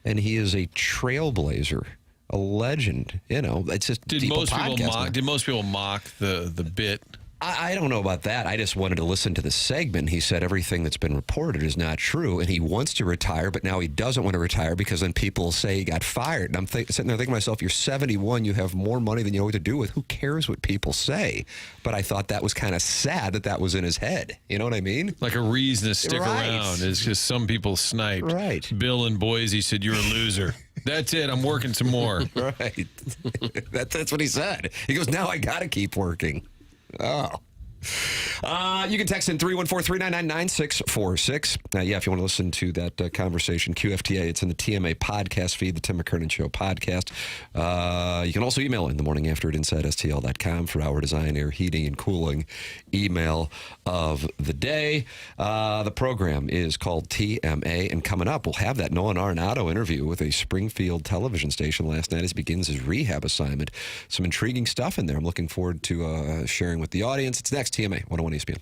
and he is a trailblazer, a legend. You know, it's just Did most people mock the bit? I don't know about that. I just wanted to listen to the segment. He said everything that's been reported is not true, and he wants to retire, but now he doesn't want to retire because then people say he got fired. And I'm sitting there thinking to myself, you're 71, you have more money than you know what to do with. Who cares what people say? But I thought that was kind of sad that was in his head. You know what I mean? Like a reason to stick around. It's just some people sniped. Right. Bill in Boise said, you're a loser. That's it. I'm working some more. Right. That's what he said. He goes, now I got to keep working. Oh. You can text in 314-399-9646. Yeah, if you want to listen to that conversation, QFTA, it's in the TMA podcast feed, the Tim McKernan Show podcast. You can also email in the morning after at InsideSTL.com for our design, air, heating, and cooling email of the day. The program is called TMA, and coming up, we'll have that Nolan Arenado interview with a Springfield television station last night as he begins his rehab assignment. Some intriguing stuff in there. I'm looking forward to sharing with the audience. It's next, TMA 101 ESPN.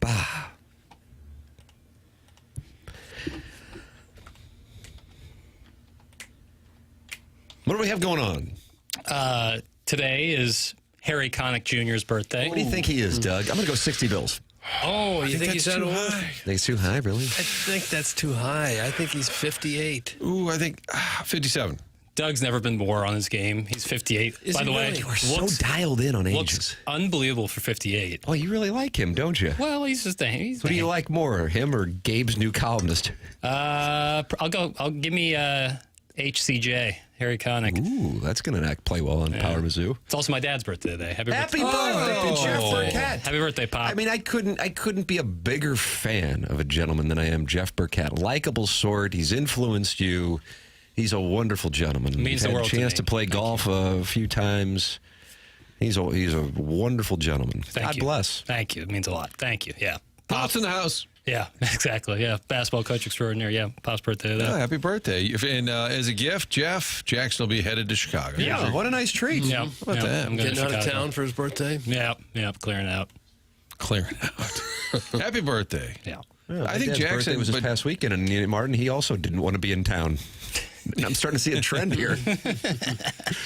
Bah. What do we have going on? Today is Harry Connick Jr.'s birthday. What do you think he is, Doug? I'm going to go 60 Bills. Oh, you think he's that old? Think it's too high, really? I think that's too high. I think he's 58. Ooh, I think 57. Doug's never been more on his game. He's 58. By the way, You are so dialed in on ages. Looks unbelievable for 58. Oh, you really like him, don't you? Well, he's just a. Who do you like more, him or Gabe's new columnist? I'll give me HCJ, Harry Connick. Ooh, that's going to play well on Power Mizzou. It's also my dad's birthday today. Happy birthday, Jeff Burkett. Happy birthday, Pop. I mean, I couldn't be a bigger fan of a gentleman than I am Jeff Burkett. Likable sort. He's influenced you. He's a wonderful gentleman. Means He's the had world a chance to to me. play golf a few times. He's a wonderful gentleman. God bless. Thank you. It means a lot. Thank you. Yeah. Pop's in the house. Yeah, exactly. Yeah, basketball coach extraordinaire. Yeah, Pop's birthday today. Oh, happy birthday. And as a gift, Jeff, Jackson will be headed to Chicago. Yeah, what a nice treat. Yeah. How about that? I'm going Getting to out of Chicago. town for his birthday? Yeah, clearing out. Clearing out. Happy birthday. Yeah. I think Jackson was this past weekend, and Martin, he also didn't want to be in town. I'm starting to see a trend here.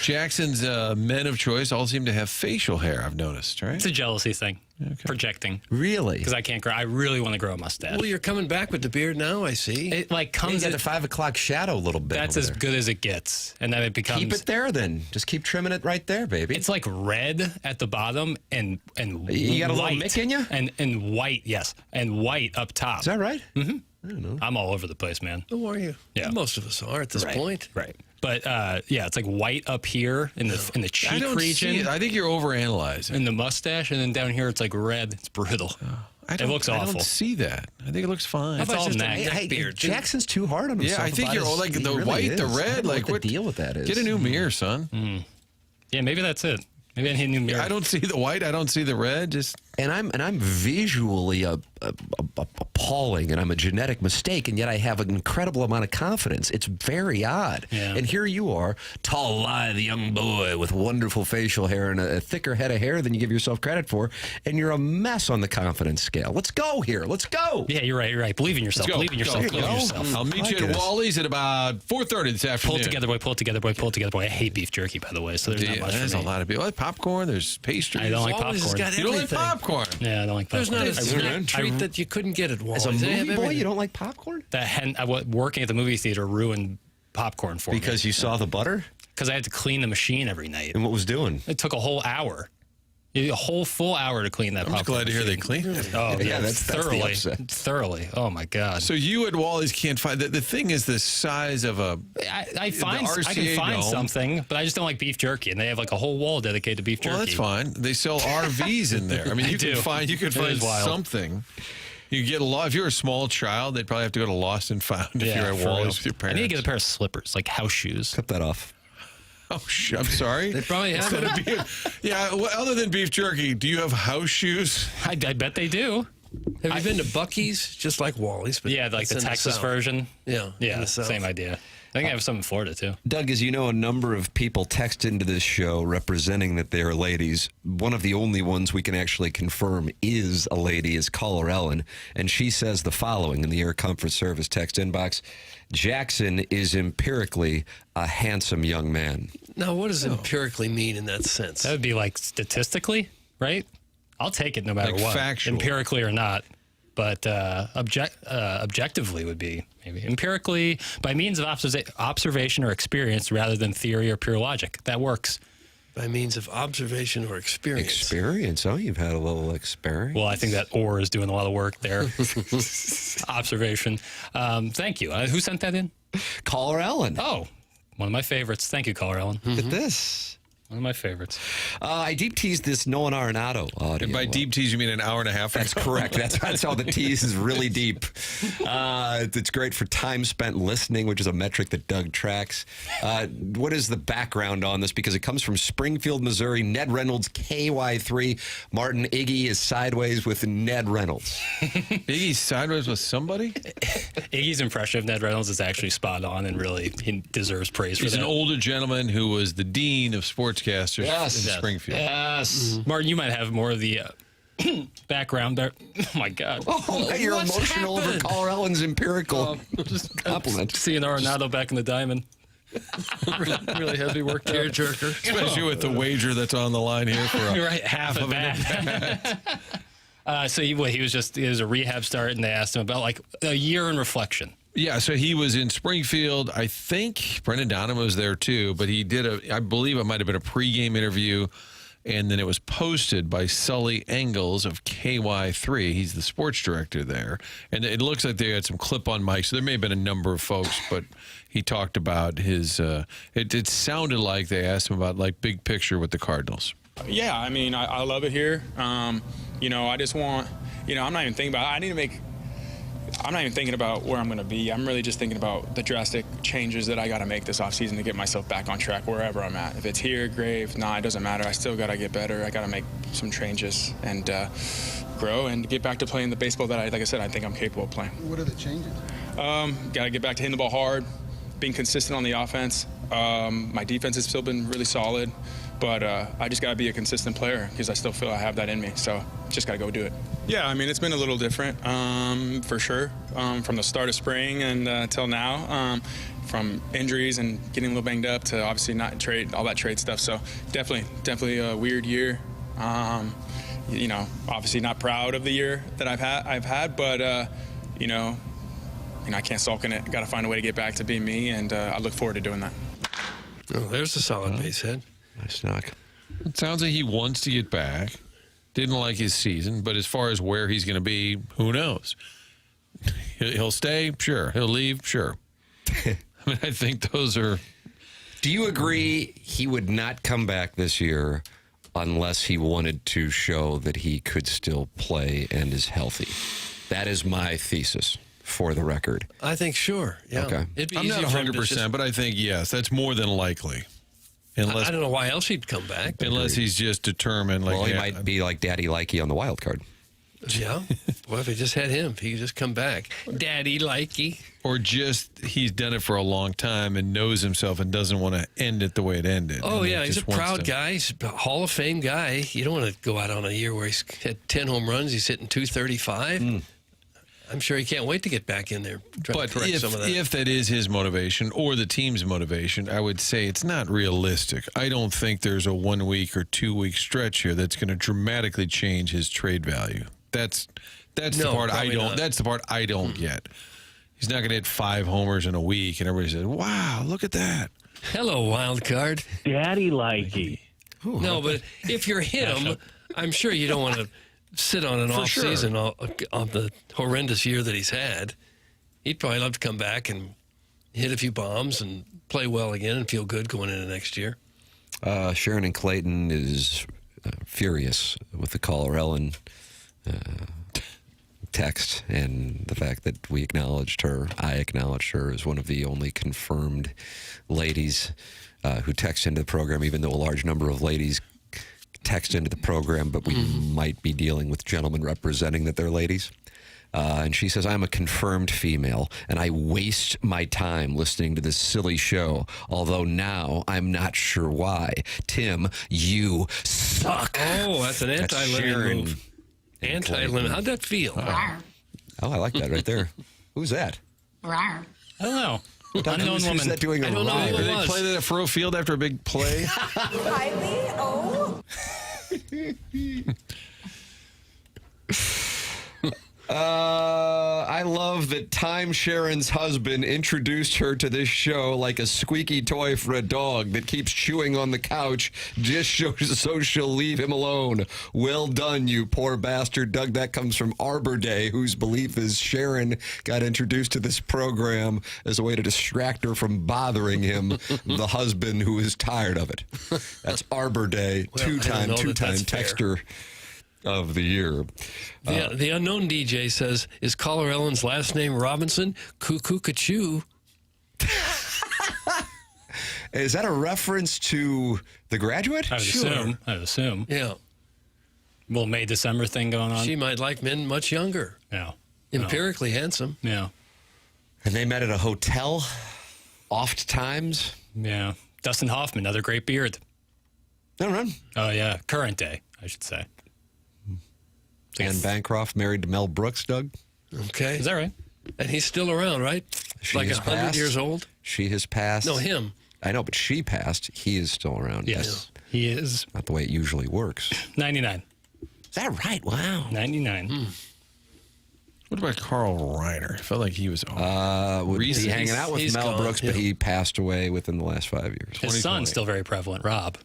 Jackson's men of choice all seem to have facial hair, I've noticed, right? It's a jealousy thing. Okay. Projecting. Really? Because I can't grow. I really want to grow a mustache. Well, you're coming back with the beard now, I see. It like Comes comes at at the 5 o'clock shadow a little bit. That's over as there. good as it gets, and then it becomes. Keep it there, then. Just keep trimming it right there, baby. It's like red at the bottom and You got a little white. Mick in you? And white, yes, and white up top. Is that right? Mm-hmm. I don't know. I'm all over the place, man. Who are you? Yeah. Most of us are at this point. Right. But yeah, it's like white up here in the cheek I don't region. see it. I think you're overanalyzing. And the mustache, and then down here it's like red. It's brittle. It looks I awful. don't see that. I think it looks fine. It's all just a neck. neck beard? Jackson's too hard on himself. Yeah, I think about you're his- like he the really white, the is. I red. don't know Like what the deal with that is. Get a new mirror, son. Yeah, maybe that's it. Maybe I need a new mirror. I don't see the white. I don't see the red. Just And I'm visually appalling, and I'm a genetic mistake, and yet I have an incredible amount of confidence. It's very odd. Yeah. And here you are, tall, lithe young boy with wonderful facial hair and a thicker head of hair than you give yourself credit for, and you're a mess on the confidence scale. Let's go here. Let's go. Yeah, you're right. You're right. Believe in yourself. Let's go. Believe in yourself. Go. Believe in yourself. I'll meet you like at this. Wally's at about 4:30 this afternoon. Pull it together, boy. Pull it together, boy. Pull it together, boy. I hate beef jerky, by the way. So there's not much There's for a me. lot of people. Like popcorn. There's pastries. I don't like Wally's has popcorn. got You don't like everything. popcorn. Yeah, I don't like popcorn. There's not a snack ruined. treat that you couldn't get at Wally's. As a They have movie boy, everything. you don't like popcorn? Working at the movie theater ruined popcorn for me. Because you saw the butter? Because I had to clean the machine every night. And what was doing? It took a whole hour. A whole full hour to clean that I'm just popcorn glad to hear they machine. cleaned it. Oh, Yeah, yeah, that's the thoroughly. upset. Thoroughly. Oh, my God. So you at Wally's can't find the thing is the size of a. I can RCA find dome. something, but I just don't like beef jerky, and they have like a whole wall dedicated to beef jerky. Well, that's fine. They sell RVs in there. I mean, They you do. can find It is wild. something. You get if you're a small child, they'd probably have to go to Lost and Found if Yeah, you're at for Wally's real. with your I parents. need to get a pair of slippers, like house shoes. Cut that off. Oh, I'm sorry. They probably have Instead it. of yeah. Well, other than beef jerky, do you have house shoes? I bet they do. Have you been to Buc-ee's? Just like Wally's. But Yeah, like it's the in Texas South. version. Yeah. in Yeah, the South. same idea. I think I have some in Florida, too. Doug, as you know, a number of people text into this show representing that they're ladies. One of the only ones we can actually confirm is a lady is caller Ellen, and she says the following in the Air Comfort Service text inbox. Jackson is empirically a handsome young man. Now, what does empirically mean in that sense? That would be like statistically, right? I'll take it no matter Like what, factual. empirically or not. But objectively would be maybe empirically by means of observation or experience rather than theory or pure logic. That works. By means of observation or experience. Experience? Oh, you've had a little experience. Well, I think that or is doing a lot of work there. Observation. Thank you. Who sent that in? Caller Ellen. Oh, one of my favorites. Thank you, Caller Ellen. Look at this. One of my favorites. I deep teased this Nolan Arenado audio. And by deep tease, you mean an hour and a half? That's correct. That's how the tease is really deep. It's great for time spent listening, which is a metric that Doug tracks. What is the background on this? Because it comes from Springfield, Missouri. Ned Reynolds, KY3. Martin Iggy is sideways with Ned Reynolds. Iggy's sideways with somebody? Iggy's impression of Ned Reynolds is actually spot on and really he deserves praise for He's that. an older gentleman who was the dean of sports sportscasters in Springfield. Yes. Martin, you might have more of the background there. Oh, my God. Oh, you're emotional over Caller Ellen's empirical compliment. Seeing Arenado back in the diamond. really heavy work there. Tearjerker. Especially with the wager that's on the line here for right, half of that. So he was a rehab start, and they asked him about like a year in reflection. Yeah, so he was in Springfield. I think Brendan Donovan was there too, but he did I believe it might have been a pregame interview, and then it was posted by Sully Engels of KY3. He's the sports director there. And it looks like they had some clip-on mics. So there may have been a number of folks, but he talked about his it sounded like they asked him about like big picture with the Cardinals. Yeah, I mean, I love it here. I just want, I'm not even thinking about it. I'm not even thinking about where I'm going to be. I'm really just thinking about the drastic changes that I got to make this offseason to get myself back on track wherever I'm at. If it's here, great. If not, it doesn't matter. I still got to get better. I got to make some changes and grow and get back to playing the baseball that, like I said, I think I'm capable of playing. What are the changes? Got to get back to hitting the ball hard, being consistent on the offense. My defense has still been really solid, but I just got to be a consistent player because I still feel I have that in me. So just got to go do it. Yeah, I mean, it's been a little different for sure from the start of spring and till now, from injuries and getting a little banged up to obviously not trade, all that trade stuff. So definitely a weird year. Obviously not proud of the year that I've had, but I can't sulk in it. Got to find a way to get back to being me, and I look forward to doing that. Oh, there's a solid base hit. Nice knock. It sounds like he wants to get back. Didn't like his season, but as far as where he's going to be, who knows? He'll stay, sure. He'll leave, sure. I mean, I think those are. Do you agree he would not come back this year unless he wanted to show that he could still play and is healthy? That is my thesis, for the record. I think sure. Yeah. Okay. It'd be I'm not easy for him to 100%, just- but I think yes, that's more than likely. Unless, I don't know why else he'd come back. Unless he's just determined. Like, well, he might be like Daddy Likey on the wild card. Yeah. Well, if he just had him, he could just come back. Daddy Likey. Or just he's done it for a long time and knows himself and doesn't want to end it the way it ended. Oh, And yeah. He's a just wants proud to- guy. He's a Hall of Fame guy. You don't want to go out on a year where he's had 10 home runs. He's hitting 235. I'm sure he can't wait to get back in there. But if that is his motivation or the team's motivation, I would say it's not realistic. I don't think there's a 1 week or 2 week stretch here that's going to dramatically change his trade value. That's the part I don't. not. That's the part I don't get. He's not going to hit 5 homers in a week, and everybody says, "Wow, look at that." Hello, wild card. Daddy Likey. No, but if you're him, I'm sure you don't want to sit on an For off sure. season on the horrendous year that he's had. He'd probably love to come back and hit a few bombs and play well again and feel good going into next year. Sharon and Clayton is furious with the caller Ellen text and the fact that I acknowledged her as one of the only confirmed ladies who text into the program, even though a large number of ladies text into the program, but we might be dealing with gentlemen representing that they're ladies. And she says, I'm a confirmed female, and I waste my time listening to this silly show, although now I'm not sure why. Tim, you suck. Oh, that's an anti-lemon move. Anti-lemon. How'd that feel? Oh, I like that right there. Who's that? I don't know. Unknown Who's woman. that doing a I don't know rhyme? who Did it they was. play that at Furrow Field after a big play? Kylie, oh. I love that Time Sharon's husband introduced her to this show like a squeaky toy for a dog that keeps chewing on the couch just so she'll leave him alone. Well done, you poor bastard. Doug, that comes from Arbor Day, whose belief is Sharon got introduced to this program as a way to distract her from bothering him, the husband who is tired of it. That's Arbor Day, Well, I don't know that two-time that's fair. texter of the year. The unknown DJ says, is caller Ellen's last name Robinson? Cuckoo-ca-choo. Is that a reference to The Graduate? I would assume. Yeah. Little May December thing going on. She might like men much younger. Yeah. Empirically handsome. Yeah. And they met at a hotel, oft times. Yeah. Dustin Hoffman, another great beard. Don't run. Oh, yeah. Current day, I should say. Anne Bancroft married to Mel Brooks, Doug. Okay. Is that right? And he's still around, right? She like has 100 passed. years old? She has passed. No, him. I know, but she passed. He is still around. Yes, he is. Not the way it usually works. 99. Is that right? Wow. 99. What about Carl Reiner? I felt like he was hanging out with Mel gone, Brooks, but he passed away within the last 5 years. His son's still very prevalent, Rob.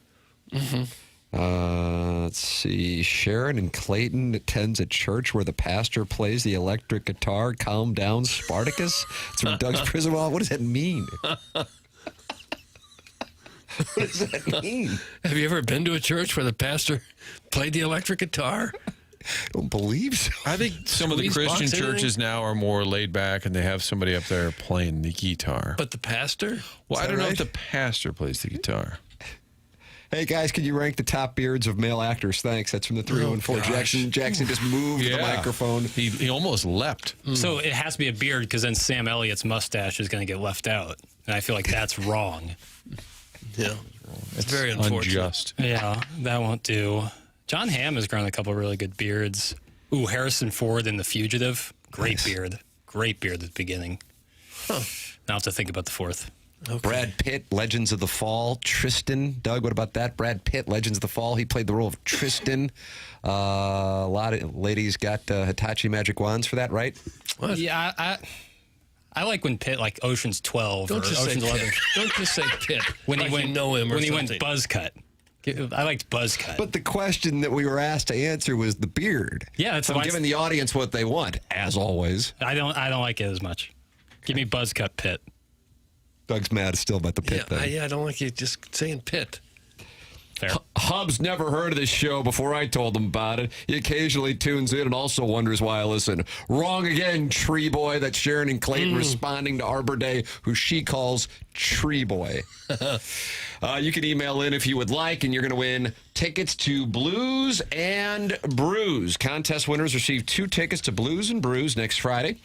Let's see. Sharon and Clayton attends a church where the pastor plays the electric guitar. Calm down, Spartacus. It's from Doug's Prison Wall. What does that mean? What does that mean? Have you ever been to a church where the pastor played the electric guitar? I don't believe so. I think some of the Squeeze Christian box, churches now are more laid back, and they have somebody up there playing the guitar. But the pastor? Well, I that don't know right? if the pastor plays the guitar. Hey, guys, can you rank the top beards of male actors? Thanks. That's from the 314. Jackson just moved the microphone. He almost leapt. So it has to be a beard because then Sam Elliott's mustache is going to get left out. And I feel like that's wrong. Yeah. It's very unfortunate. Unjust. Yeah, that won't do. John Hamm has grown a couple really good beards. Ooh, Harrison Ford in The Fugitive. Great beard. Great beard at the beginning. Now I have to think about the fourth. Okay. Brad Pitt, Legends of the Fall. Tristan. Doug, what about that? Brad Pitt, Legends of the Fall. He played the role of Tristan. A lot of ladies got Hitachi magic wands for that, right? What? Yeah, I like when Pitt, like Ocean's 12 Don't or just say Ocean's 11. Pitt. Don't just say Pitt. When like he went, you know him or when he something. went buzz cut. I liked buzz cut. But the question that we were asked to answer was the beard. Yeah, that's so I'm giving the audience what they want, as always. I don't like it as much. Give me buzz cut Pitt. Doug's mad still about the Pitt thing. I don't like you just saying Pitt. Fair. Hub's never heard of this show before I told him about it. He occasionally tunes in and also wonders why I listen. Wrong again, Tree Boy. That's Sharon and Clayton responding to Arbor Day, who she calls Tree Boy. You can email in if you would like, and you're going to win tickets to Blues and Brews. Contest winners receive 2 tickets to Blues and Brews next Friday,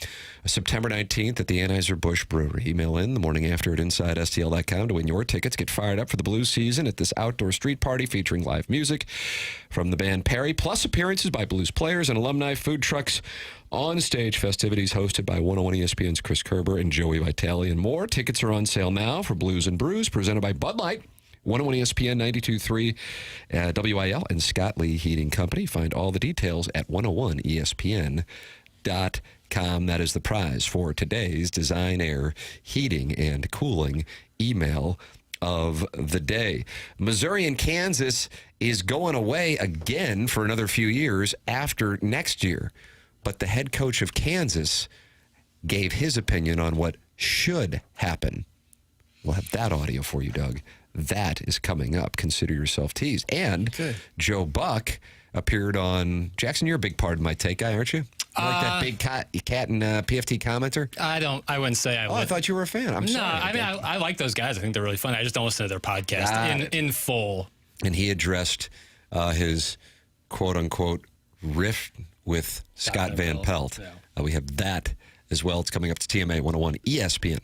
September 19th at the Anheuser-Busch Brewery. Email in the morning after at InsideSTL.com to win your tickets. Get fired up for the blues season at this outdoor street party featuring live music from the band Perry, plus appearances by blues players and alumni, food trucks, on-stage festivities hosted by 101 ESPN's Chris Kerber and Joey Vitale, and more. Tickets are on sale now for Blues and Brews, presented by Bud Light, 101 ESPN 92.3 WIL, and Scott Lee Heating Company. Find all the details at 101ESPN.com. That is the prize for today's Design Air Heating and Cooling email of the day. Missouri and Kansas is going away again for another few years after next year. But the head coach of Kansas gave his opinion on what should happen. We'll have that audio for you, Doug. That is coming up. Consider yourself teased. And Joe Buck appeared on... Jackson, you're a big part of my take guy, aren't you? You like that big cat and PFT commenter? I wouldn't say I would. I thought you were a fan. I'm sorry. I mean, I like those guys. I think they're really funny. I just don't listen to their podcast in full. And he addressed his quote-unquote riff with Scott Van Pelt. Yeah. We have that as well. It's coming up to TMA 101 ESPN.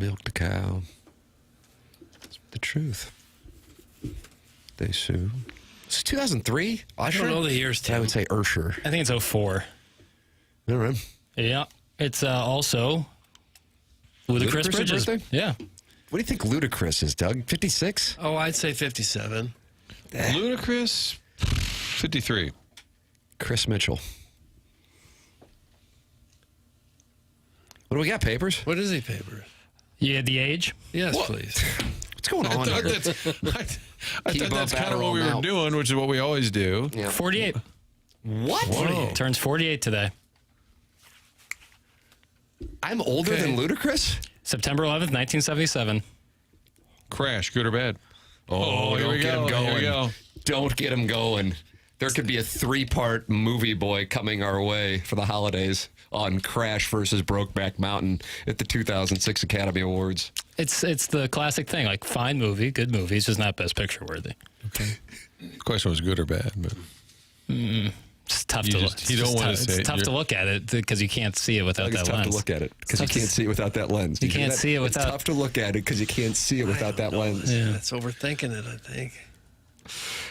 milked a cow. It's the truth. They sue. It's 2003. I don't know the years, Tim. I would say Ursher. I think it's 04. All right. Yeah. It's also Ludacris Bridges. birthday? Yeah. What do you think Ludacris is, Doug? 56? Oh, I'd say 57. Ludacris, 53. Chris Mitchell. What do we got, Papers? What is he, Papers? You had the age? Yes, please. What's going on here? I thought that's kind of what we were doing, which is what we always do. Yeah. 48. What? 48. Turns 48 today. I'm older than Ludacris? September 11th, 1977. Crash, good or bad? Oh, here don't we get go. him going. Here we go. Don't get him going. There could be a 3-part movie boy coming our way for the holidays on Crash versus Brokeback Mountain at the 2006 Academy Awards. It's the classic thing, like fine movie, good movie. It's just not Best Picture worthy. Okay. The question was good or bad, but it's tough to look. You don't want to say it's tough to look at it because you can't see it without that It's lens. tough to look at it because you can't see it without that lens. You can't see it without. It's tough to look at it because you can't see it without that lens. Yeah. That's overthinking it, I think.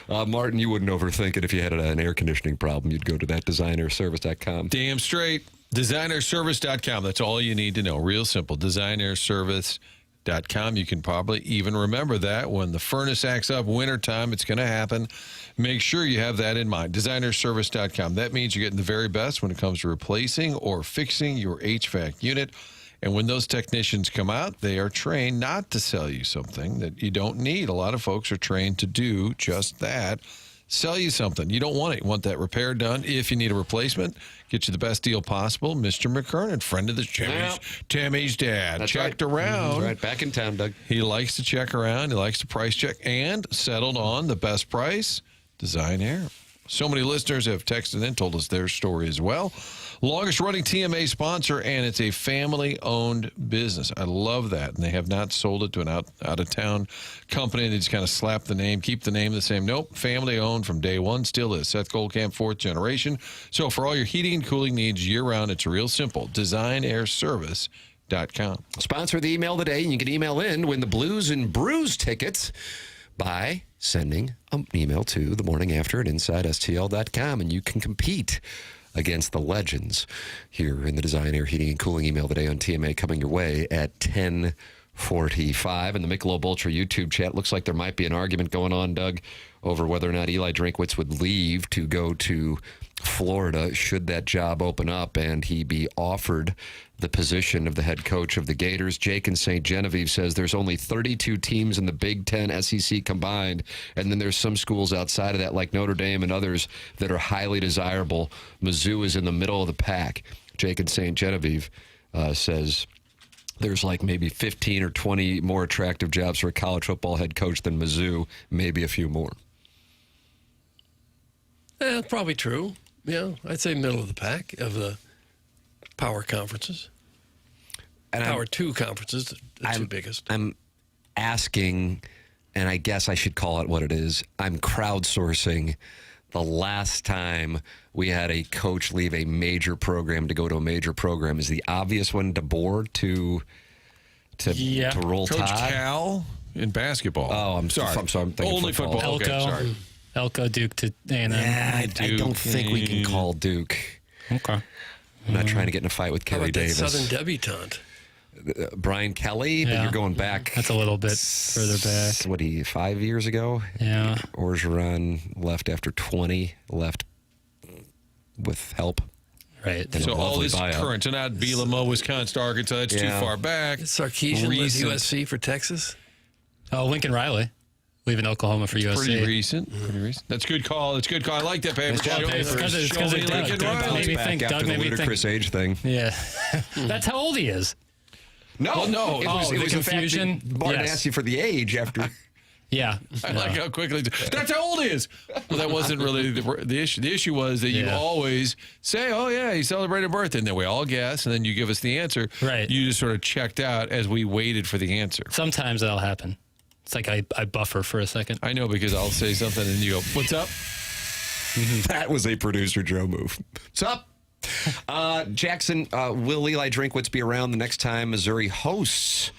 Martin, you wouldn't overthink it if you had an air conditioning problem. You'd go to that designerservice.com. damn straight. Designerservice.com. That's all you need to know. Real simple. Designerservice.com. You can probably even remember that when the furnace acts up wintertime, it's going to happen. Make sure you have that in mind. Designerservice.com. That means you're getting the very best when it comes to replacing or fixing your HVAC unit. And when those technicians come out, they are trained not to sell you something that you don't need. A lot of folks are trained to do just that. Sell you something. You don't want it. You want that repair done. If you need a replacement, get you the best deal possible. Mr. McKernan, friend of the Tammy's dad. That's checked right. around. That's right. Back in town, Doug. He likes to check around. He likes to price check and settled on the best price, Design Air. So many listeners have texted in, told us their story as well. Longest running TMA sponsor, and it's a family-owned business. I love that. And they have not sold it to an out-of-town company. They just kind of slap the name, keep the name the same. Nope, family-owned from day one, still is. Seth Goldcamp, 4th generation. So for all your heating and cooling needs year-round, it's real simple. DesignAirService.com. Sponsor the email today, and you can email in win the Blues and Brews tickets by sending an email to the morning after at InsideSTL.com, and you can compete against the legends here in the Design Air Heating and Cooling email today on TMA, coming your way at 10:45. And the Michelob Ultra YouTube chat, looks like there might be an argument going on, Doug, over whether or not Eli Drinkwitz would leave to go to Florida should that job open up and he be offered the position of the head coach of the Gators. Jake in St. Genevieve says there's only 32 teams in the Big Ten SEC combined, and then there's some schools outside of that like Notre Dame and others that are highly desirable. Mizzou is in the middle of the pack. Jake in St. Genevieve says there's like maybe 15 or 20 more attractive jobs for a college football head coach than Mizzou, maybe a few more. That's probably true. Yeah, I'd say middle of the pack of the power conferences. And Power 2 conferences, the two biggest. I'm asking, and I guess I should call it what it is. I'm crowdsourcing the last time we had a coach leave a major program to go to a major program. Is the obvious one DeBoer to roll Coach Tide? Cal in basketball. Oh, I'm sorry. I'm thinking Only football. Okay, sorry. Elko, Duke to A&M. I don't think we can call Duke. Okay. I'm not trying to get in a fight with Kerry Davis. Southern debutante. Brian Kelly, but you're going back. That's a little bit further back. What, 5 years ago? Yeah. Orgeron left after 20, left with help. Right. So all this current, so not Bielema, Wisconsin, Arkansas, that's too far back. Sarkisian with USC for Texas? Oh, Lincoln Riley. Leaving Oklahoma for USC. Pretty recent. That's a good call. It's a good call. I like that paper. It's because of Lincoln Riley. Maybe think after Doug. the Maybe ludicrous age thing. Yeah, that's how old he is. No, no. It was the confusion. Martin asked you for the age after. Yeah, I like how quickly. That's how old he is. Well, that wasn't really the issue. The issue was that you always say, "Oh yeah, he celebrated a birthday," and then we all guess, and then you give us the answer. Right. You just sort of checked out as we waited for the answer. Sometimes that'll happen. It's like I buffer for a second. I know, because I'll say something and you go, "What's up?" That was a producer Joe move. What's up? Jackson, will Eli Drinkwitz be around the next time Missouri hosts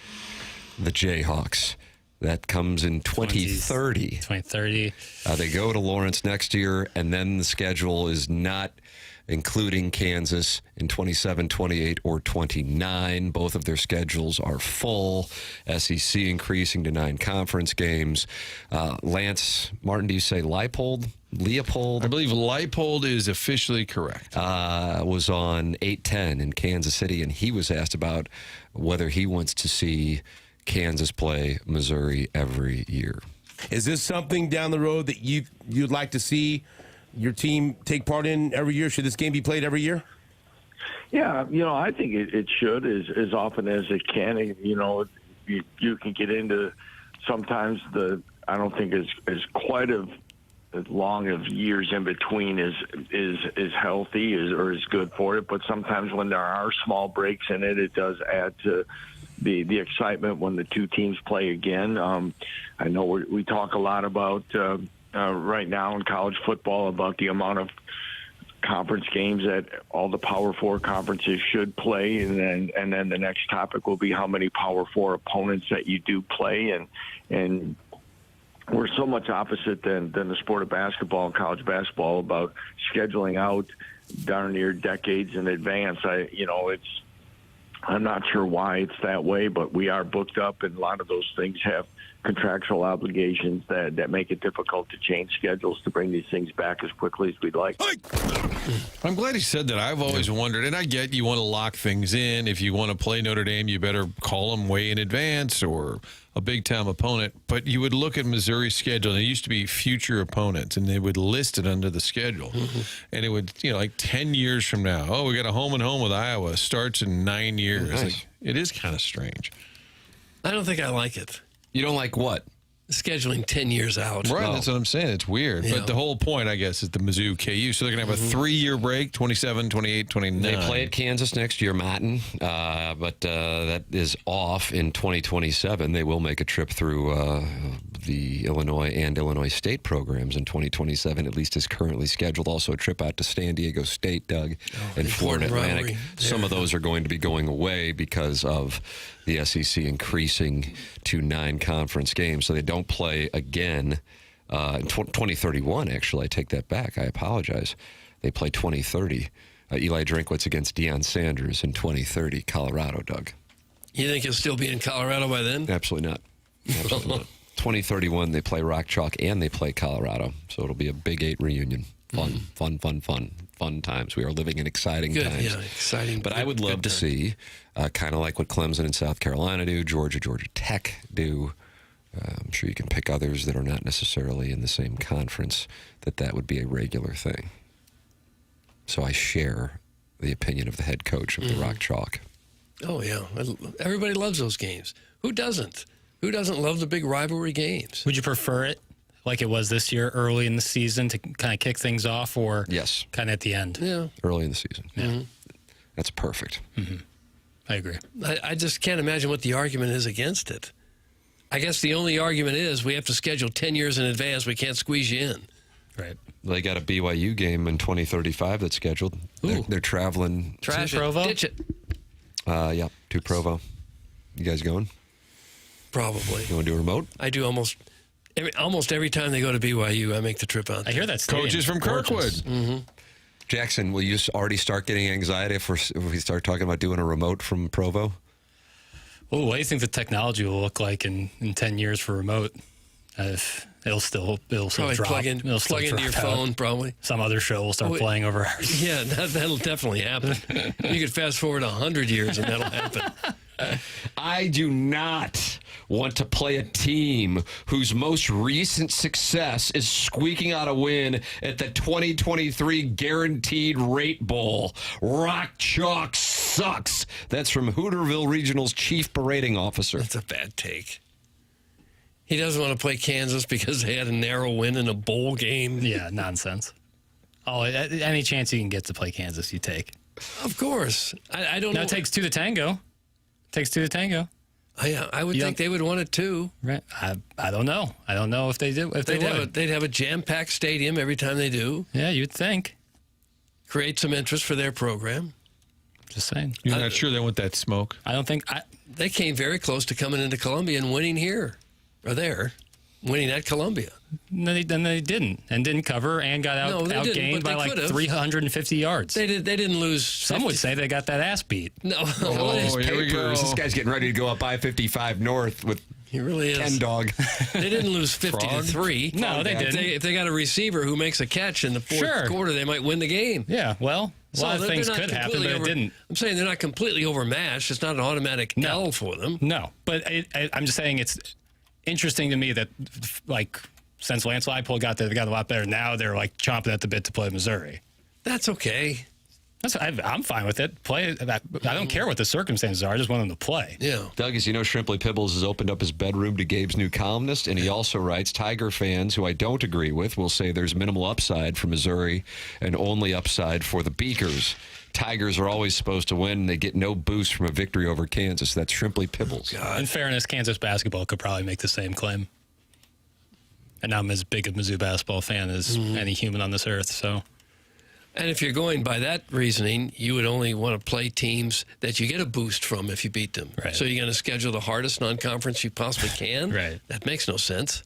the Jayhawks. That comes in 2030. 2030. They go to Lawrence next year, and then the schedule is not including Kansas in 27, 28, or 29. Both of their schedules are full. SEC increasing to 9 conference games. Lance Martin, do you say Leipold? Leopold? I believe Leipold is officially correct. Was on 8-10 in Kansas City, and he was asked about whether he wants to see Kansas play Missouri every year. Is this something down the road that you'd like to see your team take part in every year? Should this game be played every year? Yeah, I think it should as often as it can. You can get into sometimes I don't think is quite as long of years in between is healthy or is good for it. But sometimes when there are small breaks in it, it does add to the excitement when the two teams play again. I know we talk a lot about right now in college football about the amount of conference games that all the Power 4 conferences should play, and then the next topic will be how many Power 4 opponents that you do play, and we're so much opposite than the sport of basketball and college basketball about scheduling out darn near decades in advance. I'm not sure why it's that way, but we are booked up, and a lot of those things have contractual obligations that make it difficult to change schedules to bring these things back as quickly as we'd like. I'm glad he said that. I've always wondered, and I get you want to lock things in. If you want to play Notre Dame, you better call them way in advance or a big-time opponent. But you would look at Missouri's schedule, and it used to be future opponents, and they would list it under the schedule. Mm-hmm. And it would, like 10 years from now, we got a home and home with Iowa. Starts in 9 years. Nice. It is kind of strange. I don't think I like it. You don't like what? Scheduling 10 years out. Right, that's what I'm saying. It's weird. Yeah. But the whole point, I guess, is the Mizzou KU. So they're going to have a 3-year break, 27, 28, 29. They play at Kansas next year, Martin, but that is off in 2027. They will make a trip through the Illinois and Illinois State programs in 2027, at least is currently scheduled. Also a trip out to San Diego State, Doug, and Florida Atlantic. Some of those are going to be going away because of the SEC increasing to 9 conference games. So they don't play again in 2031, actually. I take that back. I apologize. They play 2030. Eli Drinkwitz against Deion Sanders in 2030, Colorado, Doug. You think he'll still be in Colorado by then? Absolutely not. Absolutely not. 2031, they play Rock Chalk and they play Colorado. So it'll be a Big 8 reunion. Fun times. We are living in exciting times. Yeah, exciting. But I would love to see, kind of like what Clemson and South Carolina do, Georgia Tech do. I'm sure you can pick others that are not necessarily in the same conference, that would be a regular thing. So I share the opinion of the head coach of the Rock Chalk. Oh, yeah. Everybody loves those games. Who doesn't? Who doesn't love the big rivalry games? Would you prefer it like it was this year, early in the season to kind of kick things off, or yes, kind of at the end? Yeah. Early in the season. Yeah. Mm-hmm. That's perfect. Mm-hmm. I agree. I just can't imagine what the argument is against it. I guess the only argument is we have to schedule 10 years in advance. We can't squeeze you in. Right. They got a BYU game in 2035 that's scheduled. They're traveling. Trash it. Provo? Ditch it. Yeah, to Provo. You guys going? Probably. You want to do a remote? I do almost every time they go to BYU, I make the trip out there. I hear that coaches from Kirkwood. Mm-hmm. Jackson, will you already start getting anxiety if we start talking about doing a remote from Provo? Oh, what do you think the technology will look like in 10 years for remote? It'll still probably drop. plug into your phone, probably. Some other show will start playing over ours. Yeah, that'll definitely happen. You could fast forward 100 years and that'll happen. I do not want to play a team whose most recent success is squeaking out a win at the 2023 Guaranteed Rate Bowl. Rock Chalk sucks. That's from Hooterville Regional's chief berating officer. That's a bad take. He doesn't want to play Kansas because they had a narrow win in a bowl game. Yeah, nonsense. Oh, any chance you can get to play Kansas, you take. Of course. I don't know. It takes 2 to tango. I would think they would want it too. Right. I don't know. I don't know if they did. If they'd have a jam-packed stadium every time they do. Yeah, you'd think. Create some interest for their program. Just saying. You're not sure they want that smoke? I don't think. They came very close to coming into Columbia and winning here, or there, winning at Columbia. No, they didn't, and didn't cover, and got outgained by like 350 yards. They didn't lose. Some would say they got that ass beat. No. Here we go. This guy's getting ready to go up I-55 north with he really is. 10 dog. They didn't lose 50-3. No, they didn't. If they got a receiver who makes a catch in the fourth quarter, they might win the game. Yeah, well, a lot of things could happen, but it didn't. I'm saying they're not completely overmatched. It's not an automatic L for them. No, but I'm just saying it's interesting to me that, like, since Lance Leipold got there, they got a lot better. Now they're, like, chomping at the bit to play Missouri. That's okay. I'm fine with it. Play. I don't care what the circumstances are. I just want them to play. Yeah. Doug, as you know, Shrimply Pibbles has opened up his bedroom to Gabe's new columnist, and he also writes, Tiger fans, who I don't agree with, will say there's minimal upside for Missouri and only upside for the Beakers. Tigers are always supposed to win. They get no boost from a victory over Kansas. That's Shrimply Pibbles. In fairness, Kansas basketball could probably make the same claim. And I'm as big a Mizzou basketball fan as any human on this earth, so... And if you're going by that reasoning, you would only want to play teams that you get a boost from if you beat them. Right. So you're going to schedule the hardest non-conference you possibly can? Right. That makes no sense.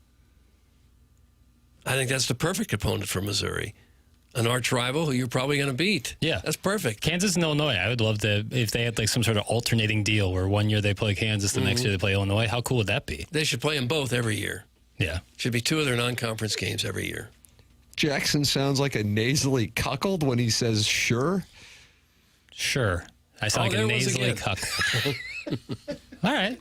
I think that's the perfect opponent for Missouri. An arch rival who you're probably going to beat. Yeah. That's perfect. Kansas and Illinois, I would love to, if they had like some sort of alternating deal where one year they play Kansas, the next year they play Illinois. How cool would that be? They should play them both every year. Yeah. Should be 2 of their non-conference games every year. Jackson sounds like a nasally cuckold when he says sure. Sure. I sound like a nasally cuckold. All right.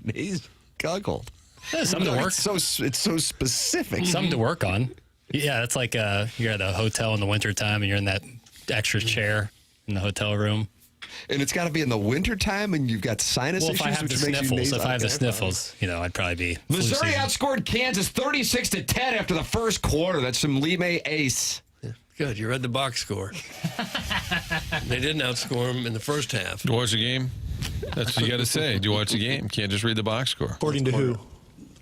Nasally cuckold. Yeah, something to work. It's so specific. Something to work on. Yeah, that's like you're at a hotel in the wintertime and you're in that extra chair in the hotel room. And it's got to be in the wintertime, and you've got sinus issues, if I have the sniffles, I'd probably be. Missouri outscored Kansas 36-10 after the first quarter. That's some Lime ace. Yeah, good. You read the box score. They didn't outscore them in the first half. Did you watch the game? That's what you got to say. Did you watch the game? Can't just read the box score. According to who?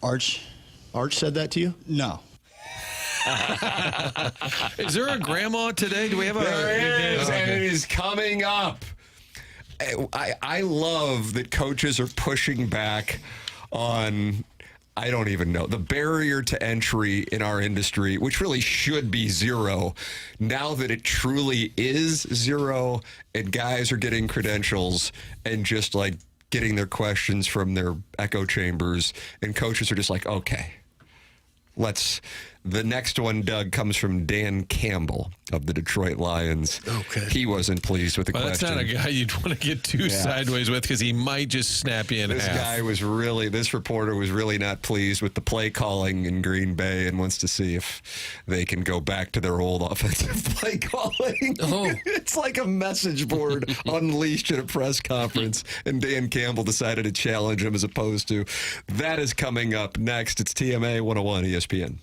Arch said that to you? No. Is there a grandma today? Do we have a? There is, and it is coming up. I love that coaches are pushing back on, I don't even know, the barrier to entry in our industry, which really should be zero. Now that it truly is zero, and guys are getting credentials and just like getting their questions from their echo chambers, and coaches are just like, okay, the next one, Doug, comes from Dan Campbell of the Detroit Lions. Okay. He wasn't pleased with the question. That's not a guy you'd want to get too sideways with because he might just snap you in half. This reporter was really not pleased with the play calling in Green Bay and wants to see if they can go back to their old offensive play calling. Oh. It's like a message board unleashed at a press conference, and Dan Campbell decided to challenge him as opposed to. That is coming up next. It's TMA 101 ESPN.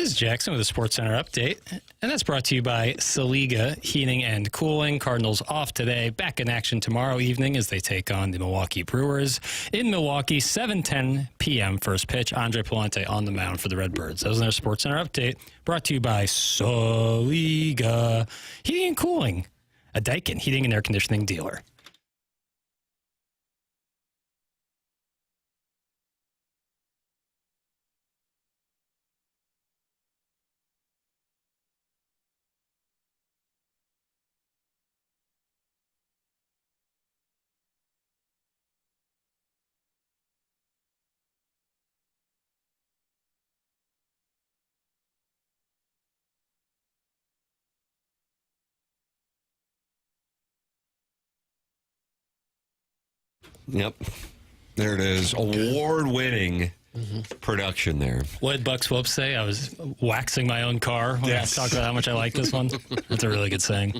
This is Jackson with a Sports Center update, and that's brought to you by Saliga Heating and Cooling. Cardinals off today, back in action tomorrow evening as they take on the Milwaukee Brewers in Milwaukee, 7:10 p.m. first pitch. Andre Palante on the mound for the Redbirds. That was their Sports Center update, brought to you by Saliga Heating and Cooling, a Daikin heating and air conditioning dealer. Yep. There it is. Award-winning production there. What did Buck Swope say? I was waxing my own car when I talked about how much I like this one. That's a really good saying.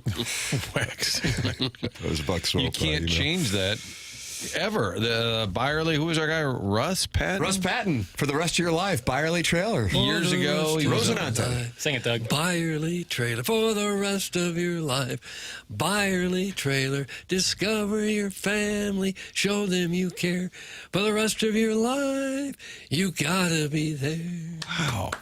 Wax. That was Buck Swope. You can't change that ever. The Byerly, who was our guy? Russ Patton? Russ Patton for the rest of your life. Byerly Trailer. Years ago. He was Rosinante. Sing it, Doug. Byerly Trailer for the rest of your life. Byerly Trailer, discover your family, show them you care. For the rest of your life, you gotta be there. Wow.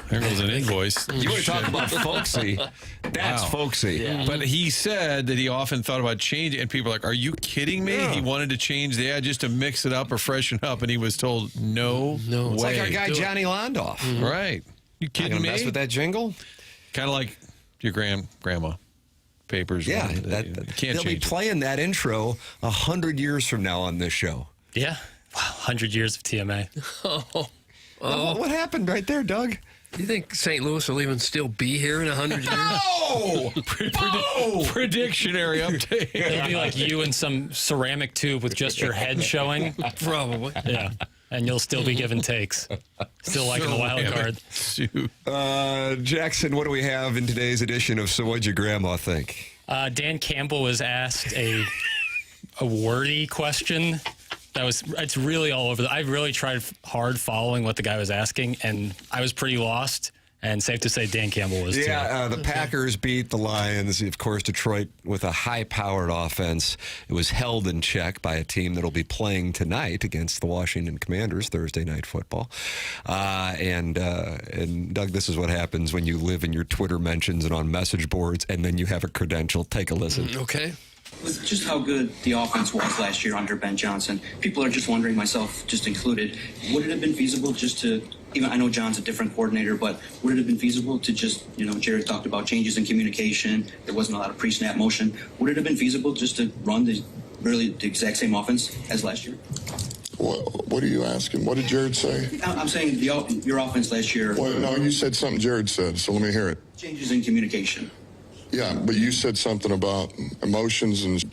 There goes an invoice. You want to talk about folksy? That's folksy. Yeah. But he said that he often thought about changing, and people are like, are you kidding me? He wanted to change the ad just to mix it up or freshen up, and he was told, no way. It's like our guy Johnny Londoff. Mm-hmm. Right. You kidding me? Mess with that jingle? Kind of like your grandma. Papers. Yeah. Can't they'll be playing that intro 100 years from now on this show. Yeah. Wow, 100 years of TMA. What happened right there, Doug? Do you think St. Louis will even still be here in 100 years? No! Predictionary update. It'll be like you in some ceramic tube with just your head showing. Probably. Yeah. And you'll still be giving takes. Still liking the wild card. Jackson, what do we have in today's edition of So What'd Your Grandma Think? Dan Campbell was asked a wordy question. It's really all over. I really tried hard following what the guy was asking, and I was pretty lost. And safe to say Dan Campbell was too. The Packers beat the Lions. Of course, Detroit with a high-powered offense. It was held in check by a team that will be playing tonight against the Washington Commanders, Thursday Night Football. And Doug, this is what happens when you live in your Twitter mentions and on message boards, and then you have a credential. Take a listen. Okay. With just how good the offense was last year under Ben Johnson, people are just wondering, myself just included, would it have been feasible just to, even I know John's a different coordinator, but would it have been feasible to just, Jared talked about changes in communication, there wasn't a lot of pre-snap motion, would it have been feasible just to run the exact same offense as last year? What are you asking? What did Jared say? I'm saying your offense last year. Well, no, you said something Jared said, so let me hear it. Changes in communication. Yeah, but you said something about emotions and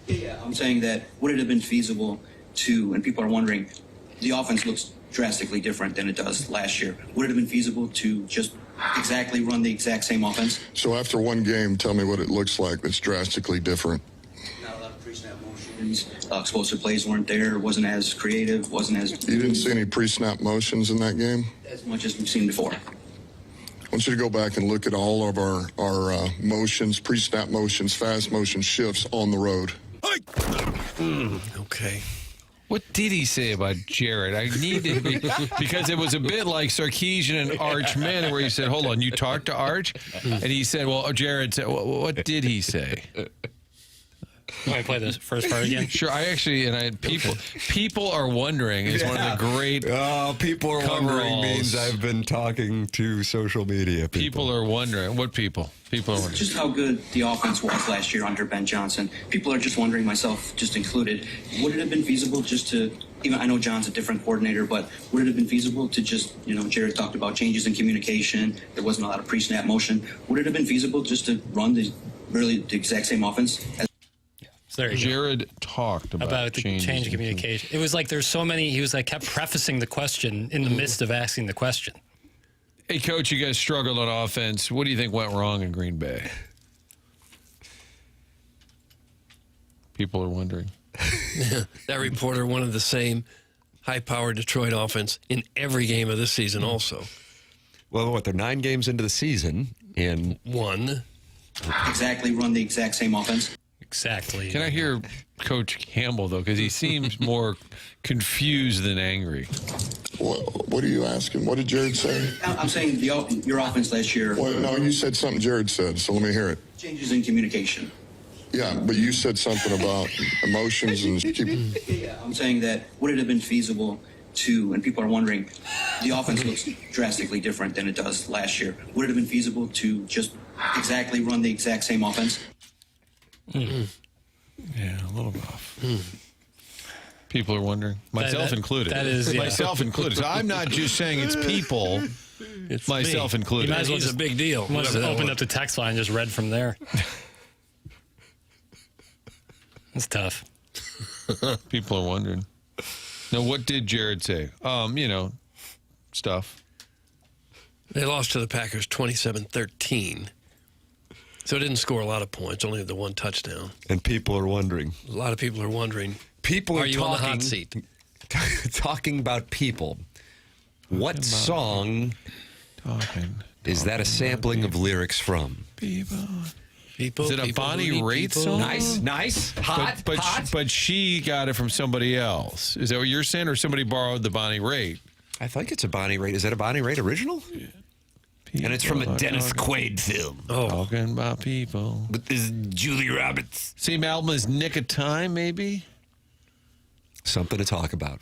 Yeah, I'm saying that would it have been feasible to, and people are wondering, the offense looks drastically different than it does last year. Would it have been feasible to just exactly run the exact same offense? So after one game, tell me what it looks like that's drastically different. Not a lot of pre-snap motions. Explosive plays weren't there. Wasn't as creative. Wasn't as. You didn't see any pre-snap motions in that game? As much as we've seen before. I want you to go back and look at all of our motions, pre-snap motions, fast motion shifts on the road. Okay. What did he say about Jared? I need to be, because it was a bit like Sarkisian and Arch Manning, where he said, hold on, you talked to Arch? And he said, well, Jared said, what did he say? Want me to play the first part again? Sure. People are wondering. It's one of the great. People are wondering means I've been talking to social media people. People are wondering. What people? People are wondering. Just how good the offense was last year under Ben Johnson. People are just wondering, myself just included, would it have been feasible just to, even I know John's a different coordinator, but would it have been feasible to just, Jared talked about changes in communication. There wasn't a lot of pre-snap motion. Would it have been feasible just to run the exact same offense? Jared talked about the change in communication. It was like there's so many. He was like kept prefacing the question in the midst of asking the question. Hey, Coach, you guys struggled on offense. What do you think went wrong in Green Bay? People are wondering. That reporter wanted the same high-powered Detroit offense in every game of this season also. Well, what, they're 9 games into the season, and one. Exactly, run the exact same offense. Exactly. Can I hear Coach Campbell, though? Because he seems more confused than angry. What are you asking? What did Jared say? I'm saying your offense last year. Well, no, you said something Jared said, so let me hear it. Changes in communication. Yeah, but you said something about emotions and Yeah, I'm saying that would it have been feasible to, and people are wondering, the offense looks drastically different than it does last year. Would it have been feasible to just exactly run the exact same offense? Yeah, a little rough. People are wondering, myself included. That is, yeah. Myself included. So I'm not just saying it's people, It's myself me. included. You might as well just a big deal. Must have opened up the text line and just read from there. It's tough. People are wondering. Now, what did Jared say? Stuff. They lost to the Packers 27-13. So it didn't score a lot of points, only the one touchdown. And people are wondering. A lot of people are wondering. People are are you on the talking, hot seat? talking about people. What song is that a sampling of lyrics from? People, Is it a people, Bonnie booty Raitt people. song? Nice. Hot. But she got it from somebody else. Is that what you're saying, or somebody borrowed the Bonnie Raitt? I think it's a Bonnie Raitt. Is that a Bonnie Raitt original? And it's from a Dennis Quaid film. Oh. Talking about people. But this is Julia Roberts. Same album as Nick of Time, maybe? Something to talk about.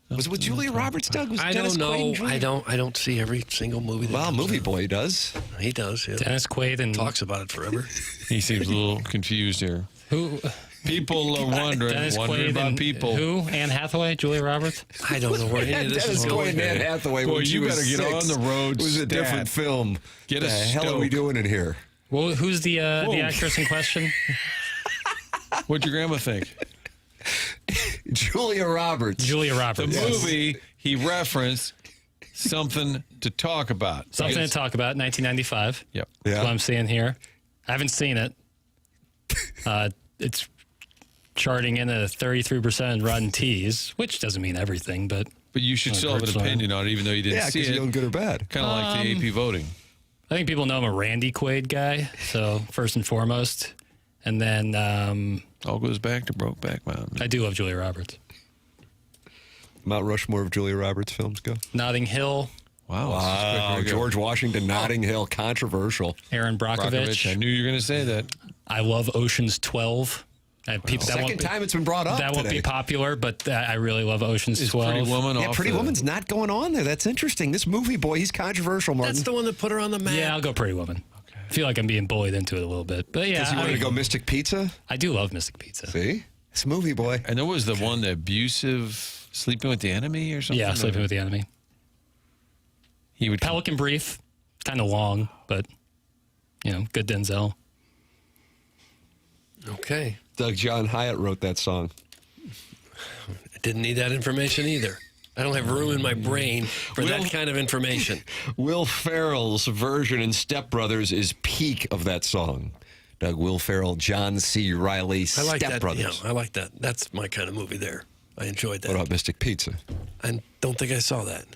Was it with Julia Roberts, Doug? Was I Dennis don't Quaid know. and Julia? I don't see every single movie. That Well, comes Movie out. Boy does. He does. Yeah. Dennis Quaid and Talks about it forever. He seems a little confused here. who? People are wondering Dennis wondering Quaid about and people. Who? Anne Hathaway, Julia Roberts. I don't know where any of this Dennis is Quaid going. and Anne Hathaway. Boy, when she you was better get 6. on the road. It was a different film. Get the a hell are we stoke. doing in here? Well, who's the actress in question? What'd your grandma think? Julia Roberts. Julia Roberts. The movie he referenced, Something to Talk About. Something to talk about. 1995. Yep. That's what I'm seeing here. I haven't seen it. It's charting in at a 33% Rotten T's, which doesn't mean everything, but you should still have an opinion on it, even though you didn't see it. you don't good or bad. Kind of like the AP voting. I think people know I'm a Randy Quaid guy, so first and foremost. And then all goes back to Brokeback Mountain. I do love Julia Roberts. Mount Rushmore of Julia Roberts films go. Notting Hill. Wow. George Washington, Notting Hill, controversial. Aaron Brockovich. I knew you were going to say that. I love Ocean's 12. Second time it's been brought up. That won't be popular, but I really love Ocean's 12. Pretty Woman Yeah, Pretty Woman's not going on there. That's interesting. This Movie Boy, he's controversial, Martin. That's the one that put her on the map. Yeah, I'll go Pretty Woman. Okay. I feel like I'm being bullied into it a little bit. But yeah. Does he want to go Mystic Pizza? I do love Mystic Pizza. See? It's Movie Boy. And there was the one, the abusive Sleeping with the Enemy or something? Yeah, Sleeping with the Enemy. He would Pelican Brief. Kind of long, but, good Denzel. Okay. Doug John Hyatt wrote that song. I didn't need that information either. I don't have room in my brain for that kind of information. Will Ferrell's version in Step Brothers is peak of that song. Doug, Will Ferrell, John C. Reilly, I like Step that. Brothers. Yeah, I like that. That's my kind of movie there. I enjoyed that. What about Mystic Pizza? I don't think I saw that.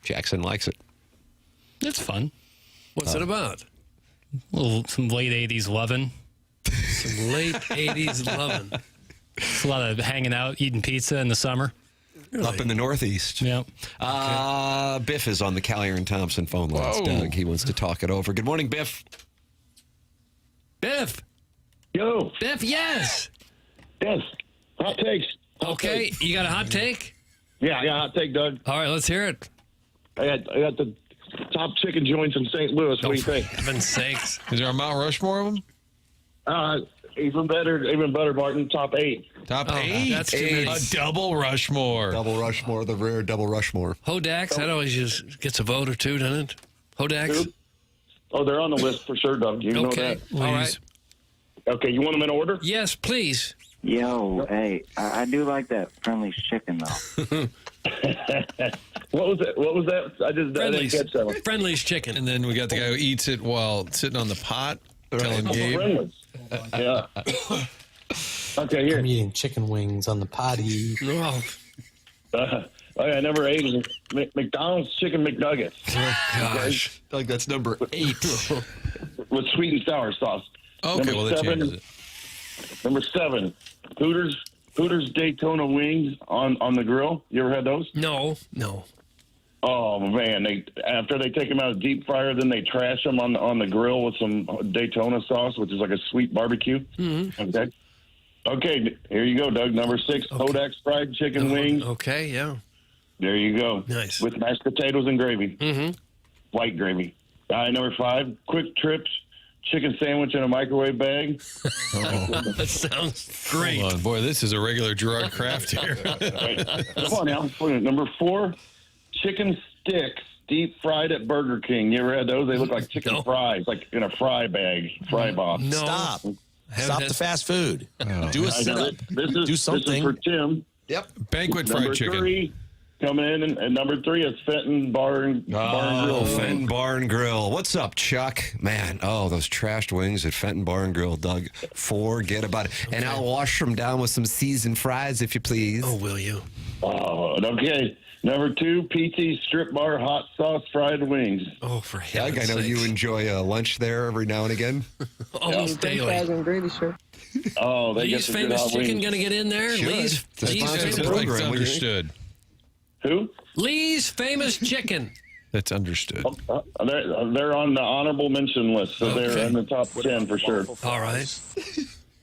Jackson likes it. It's fun. What's it about? Some late 80s loving. Some late 80s loving. It's a lot of hanging out, eating pizza in the summer. Really? Up in the Northeast. Yep. Biff is on the Callier and Thompson phone lines, Whoa. Doug. He wants to talk it over. Good morning, Biff. Biff. Yo. Biff, yes. Yes. Hot takes. Okay, you got a hot take? Yeah, I got a hot take, Doug. All right, let's hear it. I got the top chicken joints in St. Louis. What do you think? Heaven's sakes. Is there a Mount Rushmore of them? Even better, Martin. Top 8. Top Oh, 8? that's too many. A double Rushmore. Double Rushmore, the rare double Rushmore. Hodax, that always just gets a vote or two, doesn't it? Hodax? Oh, they're on the list for sure, Doug. You know that. All right. Okay, you want them in order? Yes, please. Yo, hey, I do like that Friendly's chicken, though. What was that? I didn't catch that one. Friendly's chicken. And then we got the guy who eats it while sitting on the pot, telling Gabe. Friendly's. Yeah. Okay, here. I'm eating chicken wings on the potty. Oh. Okay, number 8 is McDonald's Chicken McNuggets. Oh, gosh. I feel like that's number 8. With sweet and sour sauce. Okay, well, that changes it. Number 7, Hooters Daytona wings on the grill. You ever had those? No. Oh man, after they take them out of the deep fryer, then they trash them on the grill with some Daytona sauce, which is like a sweet barbecue. Mm-hmm. Okay, here you go, Doug. Number 6, Kodak's fried chicken wings. Okay, yeah. There you go. Nice. With mashed potatoes and gravy. Mm-hmm. White gravy. Number 5, Quick Trips chicken sandwich in a microwave bag. That sounds great. Hold on, boy, this is a regular Gerard Kraft here. Come on now. Number 4, chicken sticks deep fried at Burger King. You ever had those? They look like chicken fries, like in a fry bag, fry box. No. Stop the fast food. Do a sit-up. Do something. This is for Tim. Yep. Banquet Number fried chicken. 3, coming in, and number 3 is Fenton Bar and Grill. Fenton Bar and Grill. What's up, Chuck? Man, those trashed wings at Fenton Bar and Grill, Doug. Forget about it. Okay. And I'll wash them down with some seasoned fries, if you please. Oh, will you? Oh, okay. Number 2, PT Strip Bar Hot Sauce Fried Wings. Oh, for heaven's Doug, I know sakes. you enjoy lunch there every now and again. Almost daily. Oh, they Lee's get Famous Chicken wings. going to get in there? Sure. Lee's Famous That's understood. Who? Lee's Famous Chicken. That's understood. They're on the honorable mention list, so they're in the top 10 for sure. All right.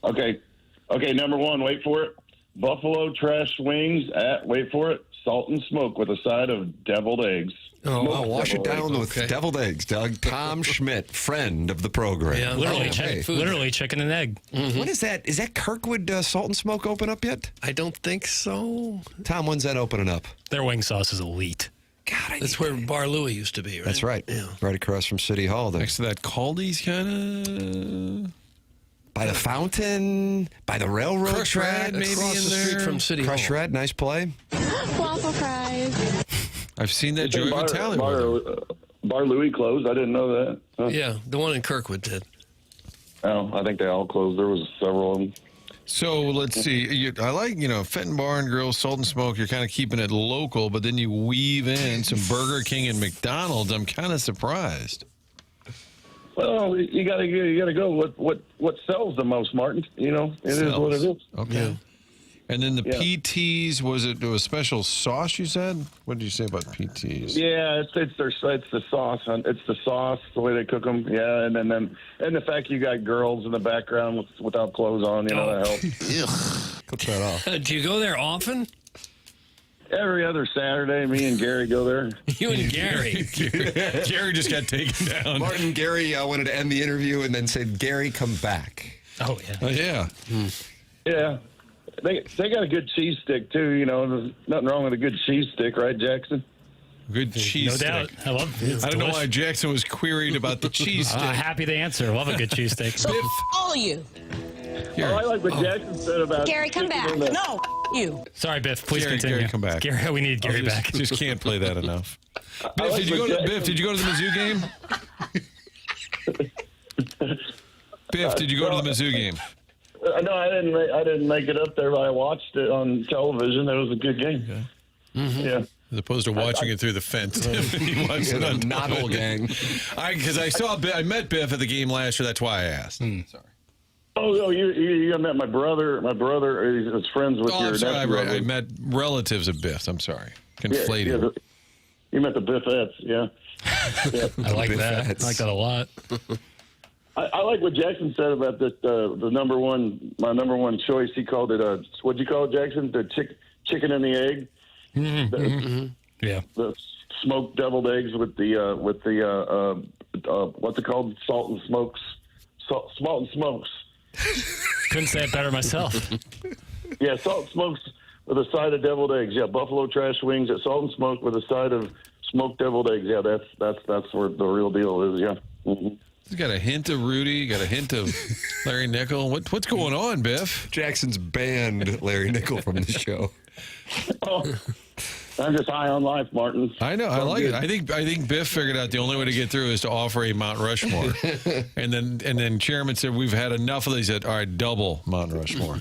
Okay, number 1, wait for it. Buffalo Trash Wings at, wait for it, Salt and Smoke with a side of deviled eggs. I'll wash it down with deviled eggs, Doug. Tom Schmidt, friend of the program. Yeah, literally chicken and egg. Mm-hmm. What is that? Is that Kirkwood Salt and Smoke open up yet? I don't think so. Tom, when's that opening up? Their wing sauce is elite. God, that's where Bar Louie used to be, right? That's right. Yeah. Right across from City Hall there. Next to that Caldi's kind of... By the fountain, by the railroad Crush track, Red, maybe across the street from City Crush Hall. Red, nice play. Waffle fries. I've seen that Joey Vitale. Bar Louie closed. I didn't know that. Huh? Yeah, the one in Kirkwood did. Oh, I think they all closed. There was several of them. So let's see. I like, Fenton Bar and Grill, Salt and Smoke. You're kind of keeping it local, but then you weave in some Burger King and McDonald's. I'm kind of surprised. Well, you gotta go what sells the most, Martin. It is what it is. Okay. Yeah. And then the PTs, was it a special sauce you said? What did you say about PTs? Yeah, it's the sauce. It's the sauce, the way they cook them. Yeah, and the fact you got girls in the background without clothes on, that helps. Cut that off. Do you go there often? Every other Saturday, me and Gary go there. You and Gary. Gary just got taken down. Martin, Gary wanted to end the interview and then said, Gary, come back. Oh, yeah. Oh, yeah. Yeah. They got a good cheese stick, too. There's nothing wrong with a good cheese stick, right, Jackson? Good cheese stick. No doubt. I love it. I don't know why Jackson was queried about the cheese stick. Happy to answer. Love a good cheese steak. So all of you. Here. I like what Jackson said about Gary, come back. No, you. Sorry, Biff. Please continue. Gary, come back. Gary, we need Gary back. Just can't play that enough. Biff, did you go to the Mizzou game? Biff, did you go to the Mizzou game? No, I didn't make it up there, but I watched it on television. It was a good game. Okay. Mm-hmm. Yeah. As opposed to watching it through the fence. You watched it on Noddle gang. Because I met Biff at the game last year. That's why I asked. Sorry. Oh, you met my brother. My brother is friends with your I'm sorry. nephew. I met relatives of Biff's. I'm sorry. Conflating. You met the Biffettes, yeah. I like that. I like that a lot. I like what Jackson said about this. My number one choice. He called it what'd you call it, Jackson? The chicken and the egg. Yeah. The smoked deviled eggs with the what's it called? Salt and smokes. Salt and smokes. Couldn't say it better myself. Yeah, salt and smokes with a side of deviled eggs. Yeah, buffalo trash wings at Salt and Smoke with a side of smoked deviled eggs. Yeah, that's where the real deal is. Yeah. Mm-hmm. He's got a hint of Rudy, got a hint of Larry Nickel. What's going on, Biff? Jackson's banned Larry Nickel from the show. Oh, I'm just high on life, Martin. I know. I like it. I think Biff figured out the only way to get through is to offer a Mount Rushmore. and then Chairman said, we've had enough of these. He said, all right, double Mount Rushmore.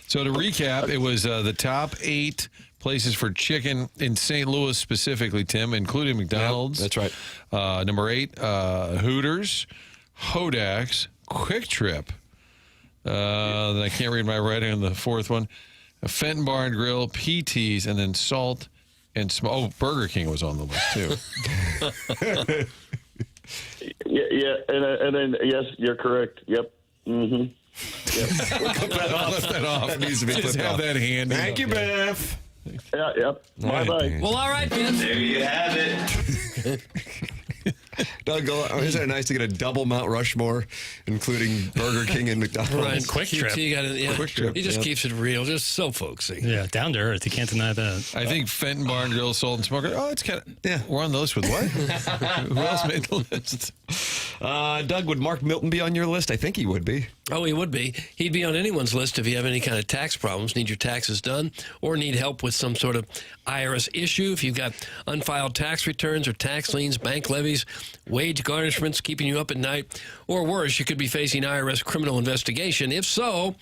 So to recap, it was the top 8 places for chicken in St. Louis specifically, Tim, including McDonald's. Yep, that's right. Number 8, Hooters, Hodak's, Quick Trip. Then I can't read my writing on the 4th one. Fenton Bar and Grill, PT's, and then Salt and Burger King was on the list too. Yeah, and then yes, you're correct. Yep. Mm-hmm. Yep. Clip that off. That needs to be clipped off. Have that handy. Thank you, Biff. Yeah, yep. Bye-bye. Well, all right, Biff. There you have it. Doug, isn't it nice to get a double Mount Rushmore, including Burger King and McDonald's? Right, Quick Trip. Quick Trip. He just keeps it real, just so folksy. Yeah, down to earth. You can't deny that. I think Fenton Bar and Grill, Salt and Smoker. Oh, it's kind of, yeah, we're on the list with what? Who else made the list? Doug, would Mark Milton be on your list? I think he would be. Oh, he would be. He'd be on anyone's list if you have any kind of tax problems, need your taxes done, or need help with some sort of IRS issue. If you've got unfiled tax returns or tax liens, bank levies, wage garnishments keeping you up at night, or worse, you could be facing IRS criminal investigation. If so,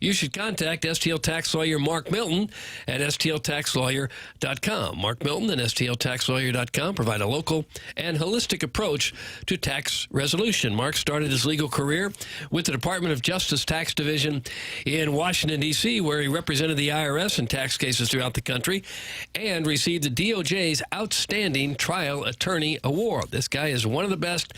you should contact STL Tax Lawyer Mark Milton at stltaxlawyer.com. Mark Milton and stltaxlawyer.com provide a local and holistic approach to tax resolution. Mark started his legal career with the Department of Justice Tax Division in Washington, D.C., where he represented the IRS in tax cases throughout the country and received the DOJ's Outstanding Trial Attorney Award. This guy is one of the best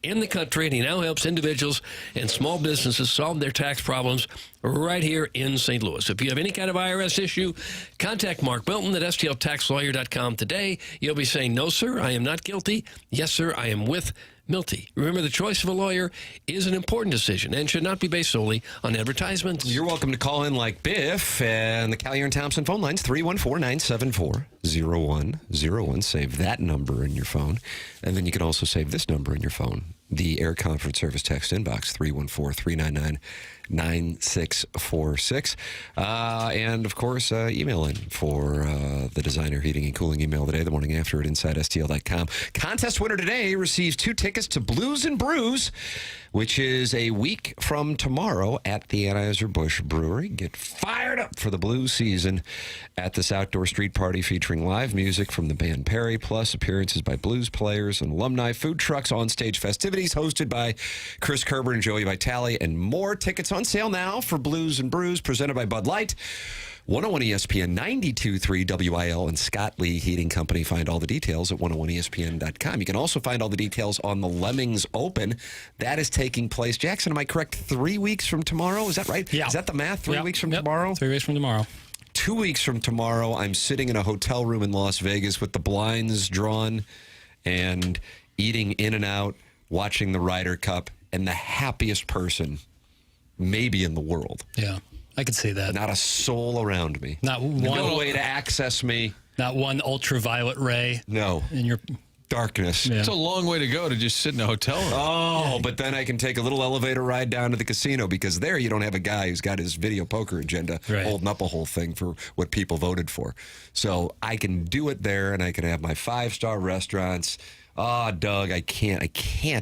in the country, and he now helps individuals and small businesses solve their tax problems right here in St. Louis. If you have any kind of IRS issue, contact Mark Milton at stltaxlawyer.com today. You'll be saying, no, sir, I am not guilty. Yes, sir, I am with Milty. Remember, the choice of a lawyer is an important decision and should not be based solely on advertisements. You're welcome to call in like Biff, and the Callier and Thompson phone lines, 314-974-0101. Save that number in your phone, and then you can also save this number in your phone. The Air Comfort Service text inbox, 314-399-9646. And, of course, email in for the Designer Heating and Cooling email today, the morning after at InsideSTL.com. Contest winner today receives 2 tickets to Blues and Brews, which is a week from tomorrow at the Anheuser-Busch Brewery. Get fired up for the blues season at this outdoor street party featuring live music from the band Perry, plus appearances by blues players and alumni, food trucks, on-stage festivities hosted by Chris Kerber and Joey Vitale, and more. Tickets on sale now for Blues and Brews, presented by Bud Light. 101 ESPN, 92.3 WIL, and Scott Lee Heating Company. Find all the details at 101ESPN.com. You can also find all the details on the Lemmings Open. That is taking place, Jackson, am I correct, 3 weeks from tomorrow? Is that right? Yeah. Is that the math? 3 weeks from tomorrow? 3 weeks from tomorrow. 2 weeks from tomorrow, I'm sitting in a hotel room in Las Vegas with the blinds drawn and eating In-N-Out, watching the Ryder Cup, and the happiest person maybe in the world. Yeah, I could see that. Not a soul around me. Not one No way to access me. Not one ultraviolet ray. No. In your darkness. Yeah. It's a long way to go to just sit in a hotel room. Oh, but then I can take a little elevator ride down to the casino, because there you don't have a guy who's got his video poker agenda holding up a whole thing for what people voted for. So I can do it there, and I can have my 5-star restaurants. Oh, Doug, I can't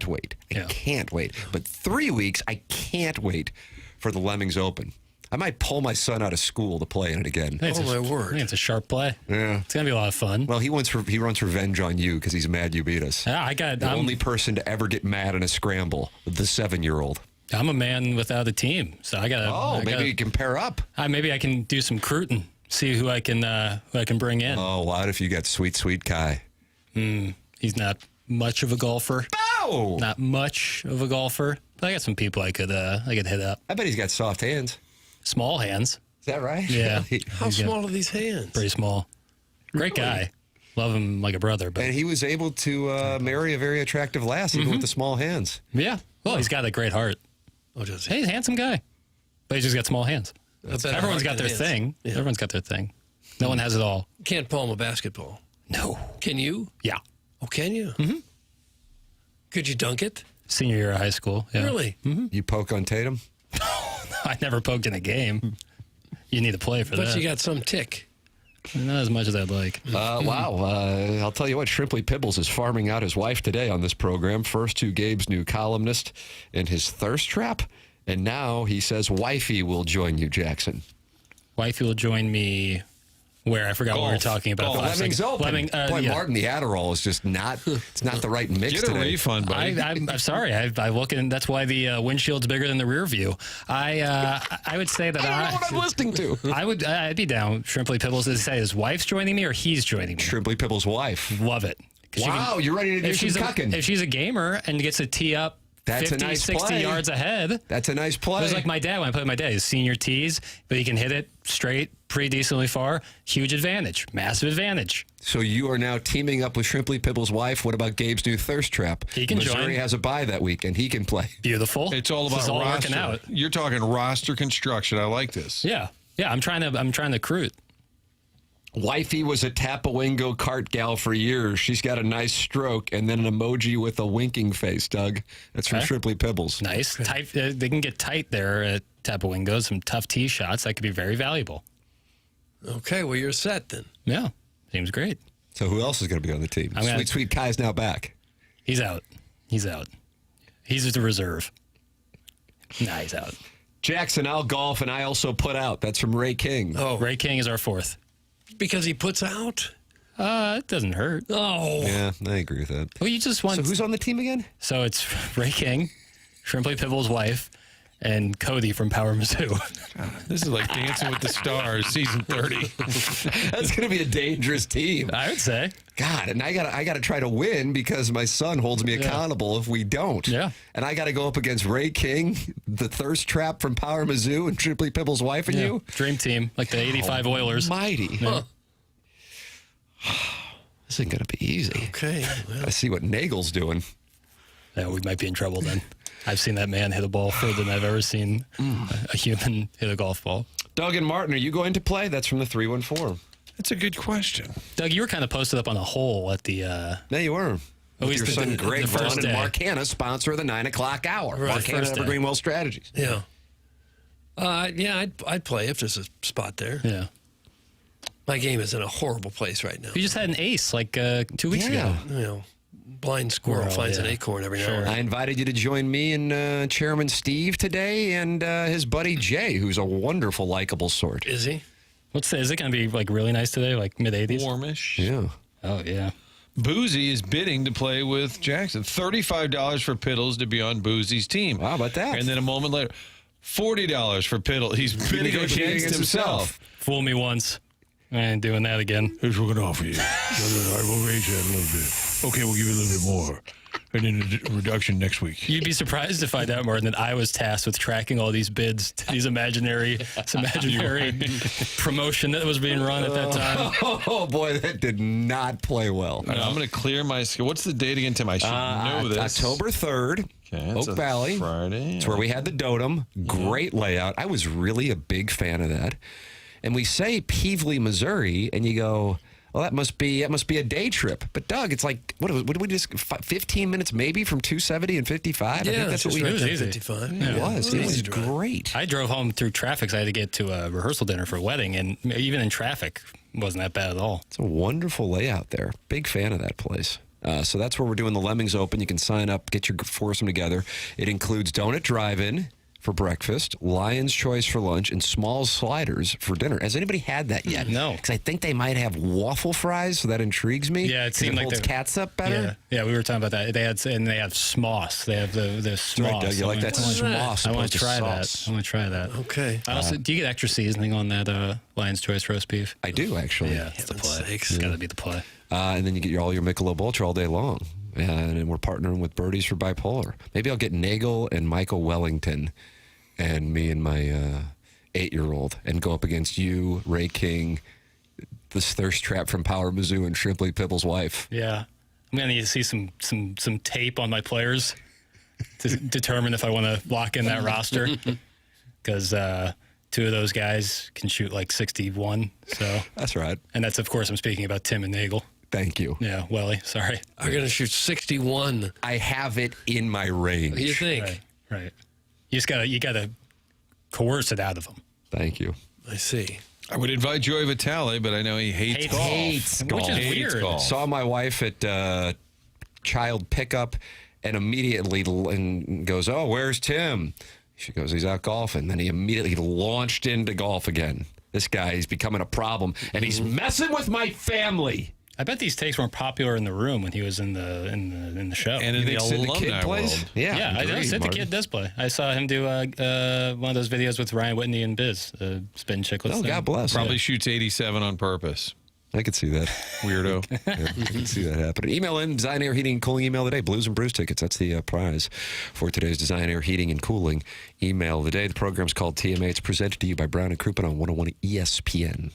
wait. I can't wait. But 3 weeks, I can't wait for the Lemmings Open. I might pull my son out of school to play in it again. Oh, my word. It's a sharp play. Yeah. It's going to be a lot of fun. Well, he runs revenge on you because he's mad you beat us. Yeah, the only person to ever get mad in a scramble, the 7-year-old. I'm a man without a team, so I got to... Oh, maybe you can pair up. Maybe I can do some recruiting, see who I can bring in. Oh, what if you got sweet Kai? He's not much of a golfer. No! Not much of a golfer. But I got some people I could hit up. I bet he's got soft hands. Small hands. Is that right? Yeah. How small are these hands? Pretty small. Great guy. Love him like a brother. But And he was able to marry a very attractive lass, even with the small hands. Yeah. Well, he's got a great heart. Oh, does he? Hey, he's a handsome guy. But he's just got small hands. Everyone's got their thing. Yeah. Everyone's got their thing. No one has it all. Can't palm a basketball. No. Can you? Yeah. Oh, can you? Mm-hmm. Could you dunk it? Senior year of high school. Yeah. Really? Mm-hmm. You poke on Tatum? I never poked in a game. You need to play for that. But you got some tick. Not as much as I'd like. Wow. I'll tell you what, Shrimply Pibbles is farming out his wife today on this program. First to Gabe's new columnist in his thirst trap. And now he says wifey will join you, Jackson. Wifey will join me Where I forgot what we were talking about. Lemmings open. Boy, Martin, the Adderall is just not. It's not the right mix. Get today. a refund, buddy. I'm sorry. I look and that's why the windshield's bigger than the rear view. I would say that I don't know what I'm listening to. I'd be down. Shrimply Pibbles. Does it say his wife's joining me or he's joining me? Shrimply Pibbles' wife. Love it. Wow, you're ready to do some cucking. If she's a gamer and gets a tee up. That's 50, a nice 60 play. yards ahead. That's a nice play. It was like my dad when I played with my dad. His senior tees, but he can hit it straight, pretty decently far. Huge advantage. Massive advantage. So you are now teaming up with Shrimply Pibbles' wife. What about Gabe's new thirst trap? He can Missouri join. has a bye that week, and he can play. Beautiful. It's all about all roster. working out. You're talking roster construction. I like this. Yeah. I'm trying to recruit. Wifey was a Tapawingo cart gal for years. She's got a nice stroke and then an emoji with a winking face, Doug. That's from Shrimply Pibbles. Nice. Tight, they can get tight there at Tapawingo. Some tough tee shots. That could be very valuable. Okay, well, you're set then. Yeah. Seems great. So who else is going to be on the team? Sweet Kai's now back. He's out. He's the reserve. Nah, he's out. Jackson, I'll golf, and I also put out. That's from Ray King. Oh, Ray King is our fourth. Because he puts out? It doesn't hurt. Oh. Yeah, I agree with that. Well, you just want. So who's on the team again? So it's Ray King, Shrimply Pibbles' wife, and Cody from Power Mizzou. This is like Dancing with the Stars, season 30. That's going to be a dangerous team. I would say. God, and I got to try to win because my son holds me accountable if we don't. Yeah. And I got to go up against Ray King, the thirst trap from Power Mizzou, and Shrimply Pibbles' wife and you. Dream team, like the 85 Oilers. Mighty. Yeah. This isn't going to be easy. Okay. Well. I see what Nagel's doing. Yeah, we might be in trouble then. I've seen that man hit a ball further than I've ever seen a human hit a golf ball. Doug and Martin, are you going to play? That's from the 314. That's a good question. Doug, you were kind of posted up on a hole at the... Yeah, you were. With your son Greg the Vaughn first and day. Mark Hanna, sponsor of the 9 o'clock hour. Right, Mark Hanna, Evergreenwell Strategies. Yeah. I'd play if there's a spot there. Yeah. My game is in a horrible place right now. You just had an ace like 2 weeks ago. You know, blind squirrel finds an acorn every now and then. I invited you to join me and Chairman Steve today and his buddy Jay, who's a wonderful, likable sort. Is he? Is it going to be like really nice today, like mid-80s? Warmish. Yeah. Oh, yeah. Boozy is bidding to play with Jackson. $35 for Piddles to be on Boozy's team. How about that? And then a moment later, $40 for Piddle. He's bidding against himself. Fool me once. I ain't doing that again. Here's what we're going to offer you. I will raise that a little bit. Okay, we'll give you a little bit more. And then a reduction next week. You'd be surprised to find out, Martin, that I was tasked with tracking all these bids to these imaginary promotion that was being run at that time. Oh, boy, that did not play well. Right, I'm going to clear my skill. What's the date again, Tim? I should know this. October 3rd, Oak Valley. Friday. It's where we had the Dotem. Great layout. I was really a big fan of that. And we say Peevely, Missouri, and you go, well, that must be a day trip. But Doug, it's like what did we just 15 minutes maybe from 270 and 55? Yeah, I think that's what we did. did. 55. It was. It was great. I drove home through traffic. So I had to get to a rehearsal dinner for a wedding, and even in traffic, it wasn't that bad at all. It's a wonderful layout there. Big fan of that place. So that's where we're doing the Lemmings Open. You can sign up, get your foursome together. It includes Donut Drive-In for breakfast, Lion's Choice for lunch, and Small Sliders for dinner. Has anybody had that yet? No. Because I think they might have waffle fries, so that intrigues me. Yeah, it seemed like holds cats up better. Yeah, we were talking about that. They have Smoss. They have the Smoss. Right, Doug, you like that Smoss? I want to try that. sauce. I want to try that. Okay. I also, do you get extra seasoning on that Lion's Choice roast beef? I do, actually. Yeah, it's the play. It's got to be the play. And then you get all your Michelob Ultra all day long. And we're partnering with Birdies for Bipolar. Maybe I'll get Nagel and Michael Wellington and me and my 8-year-old and go up against you, Ray King, this thirst trap from Power Mizzou, and Shrimply Pibble's wife. Yeah. I'm going to need to see some tape on my players to determine if I want to lock in that roster. Because 2 of those guys can shoot like 61. So that's right. And that's, of course, I'm speaking about Tim and Nagel. Thank you. Yeah, Welly, sorry. I'm going to shoot 61. I have it in my range. What do you think? Right. You gotta coerce it out of them. Thank you. I see. I would invite Joey Vitale, but I know he hates golf. Hates golf. Which is weird. Golf. Saw my wife at child pickup and immediately goes, "Oh, where's Tim?" She goes, "He's out golfing." Then he immediately launched into golf again. This guy is becoming a problem, and he's messing with my family. I bet these takes weren't popular in the room when he was in the show. And in the alumni world. Yeah, I know. Sid the Kid does play. I saw him do one of those videos with Ryan Whitney and Biz, Spin Chicklets. Oh, God bless. Probably shoots 87 on purpose. I could see that. Weirdo. Yeah, I can see that happening. Email in Design Air Heating and Cooling email today. Blues and Brews tickets. That's the prize for today's Design Air Heating and Cooling email of the day. The program's called TMA. It's presented to you by Brown and Crouppen on 101 ESPN.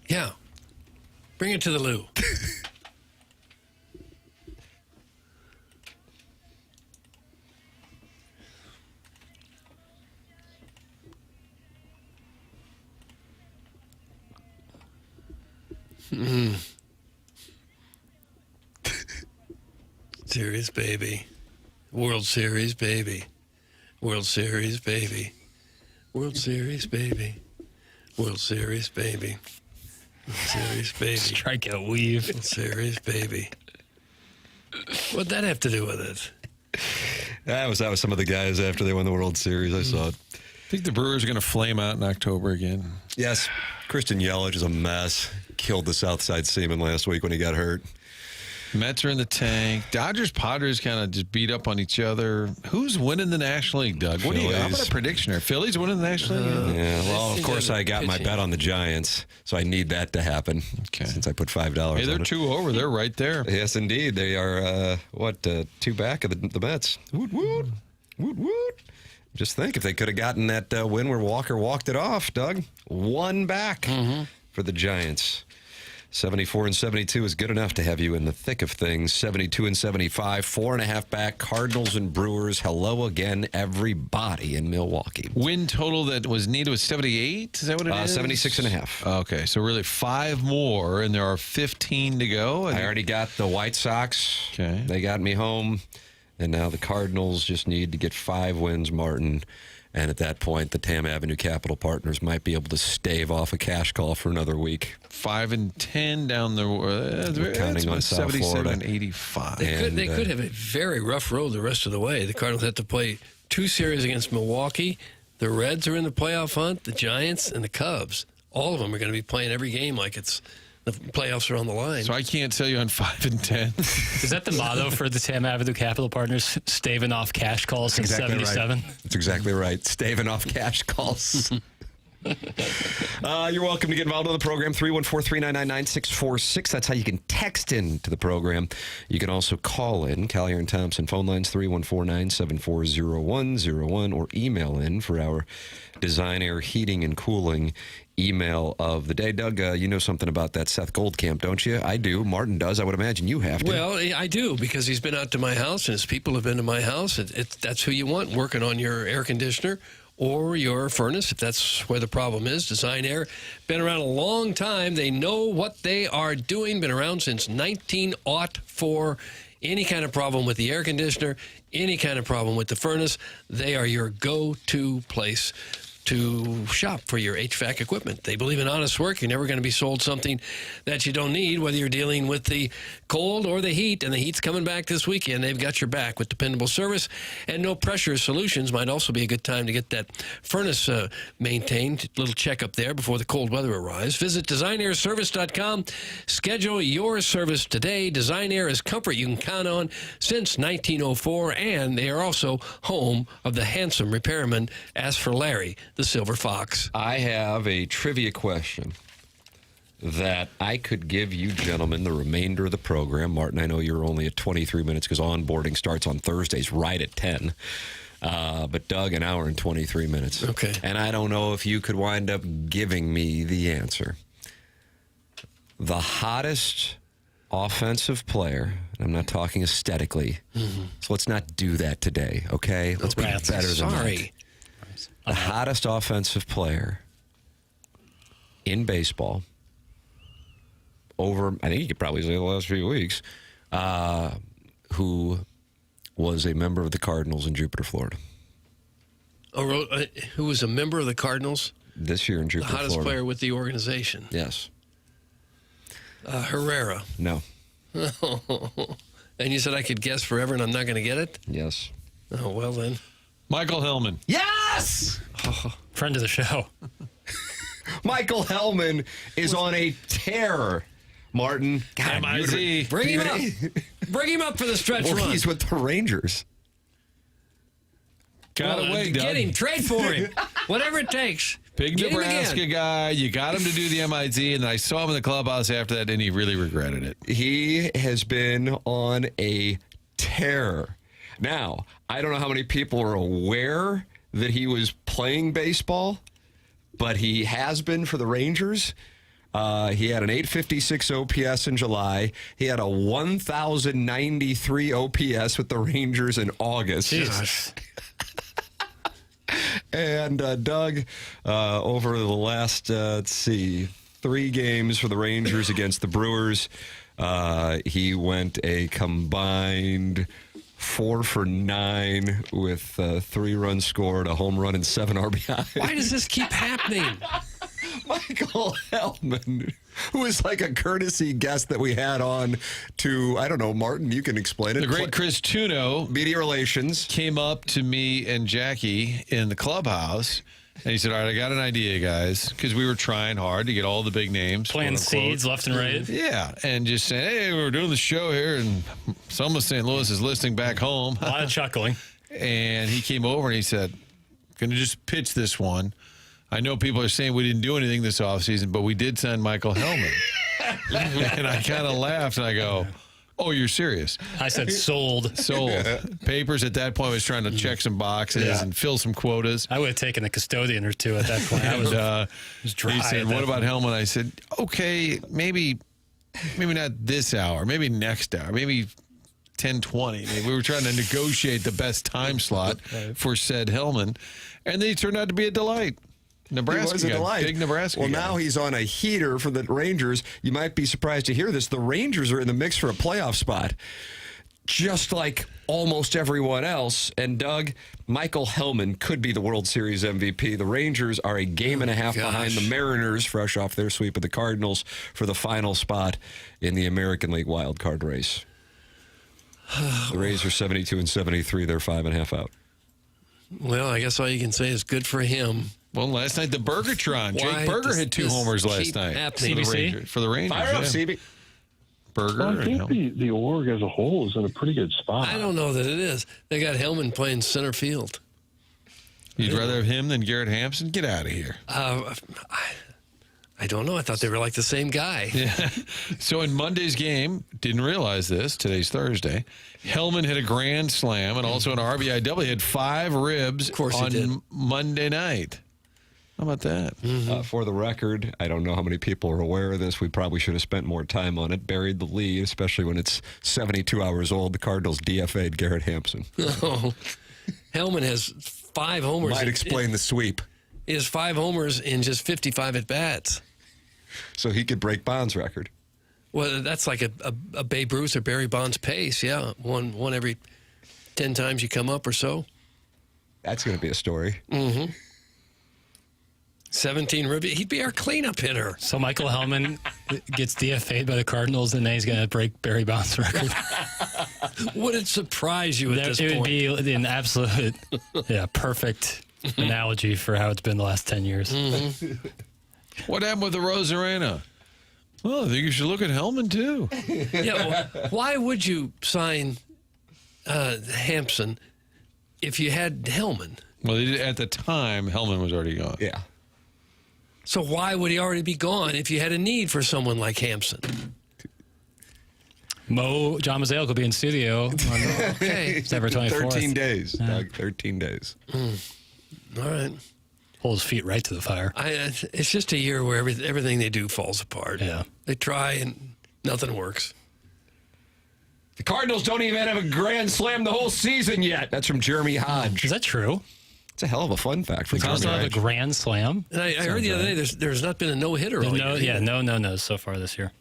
Yeah. Bring it to the loo. Series, baby. World Series, baby. World Series, baby. World Series, baby. World Series, baby. World Series, baby. Strikeout weave. World Series, baby. What'd that have to do with it? That was some of the guys after they won the World Series. I saw it. I think the Brewers are going to flame out in October again. Yes. Christian Yelich is a mess. Killed the Southside Seaman last week when he got hurt. Mets are in the tank. Dodgers, Padres kind of just beat up on each other. Who's winning the National League, Doug? What do you got? How about a prediction here? Phillies winning the National League? Yeah, well, of course, I got my bet on the Giants, so I need that to happen. Okay. Since I put $5 Hey, they're on it. 2 over. They're right there. Yes, indeed. They are, 2 back of the Mets. Woot, woot. Woot, woot. Just think, if they could have gotten that win where Walker walked it off, Doug. 1 back for the Giants. 74 and 72 is good enough to have you in the thick of things. 72 and 75, 4.5 back. Cardinals and Brewers. Hello again, everybody in Milwaukee. Win total that was needed was 78. Is that what it is? 76.5. Okay, so really 5 more, and there are 15 to go. I already got the White Sox. Okay. They got me home. And now the Cardinals just need to get 5 wins, Martin. And at that point, the Tam Avenue Capital Partners might be able to stave off a cash call for another week. 5 and 10 down the We're counting on South 77 Florida. and 85. They could have a very rough road the rest of the way. The Cardinals have to play 2 series against Milwaukee. The Reds are in the playoff hunt. The Giants and the Cubs. All of them are going to be playing every game like it's the playoffs are on the line. So I can't tell you on 5 and 10. Is that the motto for the Tam Avenue Capital Partners? Staving off cash calls since Exactly 77? Right. That's exactly right. Staving off cash calls. You're welcome to get involved in the program. 314-399-9646. That's how you can text in to the program. You can also call in. Collier and Thompson phone lines 314-974-0101 or email in for our Design Air Heating and Cooling email of the day. Doug, you know something about that Seth Goldcamp, don't you? I do. Martin does. I would imagine you have to. Well, I do, because he's been out to my house and his people have been to my house. That's who you want working on your air conditioner or your furnace, if that's where the problem is. Design Air, been around a long time. They know what they are doing, been around since 1904. Any kind of problem with the air conditioner, any kind of problem with the furnace, they are your go-to place to shop for your HVAC equipment. They believe in honest work. You're never going to be sold something that you don't need, whether you're dealing with the cold or the heat, and the heat's coming back this weekend. They've got your back with dependable service and no pressure solutions. Might also be a good time to get that furnace maintained. A little checkup there before the cold weather arrives. Visit designairservice.com. Schedule your service today. Design Air is comfort you can count on since 1904, and they are also home of the handsome repairman. As for Larry, the Silver Fox. I have a trivia question that I could give you gentlemen the remainder of the program. Martin, I know you're only at 23 minutes because onboarding starts on Thursdays right at 10. But Doug, an hour and 23 minutes. Okay. And I don't know if you could wind up giving me the answer. The hottest offensive player, and I'm not talking aesthetically, so let's not do that today, okay? Let's be better than that. The hottest offensive player in baseball over, I think you could probably say the last few weeks, who was a member of the Cardinals in Jupiter, Florida. Who was a member of the Cardinals? This year in Jupiter, The hottest Florida. player with the organization. Yes. Herrera. No. And you said I could guess forever and I'm not going to get it? Yes. Oh, well then. Michael Hellman. Yes! Friend of the show. Michael Hellman is on a tear, Martin. God, MIZ. Bring him up. Bring him up for the stretch run. He's with the Rangers. Got away, Doug. Get him. Trade for him. Whatever it takes. Big Get him Nebraska again. guy. You got him to do the MIZ, and I saw him in the clubhouse after that, and he really regretted it. He has been on a tear. Now, I don't know how many people are aware that he was playing baseball, but he has been for the Rangers. He had an 856 OPS in July. He had a 1,093 OPS with the Rangers in August. Jesus. And Doug, over the last, 3 games for the Rangers against the Brewers, He went a combined 4 for 9 with 3 runs scored, a home run, and 7 RBIs. Why does this keep happening? Michael Hellman, who is like a courtesy guest that we had on to, I don't know, Martin, you can explain it. The great Chris Tuno, media relations, came up to me and Jackie in the clubhouse, and he said, all right, I got an idea, guys, because we were trying hard to get all the big names. Planting seeds left and right. Yeah, and just saying, hey, we're doing the show here, and some of St. Louis is listening back home. A lot of chuckling. And he came over and he said, going to just pitch this one. I know people are saying we didn't do anything this offseason, but we did sign Michael Hellman. And I kind of laughed, and I go, oh, you're serious? I said sold. Sold. Papers at that point was trying to check some boxes and fill some quotas. I would have taken a custodian or two at that point. I was dry. He said, what about Hellman? I said, okay, maybe not this hour, maybe next hour, maybe 10:20. We were trying to negotiate the best time slot for said Hellman, and then he turned out to be a delight. Nebraska He was a guy, delight. big Nebraska Well, guy. now he's on a heater for the Rangers. You might be surprised to hear this. The Rangers are in the mix for a playoff spot, just like almost everyone else. And, Doug, Michael Hellman could be the World Series MVP. The Rangers are a game and a half behind the Mariners, fresh off their sweep of the Cardinals, for the final spot in the American League wildcard race. The Rays are 72-73. They're 5.5 out. Well, I guess all you can say is good for him. Well, last night the Burgertron. Jake Berger hit 2 homers last night. For the Rangers. Fire up, CB. Berger. Well, I think the org as a whole is in a pretty good spot. I don't know that it is. They got Hellman playing center field. You'd rather have him than Garrett Hampson? Get out of here. I don't know. I thought they were like the same guy. Yeah. So in Monday's game, didn't realize this, today's Thursday, Hellman hit a grand slam and also an RBI double. He had 5 ribs on Monday night. How about that? For the record, I don't know how many people are aware of this. We probably should have spent more time on it. Buried the lead, especially when it's 72 hours old. The Cardinals DFA'd Garrett Hampson. Oh, Hellman has 5 homers. Might explain the sweep. He has 5 homers in just 55 at-bats. So he could break Bond's record. Well, that's like a Babe Ruth or Barry Bonds pace, yeah. One every 10 times you come up or so. That's going to be a story. Mm-hmm. 17 ribs. He'd be our cleanup hitter. So Michael Hellman gets DFA'd by the Cardinals, and then he's going to break Barry Bonds' record. Would it surprise you at this point? It would be an absolute, perfect analogy for how it's been the last 10 years. Mm-hmm. What happened with the Rosarena? Well, I think you should look at Hellman, too. Yeah, well, why would you sign Hampson if you had Hellman? Well, at the time, Hellman was already gone. Yeah. So why would he already be gone if you had a need for someone like Hampson? John Mazzeo could be in studio on December 24th. 13 days, Doug. 13 days. All right. Hold his feet right to the fire. It's just a year where everything they do falls apart. Yeah. They try and nothing works. The Cardinals don't even have a grand slam the whole season yet. That's from Jeremy Hodge. Is that true? It's a hell of a fun fact from The Cardinals don't have a grand slam? And I heard the other day there's not been a no-hitter all year. No so far this year.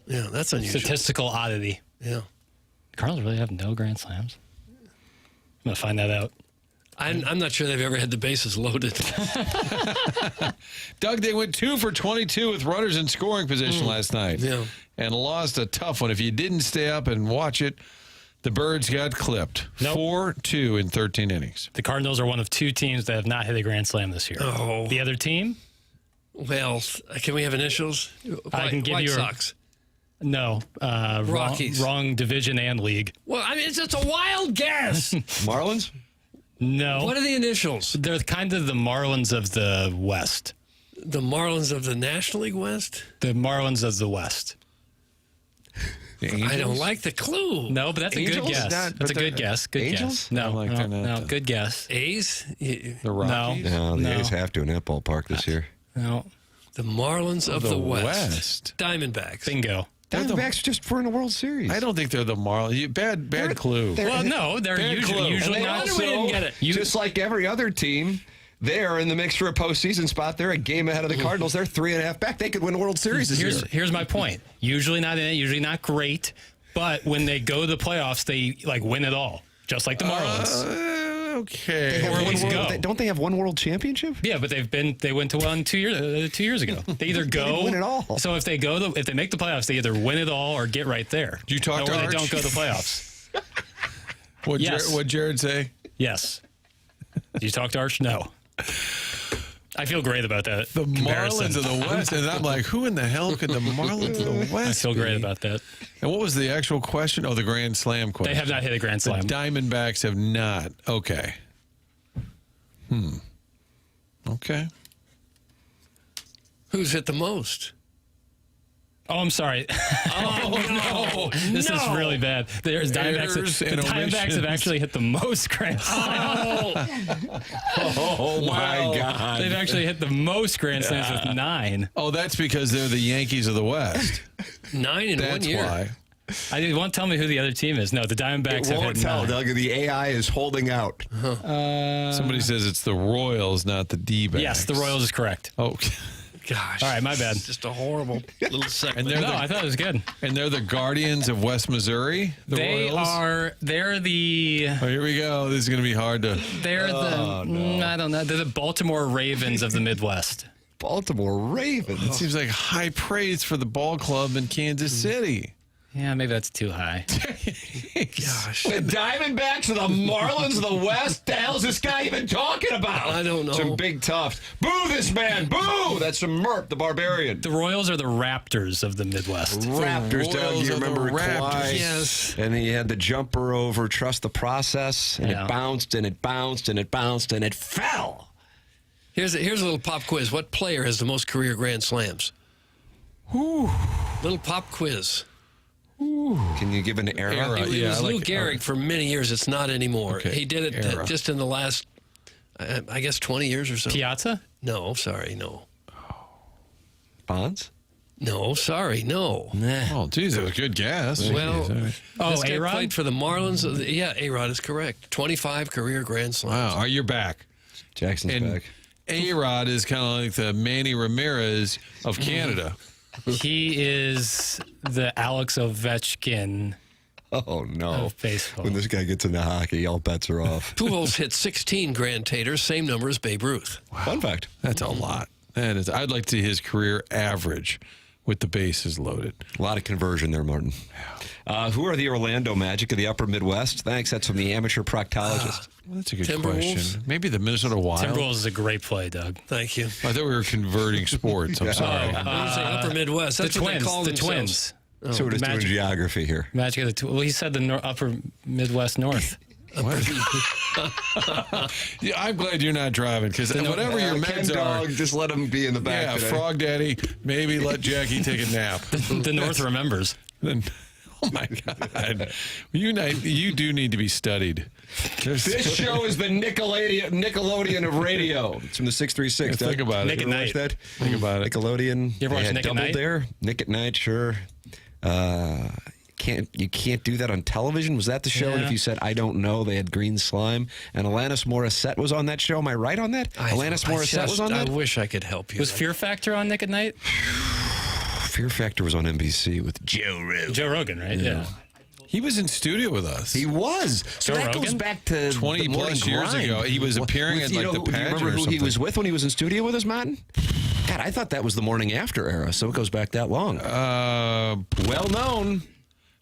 Yeah, that's unusual. Statistical oddity. Yeah. The Cardinals really have no grand slams? I'm going to find that out. I'm not sure they've ever had the bases loaded. Doug, they went 2 for 22 with runners in scoring position last night. Yeah. And lost a tough one. If you didn't stay up and watch it, the Birds got clipped. 4-2 in 13 innings. The Cardinals are one of 2 teams that have not hit a grand slam this year. Oh. The other team? Well, can we have initials? I can give White you Sox. No. Rockies. Wrong division and league. Well, I mean, it's just a wild guess. Marlins? No. What are the initials? They're kind of the Marlins of the West. The Marlins of the National League West? The Marlins of the West. I don't like the clue. No, but that's Angels? a good guess. That's a good guess. Good Angels? guess. No, they're not no, good guess. A's? The Rockies? No, the A's have to in that ballpark this year. No. The Marlins of the West. Diamondbacks. Bingo. Diamondbacks just for in the World Series. I don't think they're the Marlins. Bad clue. Well, no, they're usually and not also, so. just like every other team, They're in the mix for a postseason spot. They're a game ahead of the Cardinals. They're 3.5 back. They could win a World Series this year. Here's my point. Usually not in it, usually not great, but when they go to the playoffs, they win it all, just like the Marlins. Okay. Don't they have one World Championship? Yeah, but they went to one 2 years ago. They either go They didn't win it all. So if they make the playoffs, they either win it all or get right there. Do you talk to or Arch? they don't go to the playoffs. What'd Jared say? Yes. Did you talk to Arch? No. I feel great about that. The Marlins of the West. And I'm like, who in the hell could the Marlins of the West I feel great about that. And what was the actual question? Oh, the Grand Slam question. They have not hit a Grand Slam. The Diamondbacks have not. Okay. Okay. Who's hit the most? Oh, I'm sorry. Oh, no. This is really bad. There's Diamondbacks. The Diamondbacks have actually hit the most Grand Slams. Oh, my God. They've actually hit the most Grand Slams with 9. Oh, that's because they're the Yankees of the West. 9 in 1 year. That's why. It won't tell me who the other team is. No, the Diamondbacks have hit 9. Doug. The AI is holding out. Somebody says it's the Royals, not the D-backs. Yes, the Royals is correct. Oh, gosh. All right, my bad. It's just a horrible little segment. And I thought it was good. And they're the Guardians of West Missouri, the Royals? They're the... Oh, here we go. This is going to be hard to... They're I don't know. They're the Baltimore Ravens of the Midwest. Baltimore Ravens? It seems like high praise for the ball club in Kansas City. Yeah, maybe that's too high. Gosh. The Diamondbacks of the Marlins of the West? The hell's this guy even talking about? I don't know. Some big toughs. Boo this man. Boo! That's from Murph, the Barbarian. The Royals are the Raptors of the Midwest. Raptors, Doug. You remember Kawhi? Yes. And he had the jumper over, trust the process, and it bounced, and it bounced, and it bounced, and it fell. Here's a little pop quiz. What player has the most career Grand Slams? Little pop quiz. Can you give an era? It was Lou Gehrig for many years. It's not anymore. Okay. He did it just in the last, I guess, 20 years or so. Piazza? No, sorry, no. Bonds? No, sorry, no. Oh, geez, that was a good guess. Well, this guy A-Rod? played for the Marlins. Yeah, A-Rod is correct. 25 career Grand Slams. Wow, you're back. Jackson's back. A-Rod is kind of like the Manny Ramirez of Canada. He is the Alex Ovechkin. Oh, no. Of baseball. When this guy gets into hockey, all bets are off. Pujols hit 16 Grand Taters, same number as Babe Ruth. Wow. Fun fact. That's a lot. That is. I'd like to see his career average with the bases loaded. A lot of conversion there, Martin. Who are the Orlando Magic of the Upper Midwest? Thanks. That's from the amateur proctologist. Well, that's a good Timberwolves? question. Maybe the Minnesota Wild. Timberwolves is a great play, Doug. Thank you. I thought we were converting sports. I'm sorry. When you say Upper Midwest, that's the what Twins. they call The themselves. Twins. So we're just doing geography here. Magic of the Well, he said the Upper Midwest North. Yeah, I'm glad you're not driving because whatever your meds are, just let him be in the back. Yeah, today. Frog Daddy. Maybe let Jackie take a nap. The North remembers. Oh my God! You do need to be studied. This show is the Nickelodeon of radio. It's from the 636. Think about Nick it. at Night. That? Think about it. Nickelodeon. You ever watch They had Nick at Double Night? Dare. Nick at Night, sure. You can't do that on television. Was that the show? And if you said I don't know, they had green slime. And Alanis Morissette was on that show. Am I right on that? Alanis Morissette was on that. I wish I could help you. Was Fear Factor on Nick at Night? Fear Factor was on NBC with Joe Rogan. Joe Rogan, right? Yeah. He was in studio with us. He was. So Joe that goes Rogan? back to 20 the morning plus years grind. ago. He was appearing at like the Do you pageant remember or who something. he was with when he was in studio with us, Martin? God, I thought that was the morning after era, so it goes back that long. Well known.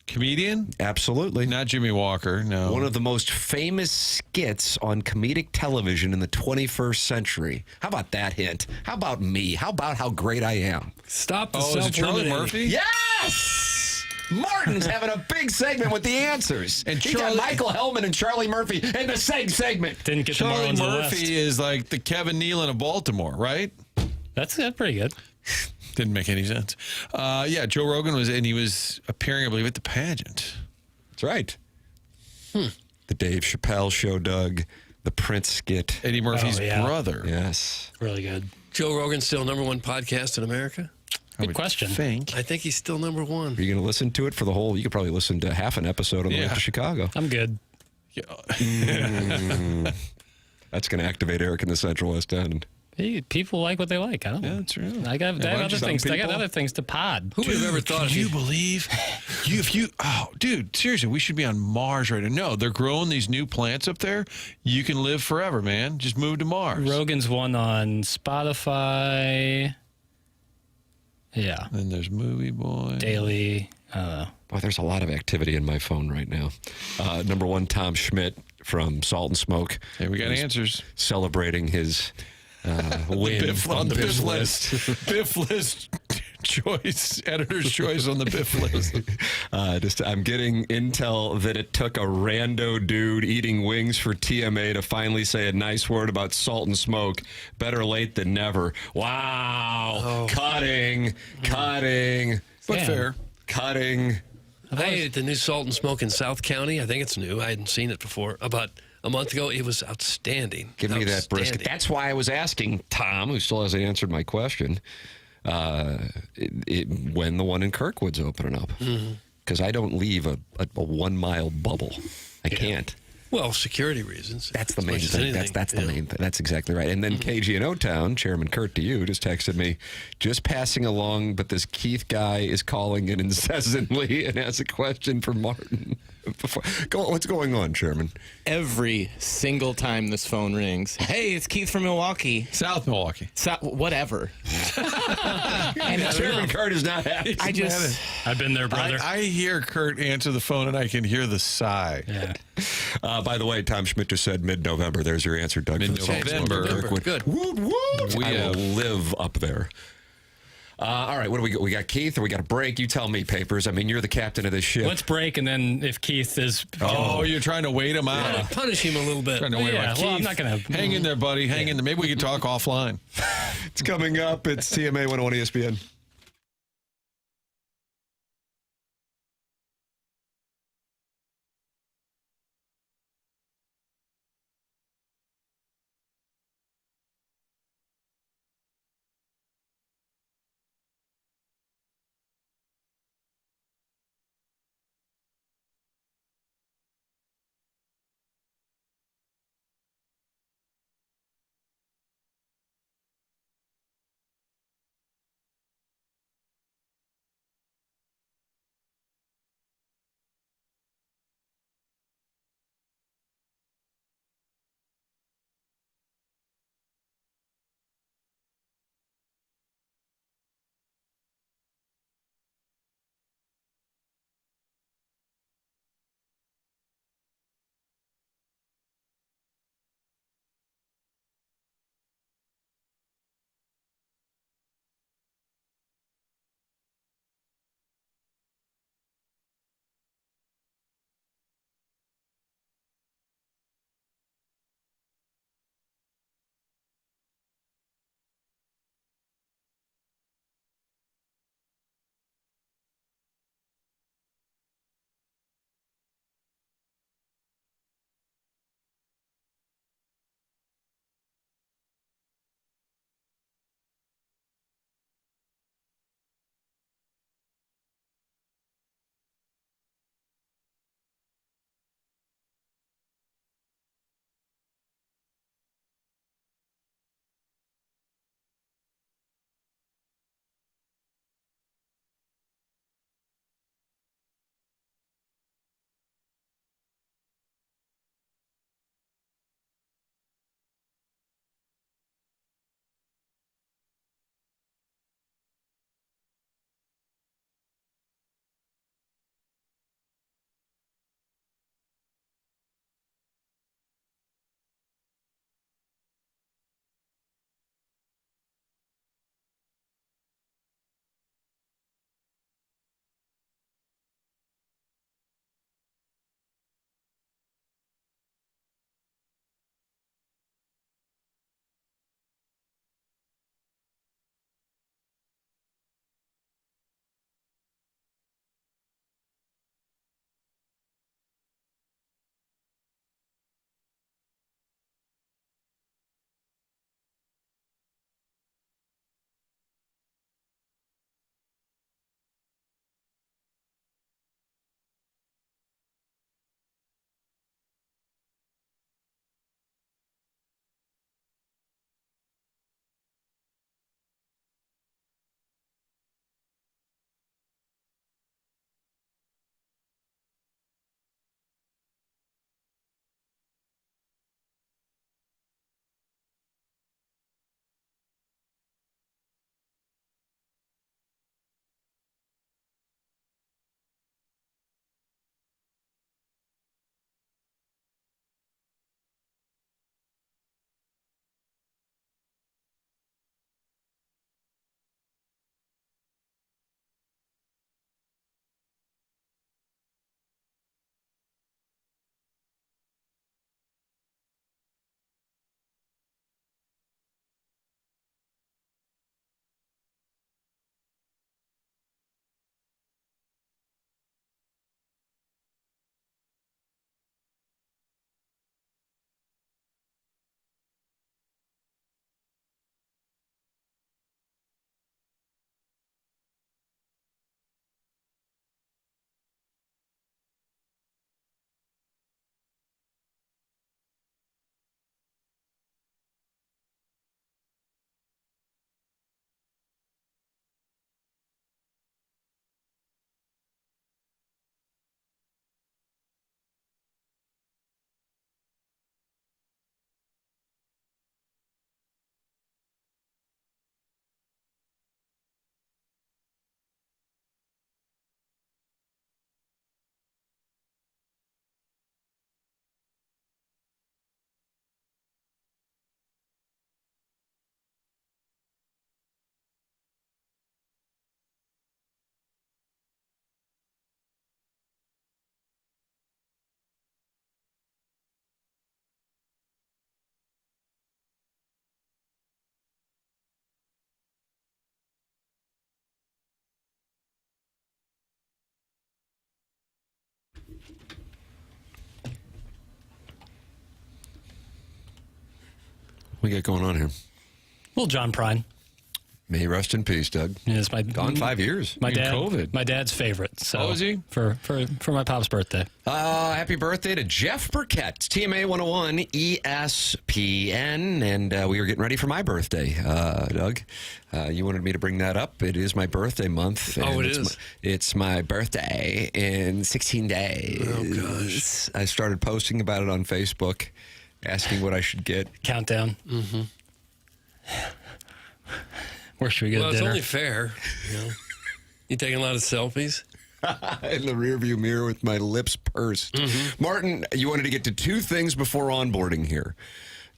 Comedian? Absolutely. Not Jimmy Walker, no. One of the most famous skits on comedic television in the 21st century. How about that hint? How about me? How about how great I am? Stop the is it Charlie self-limiting. Murphy? Yes! Martin's having a big segment with the answers. And he got Michael Hellman and Charlie Murphy in the same segment. Didn't get Charlie the Marlins of the Murphy West. is like the Kevin Nealon of Baltimore, right? That's pretty good. Didn't make any sense. Yeah, Joe Rogan was, and he was appearing, I believe, at the pageant. That's right. The Dave Chappelle Show, Doug. The Prince skit. Eddie Murphy's brother. Yes. Really good. Joe Rogan's still #1 podcast in America? Good question. I think he's still #1. Are you going to listen to it for the whole? You could probably listen to half an episode on the way to Chicago. I'm good. That's going to activate Eric in the Central West End. Hey, people like what they like. I don't know. Yeah, that's true. I got other things. I got other things to pod. Who would have ever thought? Can you believe? Oh, dude, seriously, we should be on Mars right now. No, they're growing these new plants up there. You can live forever, man. Just move to Mars. Rogan's one on Spotify. Yeah. Then there's Movie Boy. Daily. I don't know. Boy, there's a lot of activity in my phone right now. Number one, Tom Schmidt from Salt and Smoke. Hey, we got answers. Celebrating his win on the Biff list. Biff list choice, editor's choice on the Biff list. I'm getting intel that it took a rando dude eating wings for TMA to finally say a nice word about Salt and Smoke. Better late than never. Wow. Cutting. But fair. Cutting. I ate the new Salt and Smoke in South County. I think it's new. I hadn't seen it before. About a month ago, it was outstanding. Give me that brisket. That's why I was asking Tom, who still hasn't answered my question, when the one in Kirkwood's opening up. Because I don't leave a 1 mile bubble. I can't. Well, security reasons. That's the main thing. That's the main thing. That's exactly right. And then KG in O-Town, Chairman Kurt to you, just texted me, just passing along, but this Keith guy is calling in incessantly and has a question for Martin. What's going on, Chairman? Every single time this phone rings, hey, it's Keith from Milwaukee. South Milwaukee. Whatever. And Chairman Kurt is not happy. I've been there, brother. I hear Kurt answer the phone and I can hear the sigh. Yeah. By the way, Tom Schmidt just said mid-November. There's your answer, Doug. Mid-November. Good. Woot, woot. I will live up there. All right, what do we got? We got Keith, or we got a break? You tell me, Papers. I mean, you're the captain of this ship. Let's break, and then if Keith is... Oh, you're trying to wait him out. Yeah, punish him a little bit. Trying to wait him out. Well, Keith, I'm not going to... Hang in there, buddy. Hang in there. Maybe we can talk offline. It's coming up. It's TMA 101 ESPN. we got going on here? Well, John Prine. May he rest in peace, Doug. Yeah, it's Gone 5 years. My In dad, COVID. my dad's favorite. So Oh, is he? For my pop's birthday. Happy birthday to Jeff Burkett, TMA 101 ESPN, and we were getting ready for my birthday, Doug. You wanted me to bring that up. It is my birthday month. Oh, and it is? It's my birthday in 16 days. Oh, gosh. I started posting about it on Facebook, asking what I should get. Countdown. Mm-hmm. Where should we get Well, it's dinner? only fair. You know, you taking a lot of selfies? In the rearview mirror with my lips pursed. Martin, you wanted to get to two things before onboarding here.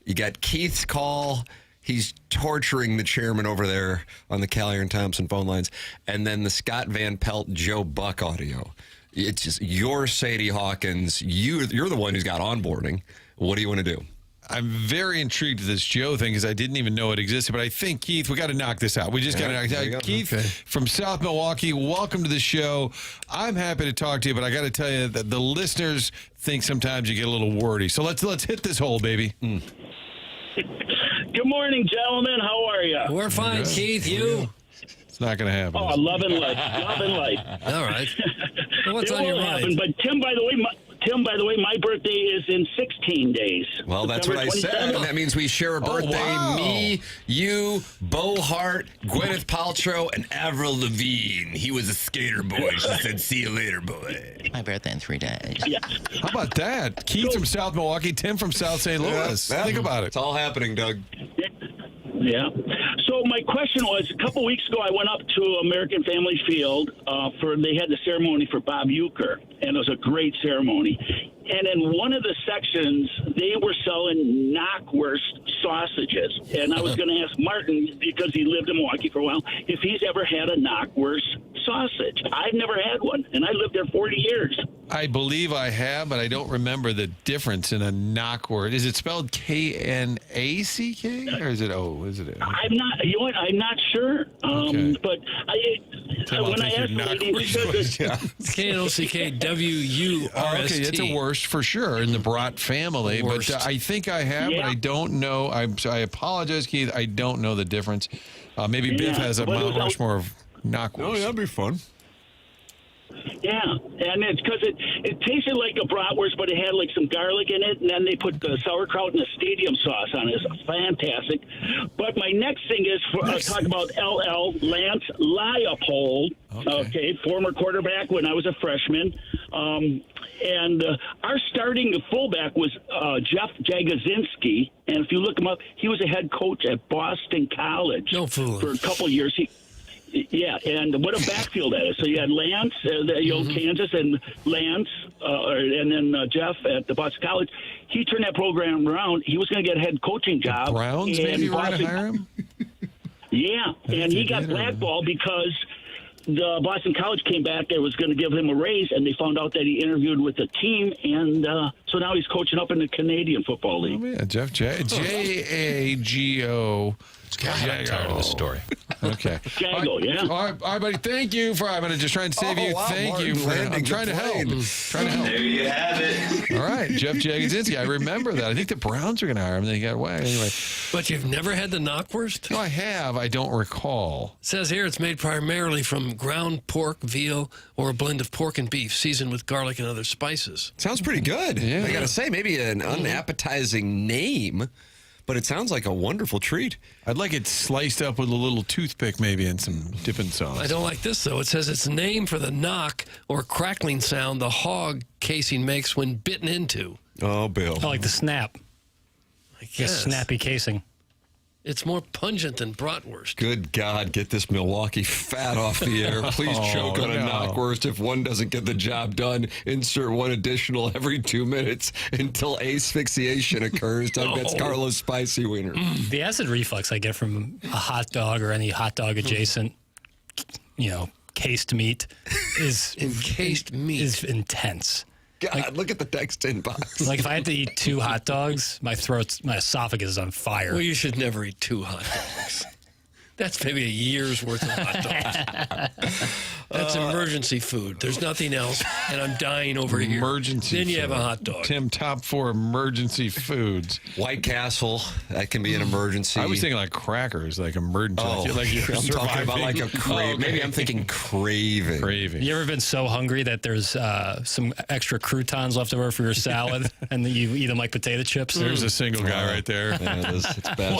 You got Keith's call. He's torturing the chairman over there on the Callier and Thompson phone lines. And then the Scott Van Pelt, Joe Buck audio. It's just your Sadie Hawkins. You're the one who's got onboarding. What do you want to do? I'm very intrigued with this Joe thing because I didn't even know it existed. But I think, Keith, we got to knock this out. We just got to knock it out. Keith from South Milwaukee, welcome to the show. I'm happy to talk to you, but I got to tell you that the listeners think sometimes you get a little wordy. So let's hit this hole, baby. Good morning, gentlemen. How are you? We're fine, Keith. You? It's not going to happen. Oh, loving life. Loving life. All right. Well, what's on your mind? Happen. But Tim, by the way, my birthday is in 16 days. Well, that's what I said. And that means we share a birthday. wow. Me, you, Bo Hart, Gwyneth Paltrow, and Avril Lavigne. He was a skater boy. She said, "See you later, boy." My birthday in 3 days. Yeah. How about that? Keith from South Milwaukee, Tim from South St. Louis. Think about it. It's all happening, Doug. Yeah. So my question was, a couple weeks ago, I went up to American Family Field they had the ceremony for Bob Uecker, and it was a great ceremony. And in one of the sections, they were selling knockwurst sausages. And I was going to ask Martin, because he lived in Milwaukee for a while, if he's ever had a knockwurst sausage. I've never had one, and I lived there 40 years. I believe I have, but I don't remember the difference in a knockwurst. Is it spelled K-N-A-C-K, or is it O? Is it? I'm not. You know what? I'm not sure. But when I asked the lady, she said that K-N-O-C-K-W-U-R-S-T. Okay, it's a worst for sure in the Brat family. Worst. But I think I have, but I don't know. I apologize, Keith. I don't know the difference. Maybe Biff has a Mount Rushmore of knockwurst. Oh, that'd be fun. Yeah, and it's because it tasted like a bratwurst, but it had like some garlic in it, and then they put the sauerkraut and the stadium sauce on it. It's fantastic. But my next thing is talk about LL Lance Leipold, okay, former quarterback when I was a freshman. And our starting fullback was Jeff Jagosinski, and if you look him up, he was a head coach at Boston College for a couple of years. Yeah, and what a backfield that is. So you had Lance, Kansas, and Lance, and then Jeff at the Boston College. He turned that program around. He was going to get a head coaching job. The Browns maybe were going to hire him? Yeah, and he got blackballed because the Boston College came back and was going to give him a raise, and they found out that he interviewed with the team, and so now he's coaching up in the Canadian Football League. Oh, yeah, Jeff J-A-G-O. I'm tired of this story. Okay. Jago, yeah. All right, buddy. Thank you for. I'm going to just try and save you. Thank Martin you for. I'm landing trying to help. Trying to help. There you have it. All right, Jeff Jagosinski. I remember that. I think the Browns were going to hire him. Then he got away. Anyway. But you've never had the knockwurst? No, I have. I don't recall. It says here it's made primarily from ground pork, veal, or a blend of pork and beef, seasoned with garlic and other spices. Sounds pretty good. Yeah. I got to say, maybe an unappetizing name, but it sounds like a wonderful treat. I'd like it sliced up with a little toothpick maybe and some dipping sauce. I don't like this, though. It says it's named for the knock or crackling sound the hog casing makes when bitten into. Oh, Bill. I like the snap. I The guess. snappy casing. It's more pungent than bratwurst. Good God, get this Milwaukee fat off the air. Please choke on a knockwurst. If one doesn't get the job done, insert one additional every 2 minutes until asphyxiation occurs. Doug, that's Carlos Spicy Wiener. The acid reflux I get from a hot dog or any hot dog adjacent, cased meat is encased meat is intense. God, look at the text inbox. Like if I had to eat 2 hot dogs, my esophagus is on fire. Well, you should never eat 2 hot dogs. That's maybe a year's worth of hot dogs. That's emergency food. There's nothing else, and I'm dying over here. Emergency Then you have a food. hot dog. Tim, top 4 emergency foods. White Castle, that can be an emergency. I was thinking like crackers, like emergency. Oh, like you're I'm talking about like a crave. Maybe I'm thinking craving. You ever been so hungry that there's some extra croutons left over for your salad, and then you eat them like potato chips? There's a single guy right there. Yeah, it's bachelor.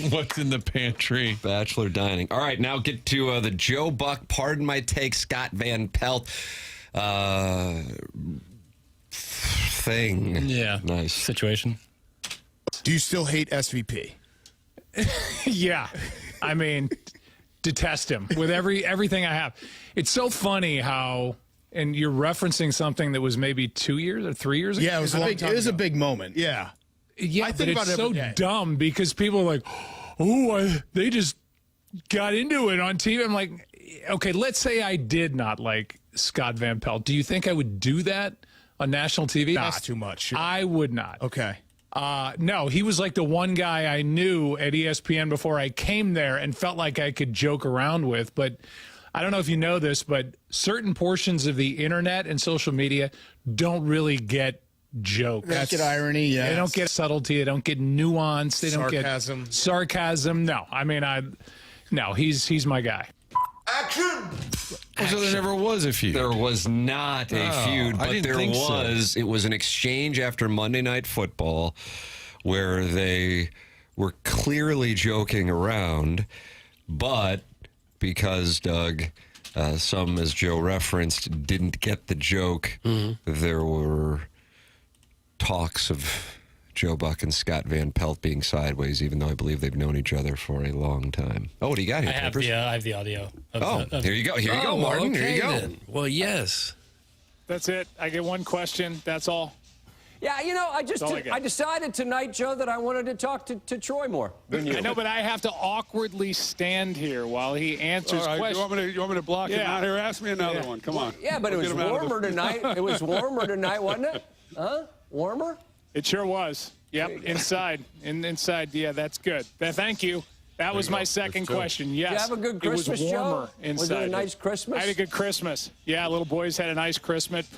What's in the pantry? Bachelor dining. All right, now get to the Joe Buck, pardon my take, Scott Van Pelt thing. Yeah. Nice. Situation. Do you still hate SVP? Yeah. I mean, detest him with everything I have. It's so funny how, and you're referencing something that was maybe 2 years or 3 years ago. Yeah, it was a big moment. Yeah. Yeah, I but think it's about it so every day. dumb because people are like, they just got into it on TV. I'm like, okay, let's say I did not like Scott Van Pelt. Do you think I would do that on national TV? Nah, too much. I would not. Okay. No, he was like the one guy I knew at ESPN before I came there and felt like I could joke around with. But I don't know if you know this, but certain portions of the internet and social media don't really get jokes. They don't get irony, yeah. They don't get subtlety. They don't get nuance. They don't get sarcasm. No, I mean, no, he's my guy. Oh, so there never was a feud. There was not a feud, but there was. So. It was an exchange after Monday Night Football where they were clearly joking around, but because Doug, some, as Joe referenced, didn't get the joke, there were talks of Joe Buck and Scott Van Pelt being sideways, even though I believe they've known each other for a long time. Oh, what do you got here, I have the audio. Here you go. Here you go, Martin. Okay, here you go. then. Well, yes. That's it. I get one question. That's all. Yeah, you know, I decided tonight, Joe, that I wanted to talk to Troy more than you. I know, but I have to awkwardly stand here while he answers All right, questions. you want me to block him out here? Ask me another one. Come on. Yeah, but it was warmer tonight. It was warmer tonight, wasn't it? Huh? Warmer? It sure was. Yep, inside. Inside, yeah, that's good. Thank you. That was my second question. Yes. Did you have a good Christmas, it was warmer Joe? inside. Was it a nice Christmas? I had a good Christmas. Yeah, little boys had a nice Christmas.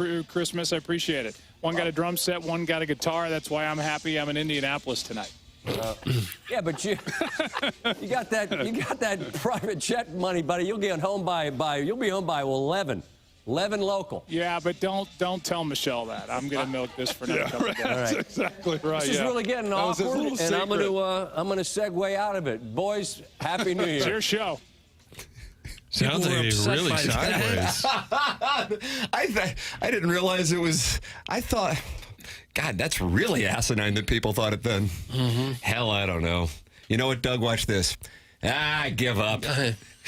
I appreciate it. One got a drum set, one got a guitar. That's why I'm happy I'm in Indianapolis tonight. Yeah, but you got that private jet money, buddy. You'll get home by 11. 11 local. Yeah, but don't tell Michelle that. I'm going to milk this for another couple of days. All right. Exactly right. This is really getting awkward, and secret. I'm going to segue out of it. Boys, Happy New Year. It's your show. Sounds like he's really sideways. I didn't realize it was. I thought, God, that's really asinine that people thought it then. Hell, I don't know. You know what, Doug? Watch this. I give up.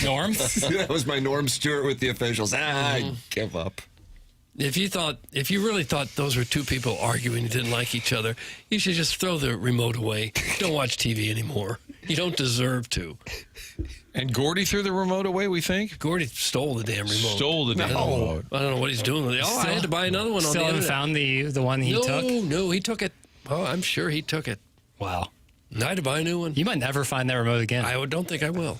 Norm? That was my Norm Stewart with the officials. I give up. If you really thought those were two people arguing and didn't like each other, you should just throw the remote away. Don't watch TV anymore. You don't deserve to. And Gordy threw the remote away, we think? Gordy stole the damn remote. Stole the damn remote. I don't know what he's doing with it. I had to buy another one on the Still haven't internet. found the one he took? No, he took it. Oh, I'm sure he took it. Wow. I had to buy a new one. You might never find that remote again. I don't think I will.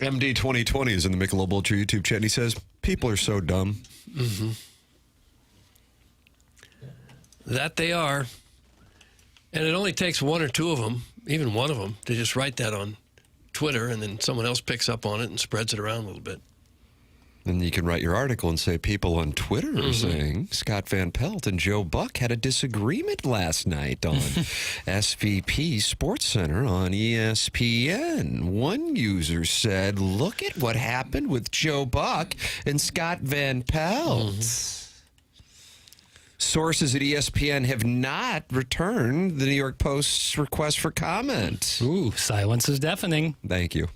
MD 2020 is in the Michelob Ultra YouTube chat, and he says, people are so dumb. That they are. And it only takes one or two of them, even one of them, to just write that on Twitter, and then someone else picks up on it and spreads it around a little bit. And you can write your article and say, people on Twitter are saying Scott Van Pelt and Joe Buck had a disagreement last night on SVP Sports Center on ESPN. One user said, look at what happened with Joe Buck and Scott Van Pelt. Sources at ESPN have not returned the New York Post's request for comment. Ooh, silence is deafening. Thank you.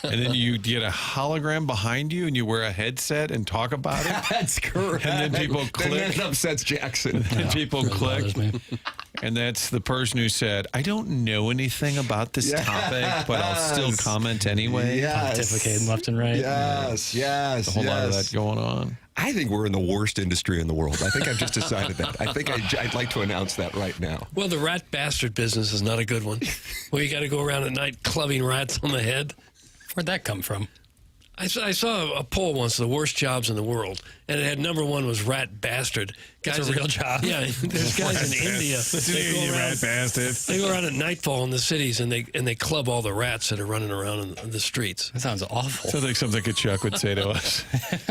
And then you get a hologram behind you and you wear a headset and talk about it. That's correct. And then people click. And that upsets Jackson. And people click. And that's the person who said, I don't know anything about this topic, but I'll still comment anyway. Pontificating left and right. Yes. A whole lot of that going on. I think we're in the worst industry in the world. I think I've just decided that. I think I'd like to announce that right now. Well, the rat bastard business is not a good one. Where you got to go around at night clubbing rats on the head. Where'd that come from? I saw a poll once, the worst jobs in the world, and it had number one was rat bastard. That's a real job. Yeah, there's guys in India. They go around at nightfall in the cities, and they club all the rats that are running around in the streets. That sounds awful. Sounds like something that Chuck would say to us.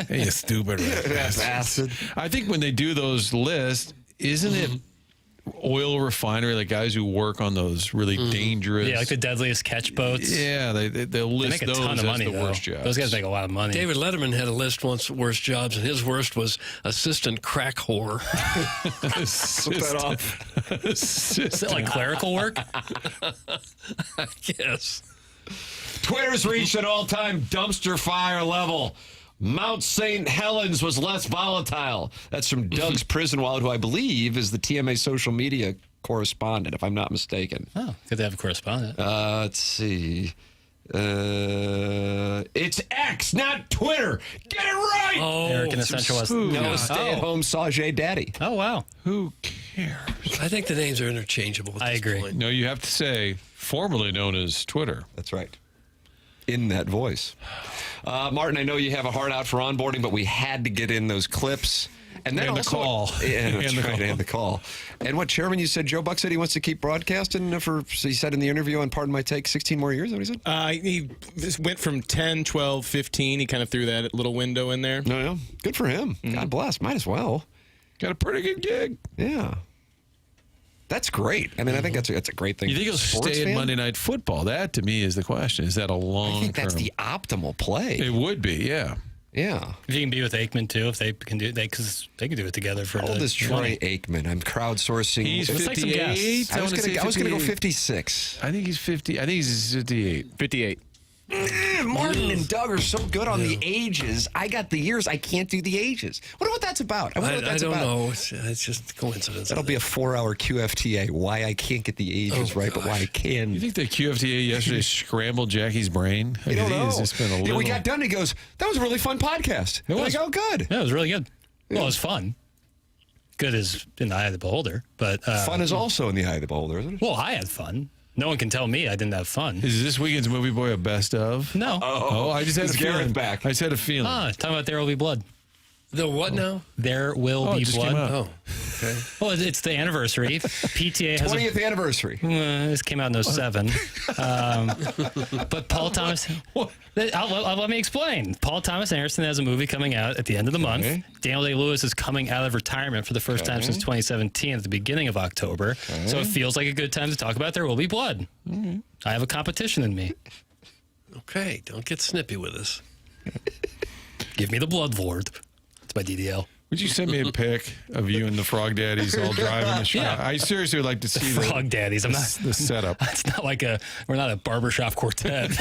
Hey, you stupid rat bastard. I think when they do those lists, isn't it oil refinery, like guys who work on those really dangerous, like the deadliest catch boats? Yeah, they'll list they make a those ton of money, as the worst though. jobs. Those guys make a lot of money. David Letterman had a list once of worst jobs, and his worst was assistant crack whore. Flip that off. Is it like clerical work? I guess. Twitter's reached an all-time dumpster fire level. Mount St. Helens was less volatile. That's from Doug's Prison Wallet, who I believe is the TMA social media correspondent, if I'm not mistaken. Oh, good to have a correspondent. Let's see. It's X, not Twitter. Get it right! Oh, Eric in Essential West. No, stay-at-home Sajay Daddy. Oh, wow. Who cares? I think the names are interchangeable at this agree. point. No, you have to say formerly known as Twitter. That's right. In that voice. Martin, I know you have a heart out for onboarding, but we had to get in those clips. And then And the also, call. And, And the call. and the call. And what, Chairman, you said Joe Buck said he wants to keep broadcasting so he said in the interview on Pardon My Take, 16 more years, is that what he said? He just went from 10, 12, 15. He kind of threw that little window in there. No, yeah. Good for him. God bless. Might as well. Got a pretty good gig. Yeah. That's great. I mean, I think that's a great thing. You think he'll Sports stay fan? at Monday Night Football? That, to me, is the question. Is that a long I think that's term? the optimal play. It would be, yeah. Yeah. If you can be with Aikman, too, if they can do it, because they can do it together for How old the is Troy money. Aikman? I'm crowdsourcing. He's Let's take some guess. 58. I was going to go 58. 56. I think he's 50. I think he's 58. 58. Martin and Doug are so good on the ages. I got the years. I can't do the ages. Wonder what that's about. I wonder what I that's don't about. know. It's just coincidence. That'll be a 4-hour QFTA. Why I can't get the ages right, but why I can. You think the QFTA yesterday scrambled Jackie's brain? You don't know. It's just been a Yeah, little... we got done. He goes, "That was a really fun podcast." It was. And I go, "Good." Yeah, it was really good. Well, it was fun. Good is in the eye of the beholder, but Fun is also in the eye of the beholder, isn't it? Well, I had fun. No one can tell me I didn't have fun. Is this weekend's Movie Boy a best of? No. Oh, I just had a Is feeling. Gareth back? I just had a feeling. Talking about There Will Be Blood. The what now? There Will it Be just Blood. came out. Oh, okay. Well, it's the anniversary. PTA has 20th anniversary. This came out in 07. But Paul Thomas... let me explain. Paul Thomas Anderson has a movie coming out at the end of the month. Daniel Day-Lewis is coming out of retirement for the first time since 2017 at the beginning of October. So it feels like a good time to talk about There Will Be Blood. I have a competition in me. Okay, don't get snippy with us. Give me the Blood Lord. It's my DDL. Would you send me a pic of you and the Frog Daddies all driving the Chicago? I seriously would like to see Frog Daddies. I'm not the setup. It's not like we're not a barbershop quartet.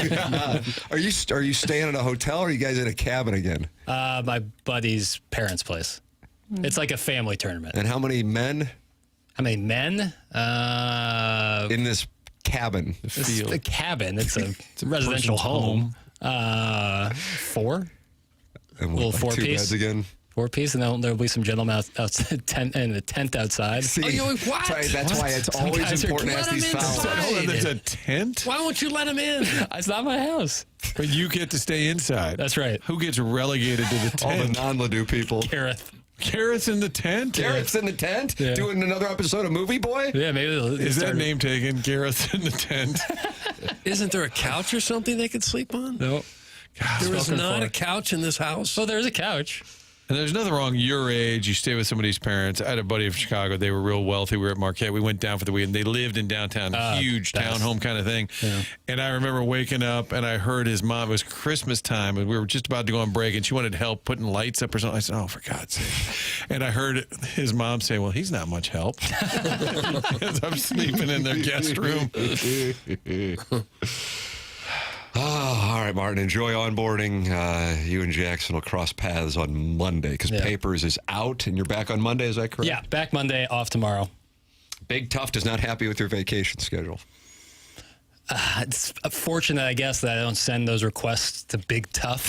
Are you staying at a hotel or are you guys in a cabin again? My buddy's parents' place. It's like a family tournament. And how many men? How many men? In this cabin. It's a cabin. It's a residential home. 4. And Little like 4 two piece beds again. 4 piece, and there'll be some gentlemen outside in a tent outside. See, what? That's why it's Some guys always are- important to ask Let these him fouls. inside. Hold on, there's a tent? Why won't you let him in? It's not my house. But you get to stay inside. That's right. Who gets relegated to the All the tent? non-Ledoux people. Gareth. Garrett's in the tent? Garrett's in the tent Yeah. doing another episode of Movie Boy? Yeah, maybe Is that name taken? Garrett's in the tent? Isn't there a couch or something they could sleep on? No. There is Spoken not for. a couch in this house. Oh, there's a couch. And there's nothing wrong. Your age, you stay with somebody's parents. I had a buddy from Chicago. They were real wealthy. We were at Marquette. We went down for the weekend. They lived in downtown, huge townhome kind of thing. Yeah. And I remember waking up and I heard his mom. It was Christmas time and we were just about to go on break and she wanted help putting lights up or something. I said, "Oh, for God's sake!" And I heard his mom say, "Well, he's not much help." Because I'm sleeping in their guest room. Oh, all right, Martin. Enjoy onboarding. You and Jackson will cross paths on Monday because Papers is out and you're back on Monday. Is that correct? Yeah, back Monday, off tomorrow. Big Tough is not happy with your vacation schedule. It's fortunate, I guess, that I don't send those requests to Big Tough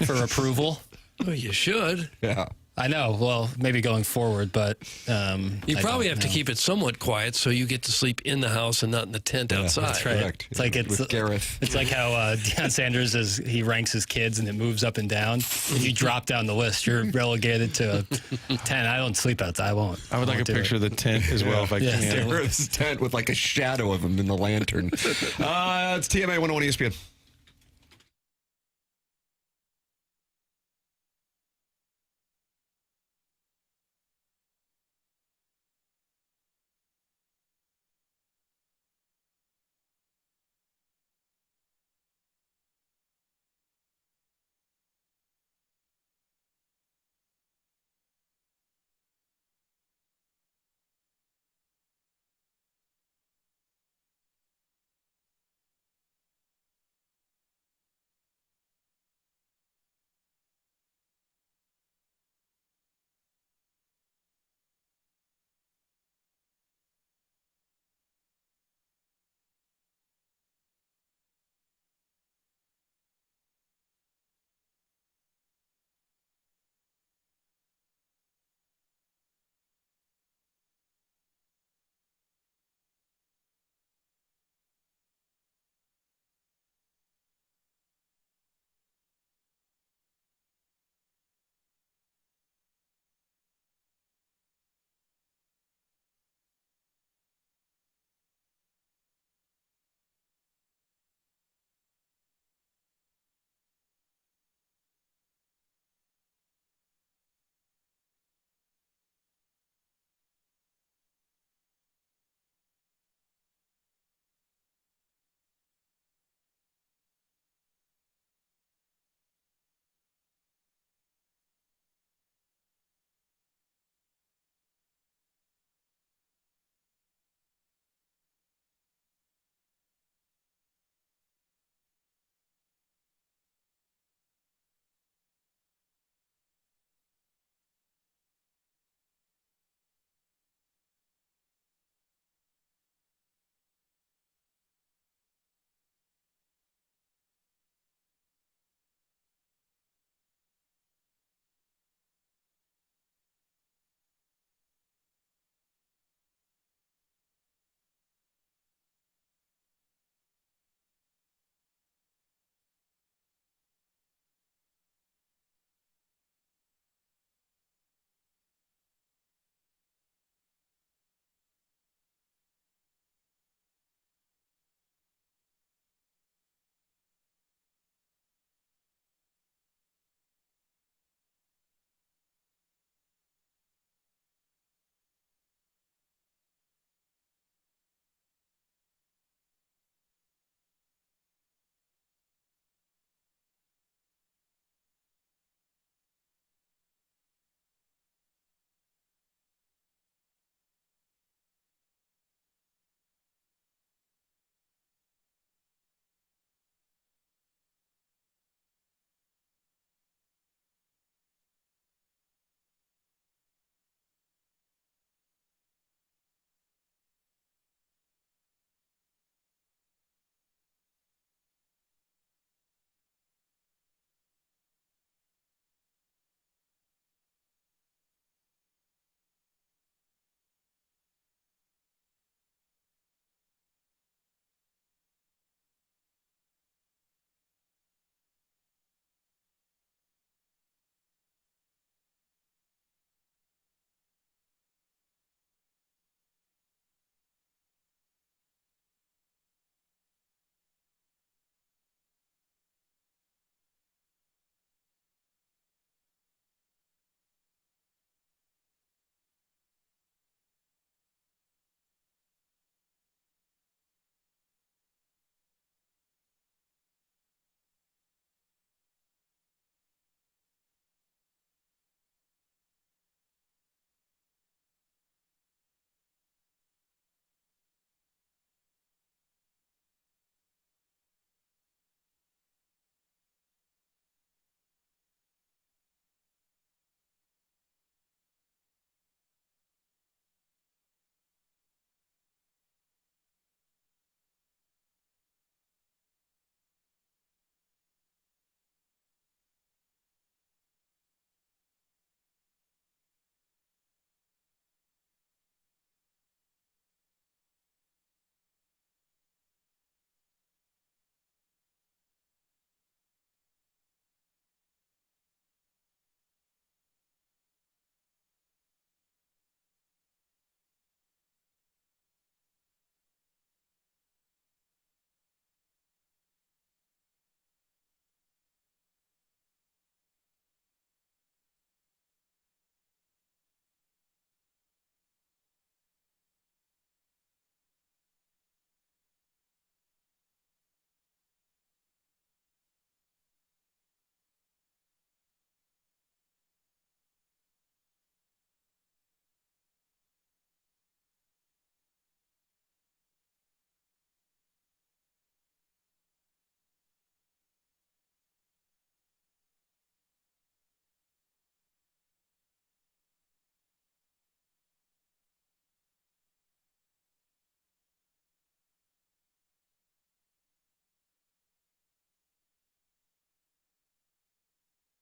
for approval. Well, you should. Yeah. I know. Well, maybe going forward, but You probably have to keep it somewhat quiet so you get to sleep in the house and not in the tent outside. That's right. Correct. It's like With Gareth. It's like how Deion Sanders he ranks his kids and it moves up and down. If you drop down the list, you're relegated to 10. I don't sleep outside. I won't. I would like a picture of the tent as well if I can. Gareth's tent with like a shadow of him in the lantern. It's TMA 101 ESPN.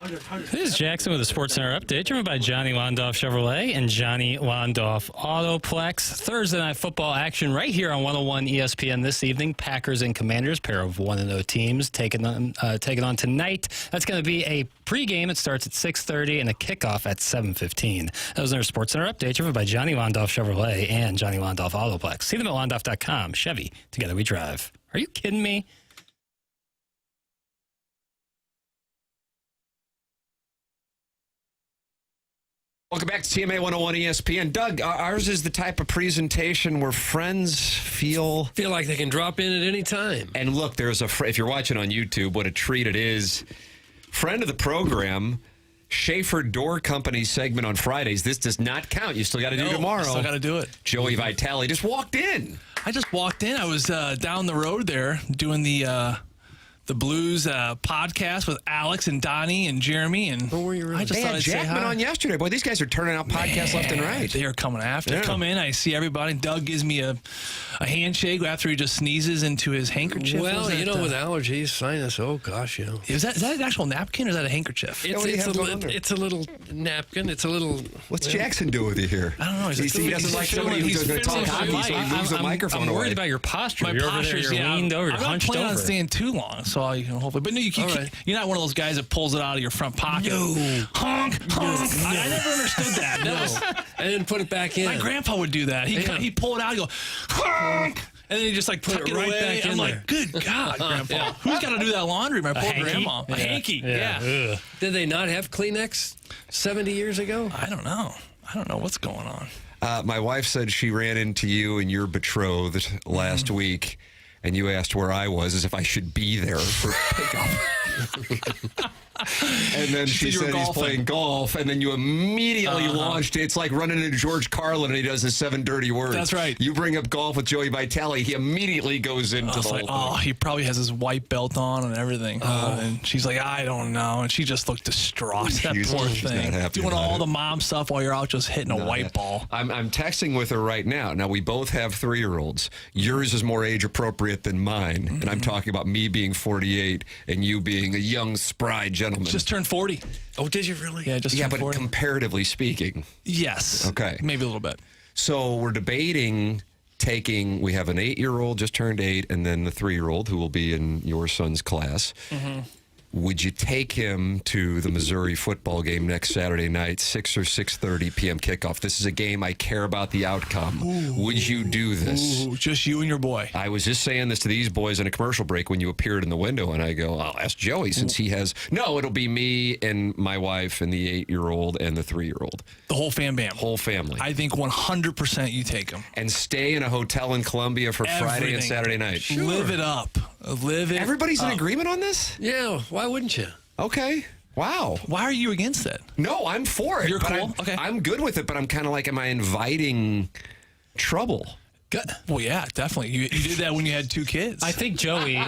This is Jackson with a Sports Center update, driven by Johnny Londoff Chevrolet and Johnny Londoff Autoplex. Thursday night football action right here on 101 ESPN this evening. Packers and Commanders, pair of 1-0 teams, taking on tonight. That's going to be a pregame. It starts at 6:30 and a kickoff at 7:15. That was our Sports Center update, driven by Johnny Londoff Chevrolet and Johnny Londoff Autoplex. See them at londoff.com. Chevy, together we drive. Are you kidding me? Welcome back to TMA 101 ESPN. Doug, ours is the type of presentation where friends feel like they can drop in at any time. And look, there's if you're watching on YouTube, what a treat it is. Friend of the program, Schaefer Door Company segment on Fridays. This does not count. You still got to do tomorrow. Still got to do it. Joey Vitale just walked in. I just walked in. I was down the road there doing the Blues podcast with Alex and Donnie and Jeremy. And I just they thought had I'd say Jackman hi. on yesterday. Boy, these guys are turning out podcasts left and right. They are coming after. Yeah. I come in, I see everybody. Doug gives me a handshake after he just sneezes into his handkerchief. Well, with allergies, sinus, Is that an actual napkin or is that a handkerchief? It's a little napkin. It's a little. What's Jackson do with you here? I don't know. He doesn't like somebody who's going to talk hockey, so he moves the microphone I'm away. worried about your posture. My You're posture over there, you're leaned over, you're hunched I'm not planning on over. staying too long, so you can hopefully. But no, you're not one of those guys that pulls it out of your front pocket. No. Honk. I never understood that. No. And then put it back in. My grandpa would do that. He'd pull it out and go, honk. And then he just like put it right back in. I'm like, good God, Grandpa. Who's got to do that laundry? My poor grandma. A hanky. Yeah. Did they not have Kleenex 70 years ago? I don't know. I don't know what's going on. My wife said she ran into you and your betrothed last week, and you asked where I was, as if I should be there for pickup. And then she said he's playing golf, and then you immediately launched. It's like running into George Carlin, and he does his 7 dirty words. That's right. You bring up golf with Joey Vitale, he immediately goes into the whole thing. He probably has his white belt on and everything. And she's like, I don't know. And she just looked distraught. That poor thing. Not happy doing about all it. the mom stuff while you're out just hitting a white ball. I'm texting with her right now. Now, we both have 3-year-olds. Yours is more age appropriate than mine. And I'm talking about me being 48 and you being a young, spry gentleman. Just turned 40. Oh, did you really? Yeah, just turned 40. Comparatively speaking. Yes. Okay. Maybe a little bit. So we're debating we have an 8-year-old, just turned 8, and then the 3-year-old who will be in your son's class. Would you take him to the Missouri football game next Saturday night, 6 or 6:30 p.m. kickoff? This is a game I care about the outcome. Would you do this? Just you and your boy. I was just saying this to these boys in a commercial break when you appeared in the window, and I go, I'll ask Joey since he has... No, it'll be me and my wife and the 8-year-old and the 3-year-old. The whole fam bam. Whole family. I think 100% you take him. And stay in a hotel in Columbia for Friday and Saturday night. Sure. Live it up. Live it Everybody's in agreement on this? Yeah, why wouldn't you? Okay. Wow. Why are you against it? No, I'm for it. You're cool? Okay. I'm good with it, but I'm kind of like, am I inviting trouble? Well, yeah, definitely. You did that when you had 2 kids. I think, Joey,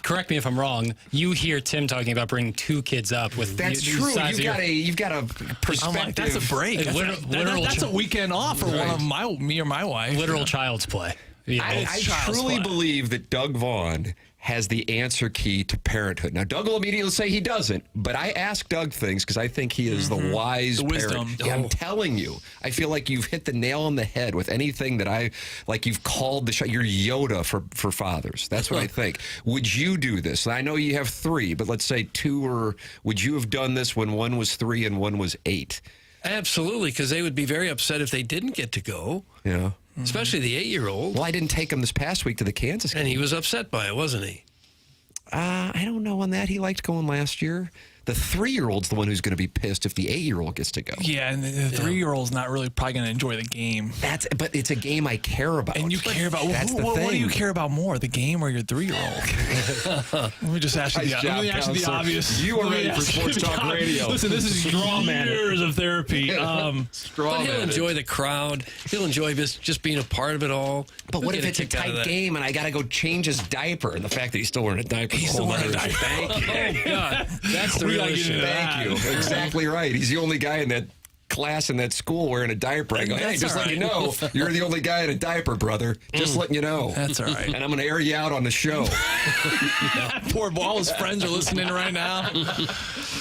correct me if I'm wrong, you hear Tim talking about bringing 2 kids up with That's true. You've got a perspective. I'm like, that's a break. That's a weekend off for one of me or my wife. Literal child's play. I truly believe that Doug Vaughn has the answer key to parenthood. Now, Doug will immediately say he doesn't, but I ask Doug things because I think he is the wise parent. Yeah, I'm telling you, I feel like you've hit the nail on the head with anything that you've called the shot. You're Yoda for fathers. That's what I think. Would you do this? I know you have 3, but let's say 2 would you have done this when one was 3 and one was 8? Absolutely, because they would be very upset if they didn't get to go. Yeah. Especially the 8-year-old. Well, I didn't take him this past week to the Kansas game. And he was upset by it, wasn't he? I don't know on that. He liked going last year. The 3-year-old's the one who's going to be pissed if the 8-year-old gets to go. Yeah, and the 3-year-old's not really probably going to enjoy the game. But it's a game I care about. And you care about what do you care about more, the game or your 3-year-old? Let me just ask you the obvious. You are ready for Sports Talk Radio. Listen, this is years of therapy. But he'll enjoy the crowd. He'll enjoy just being a part of it all. But what if it's a tight game and I got to go change his diaper? And the fact that he's still wearing a diaper. He's still wearing a diaper. Thank you. Oh, God. That's the real issue. Thank you. Exactly right. He's the only guy in that class in that school wearing a diaper. I go, hey, just letting you know, you're the only guy in a diaper, brother. Just letting you know. That's all right. And I'm going to air you out on the show. Poor all his friends are listening right now.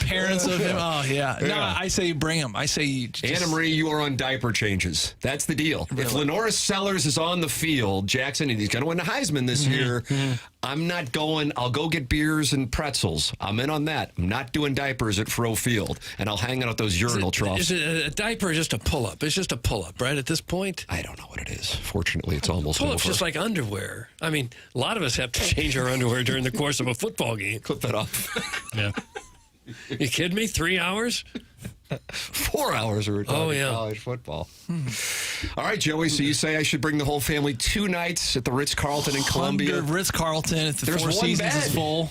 parents of him. Oh, yeah. No, Yeah. I say bring him. I say Anna Marie, you are on diaper changes. That's the deal. If Lenora Sellers is on the field, Jackson, and he's going to win the Heisman this year, I'm not going. I'll go get beers and pretzels. I'm in on that. I'm not doing diapers at Fro Field, and I'll hang out at those urinal troughs. Is it a diaper or just a pull-up? It's just a pull-up, right, at this point? I don't know what it is. Fortunately, it's almost Pull-up's over. just like underwear. I mean, a lot of us have to change our underwear during the course of a football game. Clip that off. Yeah. You kidding me? 3 hours? 4 hours we were talking college football. All right, Joey, so you say I should bring the whole family 2 nights at the Ritz-Carlton in Columbia? Ritz-Carlton. If the There's Four one Seasons bed. is full,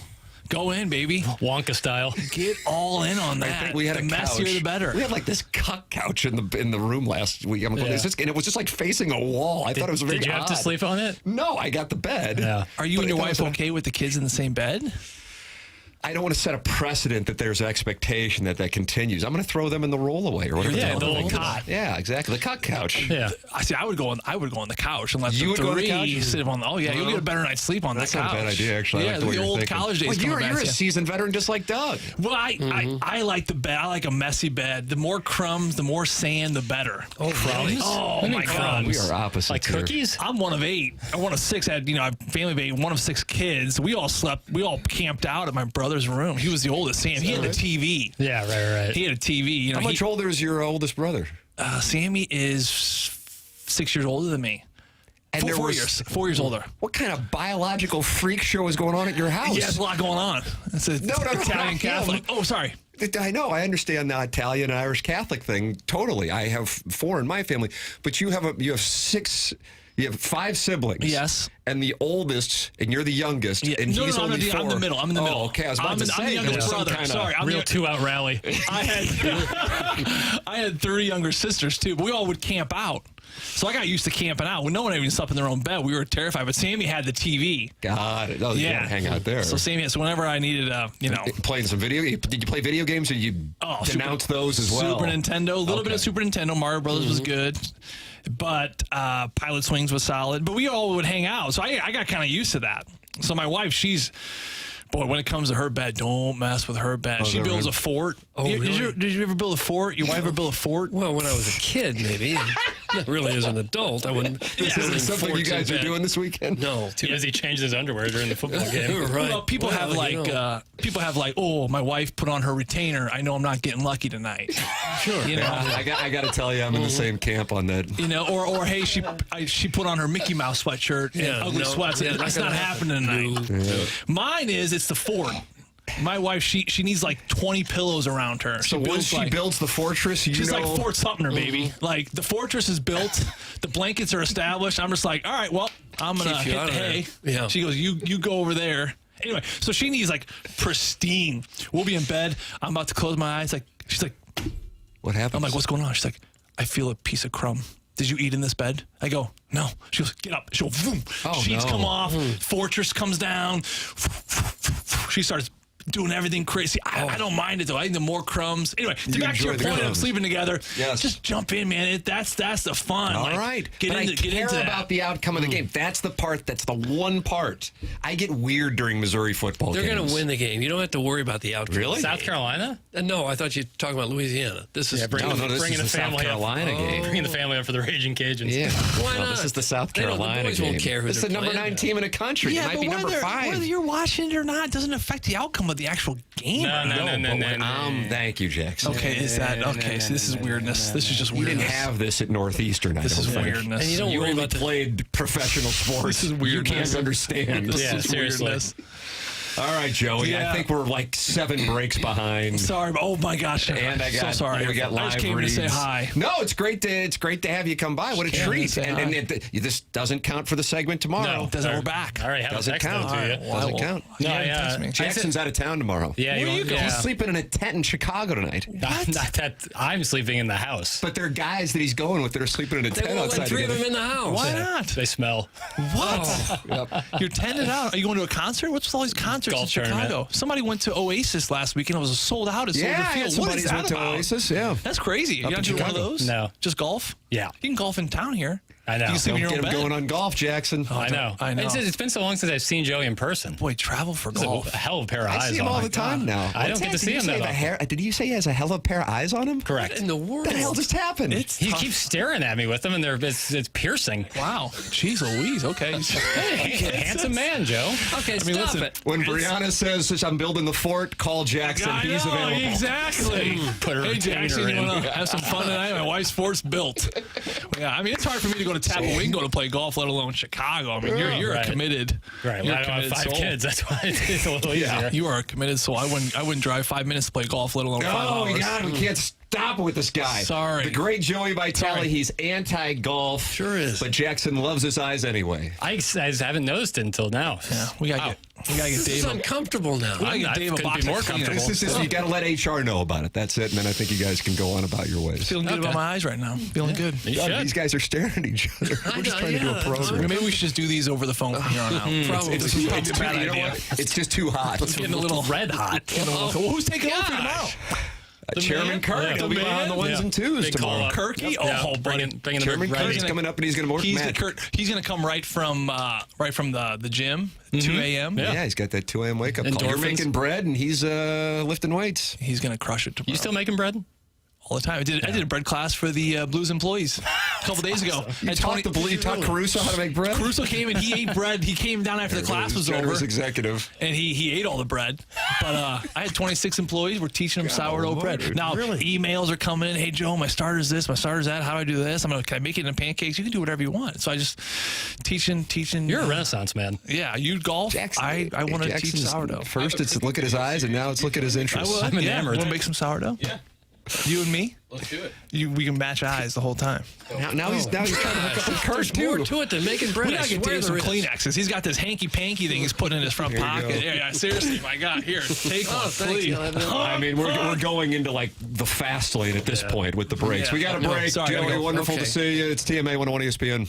go in, baby. Wonka style. Get all in on that. I think we had the a messier, couch. the better. We had like this cuck couch in the room last week. I'm like, Yeah. and it was just like facing a wall. I thought it was very Did you have to odd. sleep on it? No, I got the bed. Yeah. Are you But and your I thought wife it was okay with the kids in the same bed? I don't want to set a precedent that there's expectation that continues. I'm going to throw them in the rollaway or whatever. Yeah, the little thing is. cot. Yeah, exactly. The cuck couch. Yeah. I see. I would go on the couch and let You the would go on the three couch? sit on. Oh yeah, you'll get a better night's sleep on That's the couch. not a bad idea, actually. I Yeah, like the way the you're old thinking. college days. Well, coming you're back, a yeah. seasoned veteran just like Doug. Well, I like the bed. I like a messy bed. The more crumbs, the more sand, the better. Oh, Crumbs? Oh What do you my mean God. crumbs? We are opposites Like here. cookies? I'm one of 8. I'm one of 6. I had, a family of 8, one of 6 kids. We all camped out at my brother's room. He was the oldest, Sam. He had a TV. Yeah, right. He had a TV. How much older is your oldest brother? Sammy is 6 years older than me. And Four, there four was- years. 4 years older. What kind of biological freak show is going on at your house? Yeah, there's a lot going on. It's a No, Italian not Catholic. him. Oh, sorry. I know. I understand the Italian and Irish Catholic thing totally. I have 4 in my family, but you have 6. You have 5 siblings. Yes. And the oldest, and you're the youngest, and he's only 4. I'm the middle. I'm in the middle. Oh, okay. I was about to say I'm the there youngest was some brother. kind Sorry, I'm Real 2-out rally. I had 3 younger sisters too, but we all would camp out. So I got used to camping out. When no one even slept in their own bed, we were terrified. But Sammy had the TV. Got it. Oh, you Yeah. gotta hang out there. So Sammy, so whenever I needed, playing some video. Did you play video games, or you denounce those as well? Super Nintendo, a little bit of Super Nintendo. Mario Brothers was good, but Pilot Swings was solid. But we all would hang out, so I got kind of used to that. So my wife, boy, when it comes to her bed, don't mess with her bed. She builds a fort. Oh, really? Did you ever build a fort? Your wife ever build a fort? Well, when I was a kid, maybe. Not really as an adult. I wouldn't. Is this something you guys are doing this weekend? No. Too busy changing his underwear during the football game. Right. Well, people have oh, my wife put on her retainer. I know I'm not getting lucky tonight. Sure. I got to tell you, I'm in the same camp on that. Or hey, she put on her Mickey Mouse sweatshirt and ugly sweats. Yeah, That's not happening tonight. Yeah. Mine it's the fort. My wife, she needs like 20 pillows around her. So once she builds the fortress, she's like Fort Sumner, baby. Like the fortress is built, the blankets are established. I'm just like, all right, well, I'm gonna hit the hay. Yeah. She goes, you go over there. Anyway, so she needs like pristine. We'll be in bed. I'm about to close my eyes. She's like, what happened? I'm like, what's going on? She's like, I feel a piece of crumb. Did you eat in this bed? I go, no. She goes, get up. She'll boom. Sheets come off. Fortress comes down. She starts doing everything crazy. I don't mind it though. I think the more crumbs. Anyway, to back to your point of sleeping together. Yes. Just jump in, man. That's the fun. All like, right. Get but into I care that. about the outcome of the game. That's the part. That's the one part. I get weird during Missouri football They're games. going to win the game. You don't have to worry about the outcome. Really? South Carolina? No, I thought you were talking about Louisiana. This is bringing this the is the South family Carolina game. Bringing the family up for the Raging Cajuns. Yeah. Why not? This is the South They don't- the Carolina boys game. won't care who This is the they're number playing. 9 team in the country. Yeah, it might be number 5. Whether you're watching it or not doesn't affect the outcome of the actual game. No. Thank you, Jackson. Okay, is that okay? So this is weirdness. This is just We weirdness. didn't have this at Northeastern. This is think. weirdness. And you don't You worry only about played professional sports. This is You weirdness. can't understand. This Yeah, is seriously. weirdness. All right, Joey. Yeah. I think we're like 7 breaks behind. Sorry, but oh my gosh, And I got, so sorry. we got live I just came reads. to say hi. No, it's great to have you come by. What a Just came treat! to say hi. This doesn't count for the segment tomorrow. No, doesn't. We're back. I already have Doesn't a text count. to you. All right, well, Doesn't count. No, Yeah, yeah. text me. Jackson's out of town tomorrow. Yeah, Where you going? He's sleeping in a tent in Chicago tonight. I'm sleeping in the house. But there are guys that he's going with that are sleeping in a They tent won't outside. let 3 of them together. in the house. Why not? They smell. What? You're tended out. Are you going to a concert? What's with all these concerts Golf in Chicago? tournament. Somebody went to Oasis last weekend. It was sold out at Soldier Yeah, Field. What somebody's is that went to about? Oasis. Yeah, That's crazy. You Up got in to do one of Chicago. those? No. Just golf? Yeah. You can golf in town here. I know. You can sleep in your Get own him bed. going on golf, Jackson. I know. I know. It's been so long since I've seen Joey in person. Boy, travel for It's golf. a hell of a pair of eyes. I see him on all him. the time now. I don't get to see him that often. Did you say he has a hell of a pair of eyes on him? Correct. In the world. What the hell just happened? He keeps staring at me with them, and it's piercing. Wow. Jeez Louise. Okay. Hey, handsome man, Joe. Okay, I mean, stop listen, it. When Brianna says I'm building the fort, call Jackson. I He's know, available. exactly. Put her Hey, Jackson, you in. want to have some fun tonight? My wife's fort's built. Yeah, I mean, it's hard for me to go to Tampa Wing, go to play golf, let alone Chicago. I mean, you're Right. a committed. Right. You're Well, a I don't have committed 5 soul. kids. That's why it's a little easier. You are a committed soul. I wouldn't drive 5 minutes to play golf, let alone 5 Oh, hours. God, we can't stop with this guy. Sorry. The great Joey Vitale. Sorry. He's anti-golf. Sure is. But Jackson loves his eyes anyway. I just haven't noticed it until now. Yeah, we gotta get This is Dave. uncomfortable now. I get Dave a couldn't box be more of Kleenex. comfortable. This is you got to let HR know about it. That's it, and then I think you guys can go on about your ways. Feeling good Okay. about my eyes right now. Feeling good. You should. These guys are staring at each other. We're just trying to do a program. Maybe we should just do these over the phone from here on out. Probably. This is probably a bad You know idea. what? It's just too hot. It's getting a little red hot. Well, who's taking over for you tomorrow? Chairman Kirk. He'll be on the ones and twos Big call tomorrow. up. Kirky? Yeah, Oh, bringing the Chairman red Kirk's meat. coming up, and he's going to work He's Matt. gonna come right from the gym, 2 a.m. Yeah, he's got that 2 a.m. wake up call. You're Endorphins. making bread, and he's lifting weights. He's gonna crush it tomorrow. You still making bread? all the time. I did a bread class for the Blues employees a couple days ago. You taught Caruso how to make bread? Caruso came and he ate bread. He came down after the class was over. Executive. And he ate all the bread. But I had 26 employees. We're teaching them sourdough bread. Now, emails are coming in. Hey, Joe, my starter's this, my starter's that. How do I do this? Can I make it in pancakes? You can do whatever you want. So I just teaching. You're a Renaissance man. Yeah, you golf. I want to teach sourdough. First, it's look at his eyes, and now it's look at his interests. I'm enamored. Want to make some sourdough? Yeah. You and me? Let's do it. We can match eyes the whole time. Now he's trying to hook up with Kurt, There's too. more to it than making bread. We gotta get Dave some Kleenexes. He's got this hanky-panky thing he's putting in his front pocket. Yeah, seriously, my God. Here, take one, please. I mean, we're going into like the fast lane at this point with the breaks. Yeah. We got a No, break. sorry, Joey, gotta go. wonderful Okay. to see you. It's TMA 101 ESPN.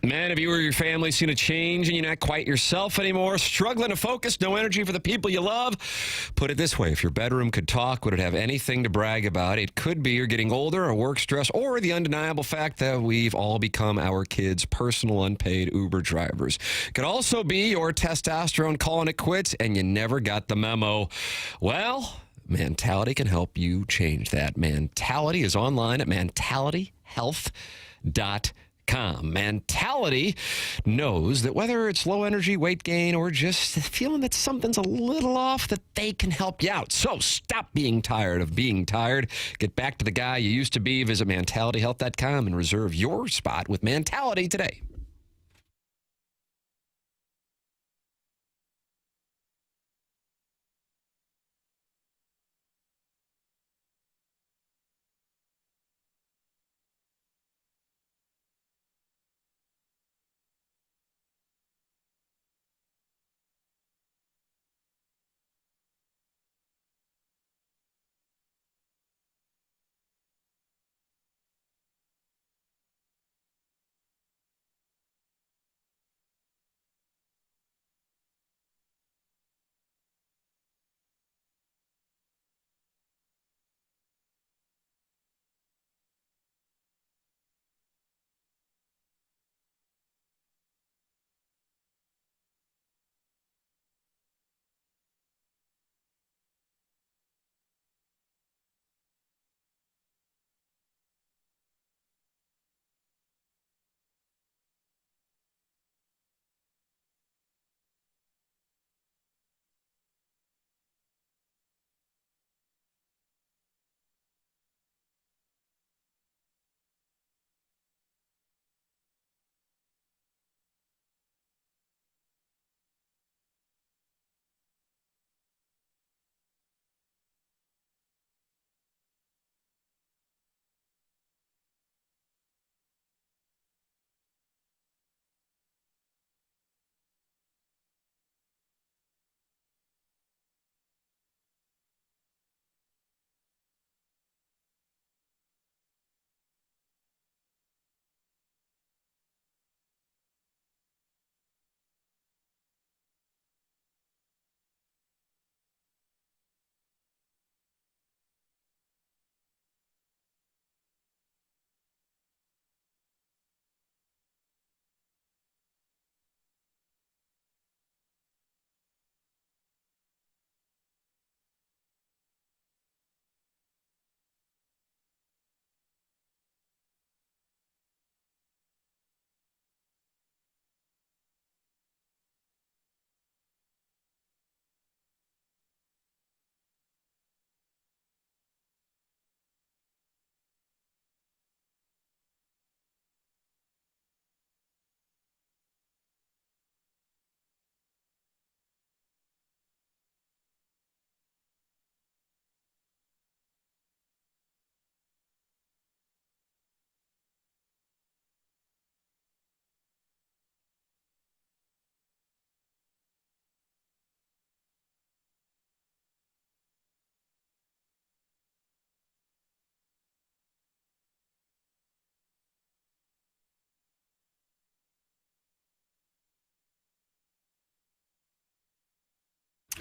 Man, have you or your family seen a change and you're not quite yourself anymore? Struggling to focus, no energy for the people you love? Put it this way, if your bedroom could talk, would it have anything to brag about? It could be you're getting older, or work stress, or the undeniable fact that we've all become our kids' personal unpaid Uber drivers. It could also be your testosterone calling it quits and you never got the memo. Well, Mentality can help you change that. Mentality is online at mentalityhealth.com. Mentality knows that whether it's low energy, weight gain, or just feeling that something's a little off, that they can help you out. So stop being tired of being tired. Get back to the guy you used to be. Visit mentalityhealth.com and reserve your spot with Mentality today.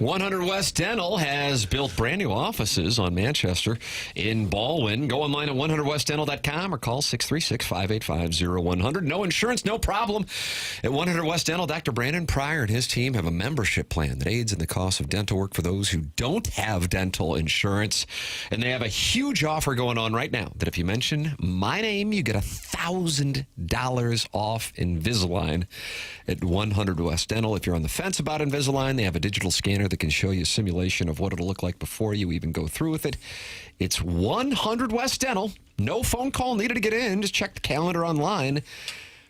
100 West Dental has built brand new offices on Manchester in Baldwin. Go online at 100westdental.com or call 636-585-0100. No insurance, no problem. At 100 West Dental, Dr. Brandon Pryor and his team have a membership plan that aids in the cost of dental work for those who don't have dental insurance. And they have a huge offer going on right now that if you mention my name, you get $1,000 off Invisalign at 100 West Dental. If you're on the fence about Invisalign, they have a digital scanner that can show you a simulation of what it'll look like before you even go through with it. It's 100 West Dental. No phone call needed to get in. Just check the calendar online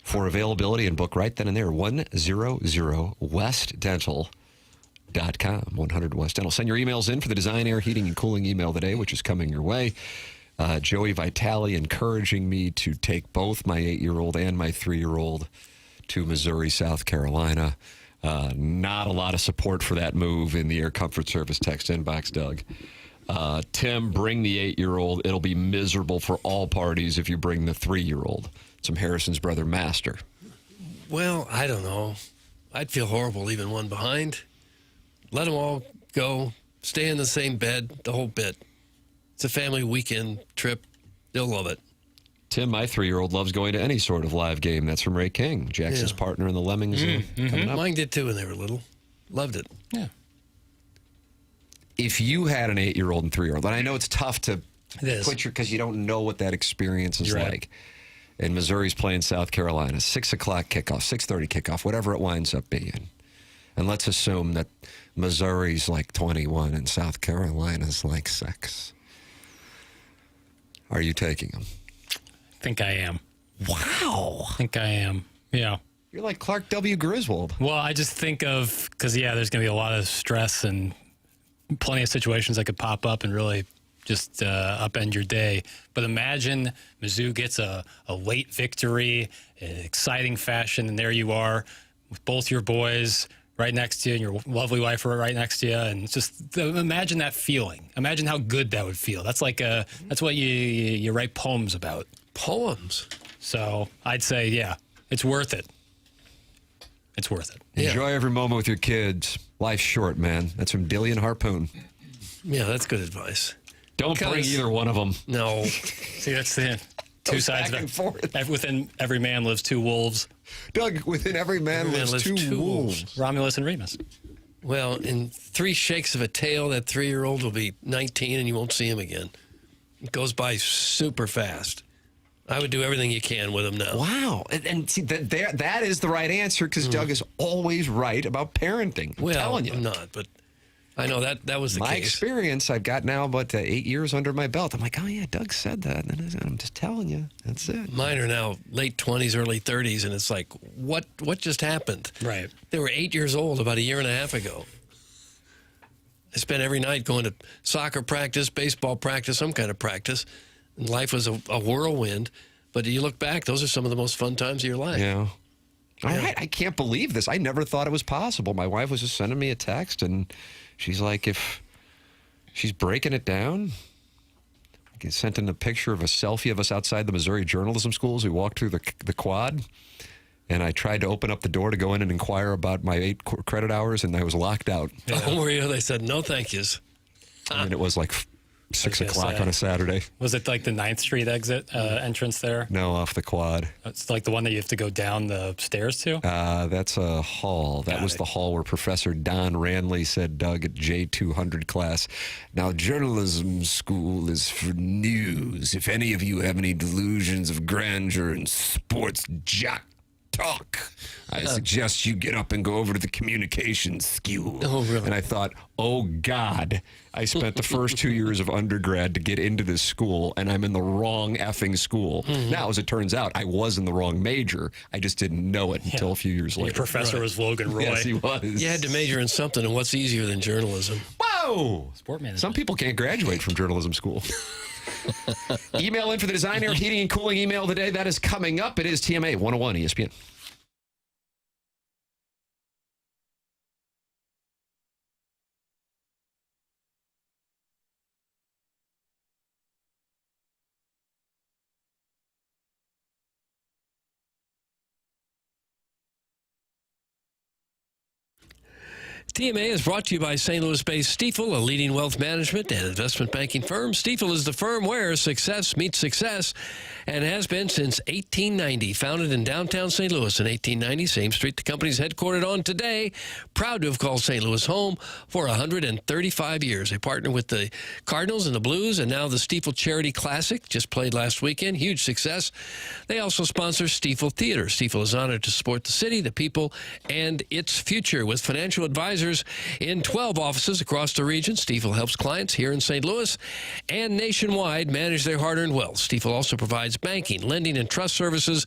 for availability and book right then and there. 100westdental.com. 100 West Dental. Send your emails in for the Design, Air, Heating, and Cooling email today, which is coming your way. Joey Vitale encouraging me to take both my 8-year-old and my 3-year-old to Missouri, South Carolina. Not a lot of support for that move in the Air Comfort Service text inbox, Doug. Tim, bring the 8-year-old. It'll be miserable for all parties if you bring the 3-year-old. It's Harrison's brother, Master. Well, I don't know. I'd feel horrible leaving one behind. Let them all go. Stay in the same bed, the whole bit. It's a family weekend trip. They'll love it. Tim, my 3-year-old, loves going to any sort of live game. That's from Ray King, Jackson's partner in the Lemmings. Coming up. Mine did too when they were little. Loved it. Yeah. If you had an 8-year-old and 3-year-old, and I know it's tough to put because you don't know what that experience is like. And Missouri's playing South Carolina, 6 o'clock kickoff, 6:30 kickoff, whatever it winds up being. And let's assume that Missouri's like 21 and South Carolina's like 6. Are you taking them? I think I am. Wow. I think I am. Yeah. You're like Clark W. Griswold. Well, I just think of, because, there's going to be a lot of stress and plenty of situations that could pop up and really just upend your day. But imagine Mizzou gets a late victory in exciting fashion, and there you are with both your boys right next to you and your lovely wife right next to you. And it's just imagine that feeling. Imagine how good that would feel. That's like that's what you write poems about. Poems. So I'd say, it's worth it. It's worth it. Enjoy every moment with your kids. Life's short, man. That's from Dillian Harpoon. Yeah, that's good advice. Don't bring either one of them. No. See, that's the two sides back and forth. Within every man lives two wolves. Doug, within every man lives two wolves. Romulus and Remus. Well, in 3 shakes of a tail, that 3-year-old will be 19 and you won't see him again. It goes by super fast. I would do everything you can with him now. Wow. And see, that is the right answer because Doug is always right about parenting. I'm telling you. I'm not, but I know that was the my case. experience, I've got now about 8 years under my belt. I'm like, oh, yeah, Doug said that. And I'm just telling you. That's it. Mine are now late 20s, early 30s, and it's like, what just happened? Right. They were 8 years old about a year and a half ago. I spent every night going to soccer practice, baseball practice, some kind of practice. And life was a whirlwind. But you look back, those are some of the most fun times of your life. Yeah. All right. I can't believe this. I never thought it was possible. My wife was just sending me a text, and she's like, if she's breaking it down, I sent in a picture of a selfie of us outside the Missouri journalism schools. We walked through the quad, and I tried to open up the door to go in and inquire about my 8 credit hours, and I was locked out. Yeah. Oh, were you? They said, no, thank yous. I mean, it was like 6 o'clock on a Saturday. Was it like the 9th Street exit entrance there? No, off the quad. It's like the one that you have to go down the stairs to? That's a hall. That was the hall where Professor Don Ranley said, Doug, at J200 class, now journalism school is for news. If any of you have any delusions of grandeur and sports jock talk, I suggest you get up and go over to the communications school. Oh, really? And I thought, oh, God, I spent the first 2 years of undergrad to get into this school, and I'm in the wrong effing school. Now, as it turns out, I was in the wrong major. I just didn't know it until a few years later. Your professor was Logan Roy. Yes, he was. You had to major in something, and what's easier than journalism? Whoa! Sport management. Some people can't graduate from journalism school. Email in for the Design, Air, Heating, and Cooling email today. That is coming up. It is TMA 101 ESPN. TMA is brought to you by St. Louis-based Stifel, a leading wealth management and investment banking firm. Stifel is the firm where success meets success and has been since 1890. Founded in downtown St. Louis in 1890, same street the company's headquartered on today. Proud to have called St. Louis home for 135 years. They partner with the Cardinals and the Blues, and now the Stifel Charity Classic, just played last weekend. Huge success. They also sponsor Stifel Theater. Stifel is honored to support the city, the people, and its future. With financial advisors in 12 offices across the region, Stifel helps clients here in St. Louis and nationwide manage their hard-earned wealth. Stifel also provides banking, lending, and trust services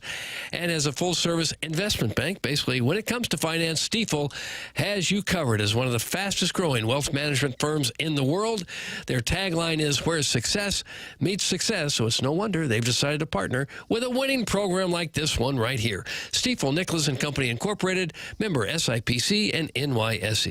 and has a full-service investment bank. Basically, when it comes to finance, Stifel has you covered as one of the fastest-growing wealth management firms in the world. Their tagline is, where success meets success, so it's no wonder they've decided to partner with a winning program like this one right here. Stifel, Nicholas & Company Incorporated, member SIPC and NYSE.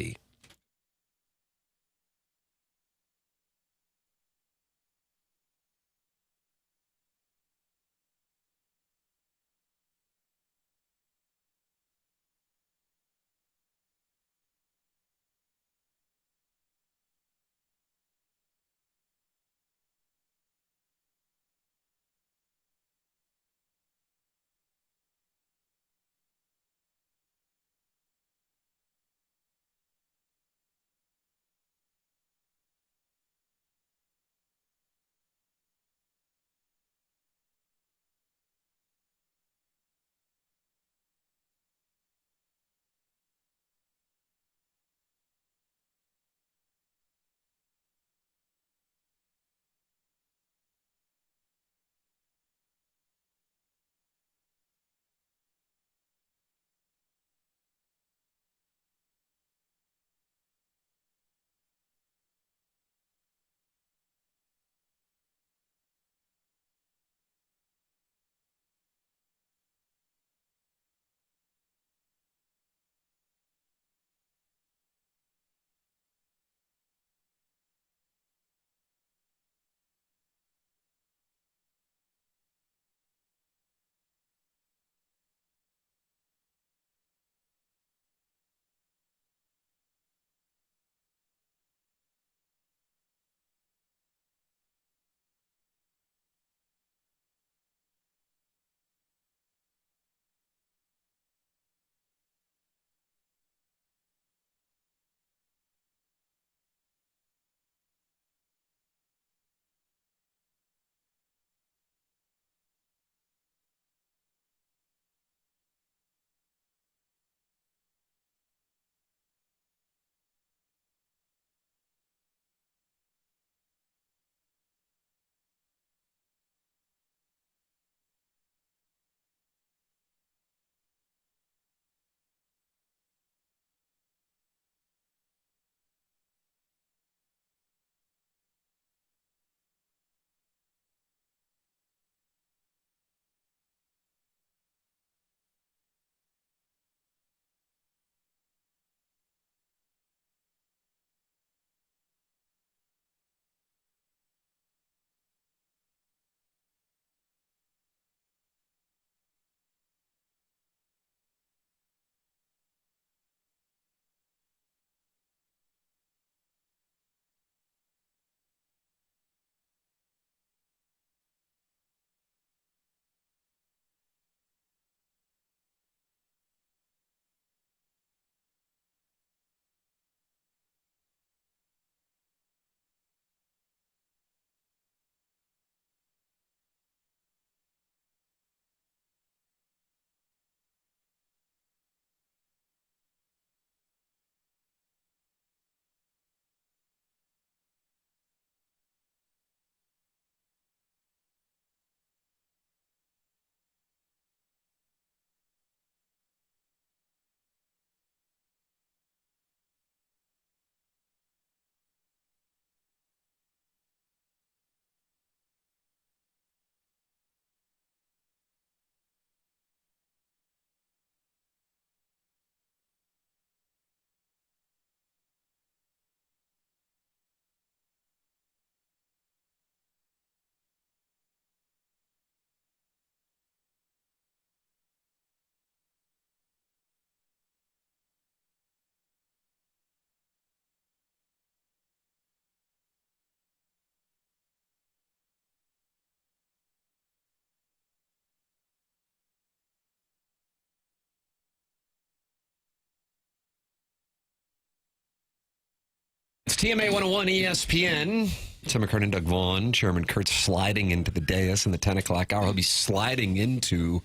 TMA 101 ESPN. Tim McKernan, Doug Vaughn, Chairman Kurtz sliding into the dais in the 10 o'clock hour. He'll be sliding into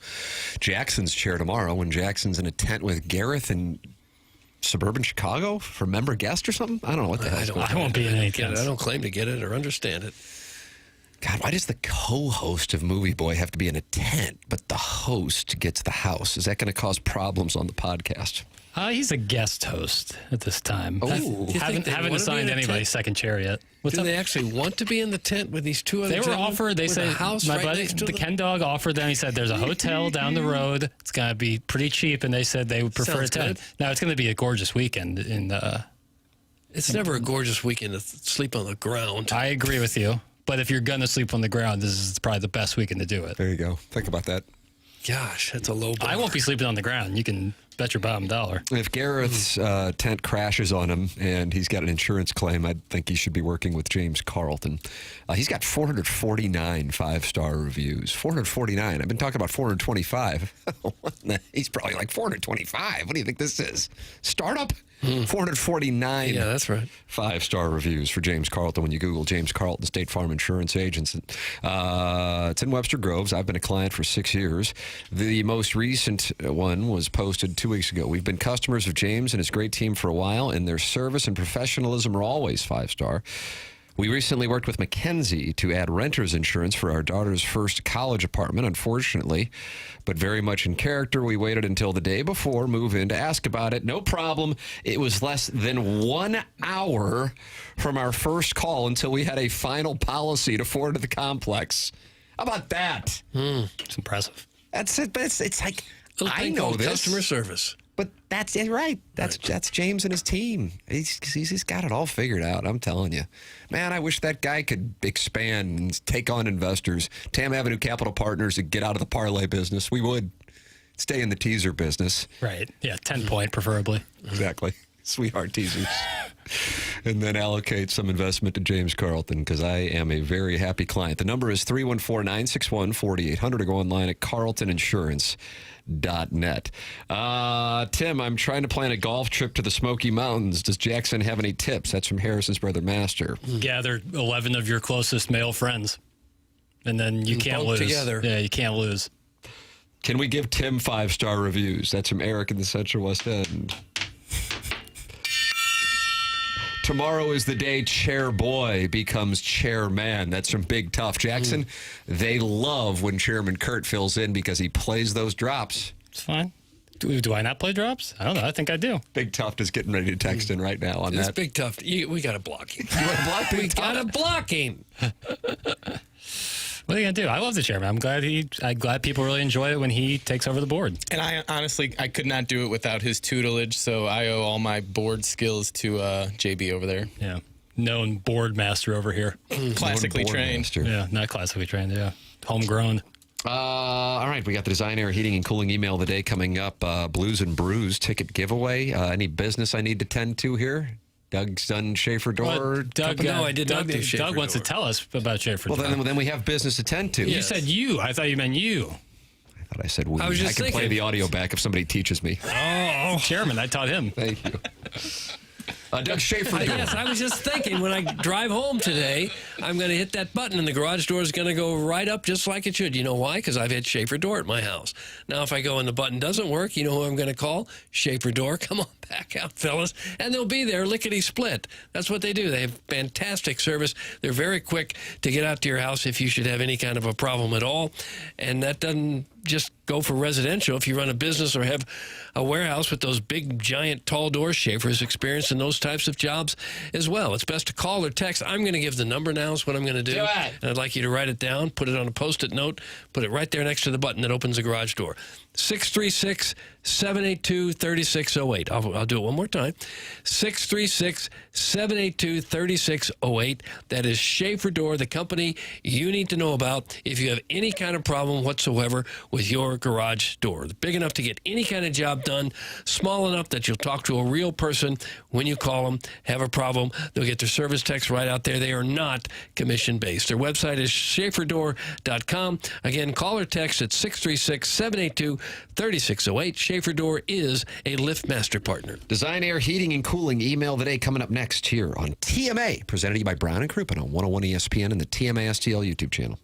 Jackson's chair tomorrow when Jackson's in a tent with Gareth in suburban Chicago for member guest or something. I don't know what the hell. I won't be in any tents. I don't claim to get it or understand it. God, why does the co-host of Movie Boy have to be in a tent, but the host gets the house? Is that going to cause problems on the podcast? He's a guest host at this time. Oh. Haven't assigned anybody second chair yet. Do they actually want to be in the tent with these two other They were gentlemen offered. They with said a house my right buddy, next to the them? Ken Dog offered them. He said there's a hotel down the road. It's gonna be pretty cheap, and they said they would prefer Sounds a tent. good. Now it's gonna be a gorgeous weekend in. It's never a gorgeous weekend to sleep on the ground. I agree with you, but if you're gonna sleep on the ground, this is probably the best weekend to do it. There you go. Think about that. Gosh, that's a low bar. I won't be sleeping on the ground. You can bet your bottom dollar. If Gareth's tent crashes on him and he's got an insurance claim, I think he should be working with James Carlton. He's got 449 five-star reviews. 449. I've been talking about 425. He's probably like 425. What do you think this is? Startup? 449. Yeah, that's right. Five-star reviews for James Carlton when you Google James Carlton State Farm Insurance Agents. It's in Webster Groves. I've been a client for 6 years. The most recent one was posted 2 weeks ago. We've been customers of James and his great team for a while, and their service and professionalism are always five-star. We recently worked with Mackenzie to add renter's insurance for our daughter's first college apartment. Unfortunately, but very much in character, we waited until the day before move-in to ask about it. No problem. It was less than 1 hour from our first call until we had a final policy to forward to the complex. How about that? It's impressive. That's it. But it's like, Little I thing know called this. customer service. But that's it, right? That's James and his team. He's got it all figured out. I'm telling you, man. I wish that guy could expand and take on investors. Tam Avenue Capital Partners and get out of the parlay business. We would stay in the teaser business. Right. Yeah. 10-point preferably. Exactly. Sweetheart teasers. And then allocate some investment to James Carlton because I am a very happy client. The number is 314-961-4800 or go online at carltoninsurance.net. Tim, I'm trying to plan a golf trip to the Smoky Mountains. Does Jackson have any tips? That's from Harrison's brother Master. Gather 11 of your closest male friends, and then you can't lose. Together. Yeah, you can't lose. Can we give Tim 5-star reviews? That's from Eric in the Central West End. Tomorrow is the day chair boy becomes chairman. That's from Big Tough. Jackson, they love when Chairman Kurt fills in because he plays those drops. It's fine. Do I not play drops? I don't know. I think I do. Big Tough is getting ready to text in right now on It's that. Big Tough. We got to block him. You want to block Big We Tough? got to block him. What are you gonna do? I love the chairman. I'm glad people really enjoy it when he takes over the board. And I honestly could not do it without his tutelage, so I owe all my board skills to JB over there. Yeah. Known board master over here. Classically Board trained. master. Yeah, not classically trained, yeah. Homegrown. All right, we got the Design Air Heating and Cooling email of the day coming up. Blues and Brews ticket giveaway. Any business I need to tend to here? Doug's done Schaefer Door. Well, Doug, No, I did not do Doug Schaefer wants to Door. tell us about Schaefer Well, Door. then we have business to tend to. You said you. I thought you meant you. I thought I said we. I was just can play thinking. the audio back if somebody teaches me. Oh, chairman, I taught him. Thank you. Doug Schaefer Door. Yes, I was just thinking when I drive home today, I'm going to hit that button and the garage door is going to go right up just like it should. You know why? Because I've had Schaefer Door at my house. Now, if I go and the button doesn't work, you know who I'm going to call? Schaefer Door. Come on back out, fellas. And they'll be there lickety-split. That's what they do. They have fantastic service. They're very quick to get out to your house if you should have any kind of a problem at all. And that doesn't just go for residential. If you run a business or have a warehouse with those big, giant, tall doors, Schaefer's experienced in those types of jobs as well. It's best to call or text. I'm going to give the number now is what I'm going to do. Do it. And I'd like you to write it down, put it on a Post-it note, put it right there next to the button that opens the garage door. 636-782-3608. I'll do it one more time. 636-782-3608. That is Schaefer Door, the company you need to know about if you have any kind of problem whatsoever with your garage door. They're big enough to get any kind of job done, small enough that you'll talk to a real person when you call them, have a problem. They'll get their service text right out there. They are not commission-based. Their website is schaeferdoor.com. Again, call or text at 636-782-3608. Schaefer Door is a LiftMaster partner. Design Air Heating and Cooling email the day coming up next here on TMA, presented to you by Brown and Crouppen on 101 ESPN and the TMA STL YouTube channel.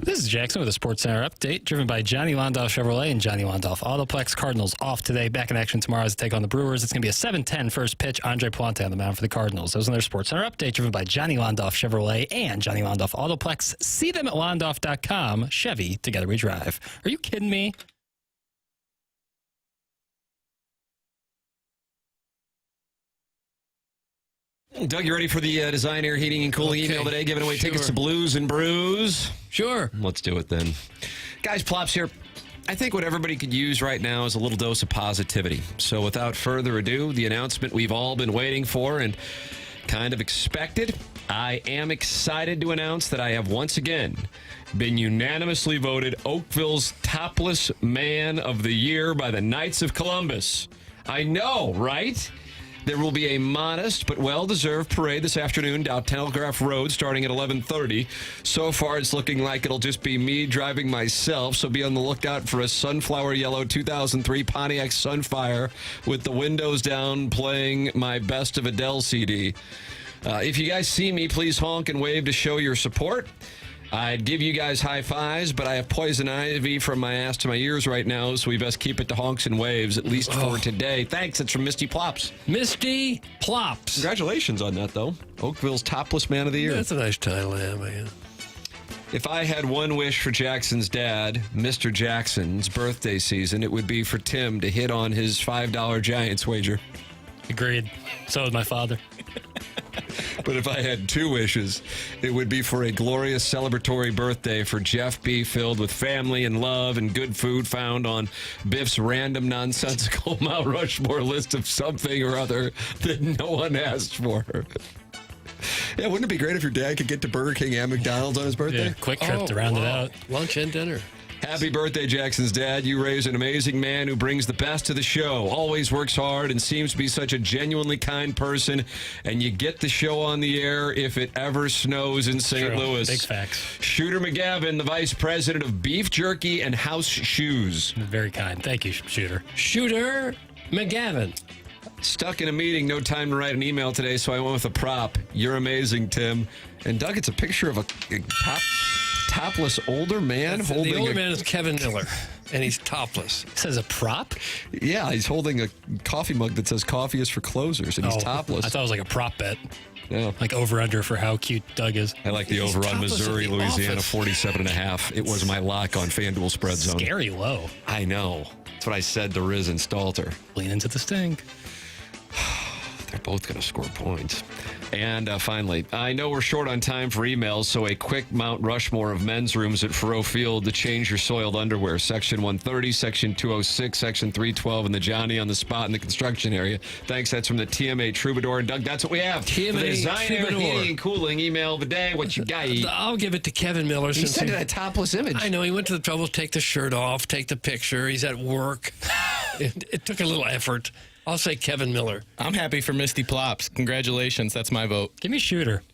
This is Jackson with a Sports Center update, driven by Johnny Londoff Chevrolet and Johnny Londoff Autoplex. Cardinals off today, back in action tomorrow as they take on the Brewers. It's going to be a 7:10 first pitch. Andre Puente on the mound for the Cardinals. Those are their Sports Center update, driven by Johnny Londoff Chevrolet and Johnny Londoff Autoplex. See them at londoff.com. Chevy, together we drive. Are you kidding me? Doug, you ready for the Design Air Heating and Cooling email today? Giving away tickets to Blues and Brews. Sure. Let's do it then. Guys, Plops here. I think what everybody could use right now is a little dose of positivity. So without further ado, the announcement we've all been waiting for and kind of expected. I am excited to announce that I have once again been unanimously voted Oakville's topless man of the year by the Knights of Columbus. I know, right? There will be a modest but well-deserved parade this afternoon down Telegraph Road starting at 11:30. So far, it's looking like it'll just be me driving myself, so be on the lookout for a sunflower yellow 2003 Pontiac Sunfire with the windows down playing my Best of Adele CD. If you guys see me, please honk and wave to show your support. I'd give you guys high fives, but I have poison ivy from my ass to my ears right now, so we best keep it to honks and waves, at least for today. Thanks. It's from Misty Plops. Misty Plops. Congratulations on that, though. Oakville's topless man of the year. That's a nice title to have, man. If I had one wish for Jackson's dad, Mr. Jackson's birthday season, it would be for Tim to hit on his $5 Giants wager. Agreed. So is my father. But if I had two wishes, it would be for a glorious celebratory birthday for Jeff B., filled with family and love and good food found on Biff's random nonsensical Mount Rushmore list of something or other that no one asked for. Yeah, wouldn't it be great if your dad could get to Burger King and McDonald's on his birthday? Yeah, quick trip to round it out. Lunch and dinner. Happy birthday, Jackson's dad. You raised an amazing man who brings the best to the show, always works hard, and seems to be such a genuinely kind person. And you get the show on the air if it ever snows in St. Louis. Big facts. Shooter McGavin, the vice president of Beef Jerky and House Shoes. Very kind. Thank you, Shooter. Shooter McGavin. Stuck in a meeting, no time to write an email today, so I went with a prop. You're amazing, Tim. And Doug, it's a picture of a topless older man holding. The older man is Kevin Miller, and he's topless. Says a prop? Yeah, he's holding a coffee mug that says "Coffee is for closers," and he's topless. I thought it was like a prop bet. Yeah. Like over-under for how cute Doug is. I like the over on Missouri, Louisiana, 47.5. It was my lock on FanDuel Spread Zone. Scary low. I know. That's what I said to Riz and Stalter. Lean into the sting. They're both going to score points. And finally, I know we're short on time for emails, so a quick Mount Rushmore of men's rooms at Faroe Field to change your soiled underwear. Section 130, Section 206, Section 312, and the Johnny on the spot in the construction area. Thanks. That's from the TMA Troubadour. And Doug, that's what we have. TMA for the Design Air Troubadour. Heating and Cooling email of the day. What you got? I'll give it to Kevin Miller. He since sent it a topless image. I know. He went to the trouble to take the shirt off, take the picture. He's at work. It took a little effort. I'll say Kevin Miller. I'm happy for Misty Plops. Congratulations. That's my vote. Give me Shooter.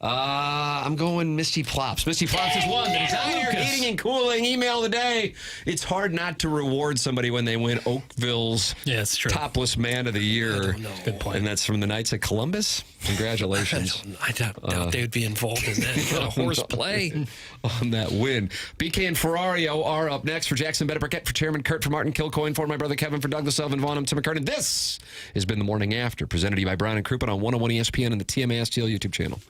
I'm going Misty Plops. Misty Plops is one. The Design Air Heating and Cooling email of the day. It's hard not to reward somebody when they win Oakville's topless man of the year. Good point. And that's from the Knights of Columbus. Congratulations. I doubt they would be involved in that kind of horseplay. On that win. BK and Ferrario are up next. For Jackson Burkett, for Chairman Kurt, for Martin Kilcoyne, for my brother Kevin, for Douglas Elvin, Vaughn, I'm Tim McKernan. This has been The Morning After, presented to you by Brown and Crouppen on 101 ESPN and the TMA STL YouTube channel.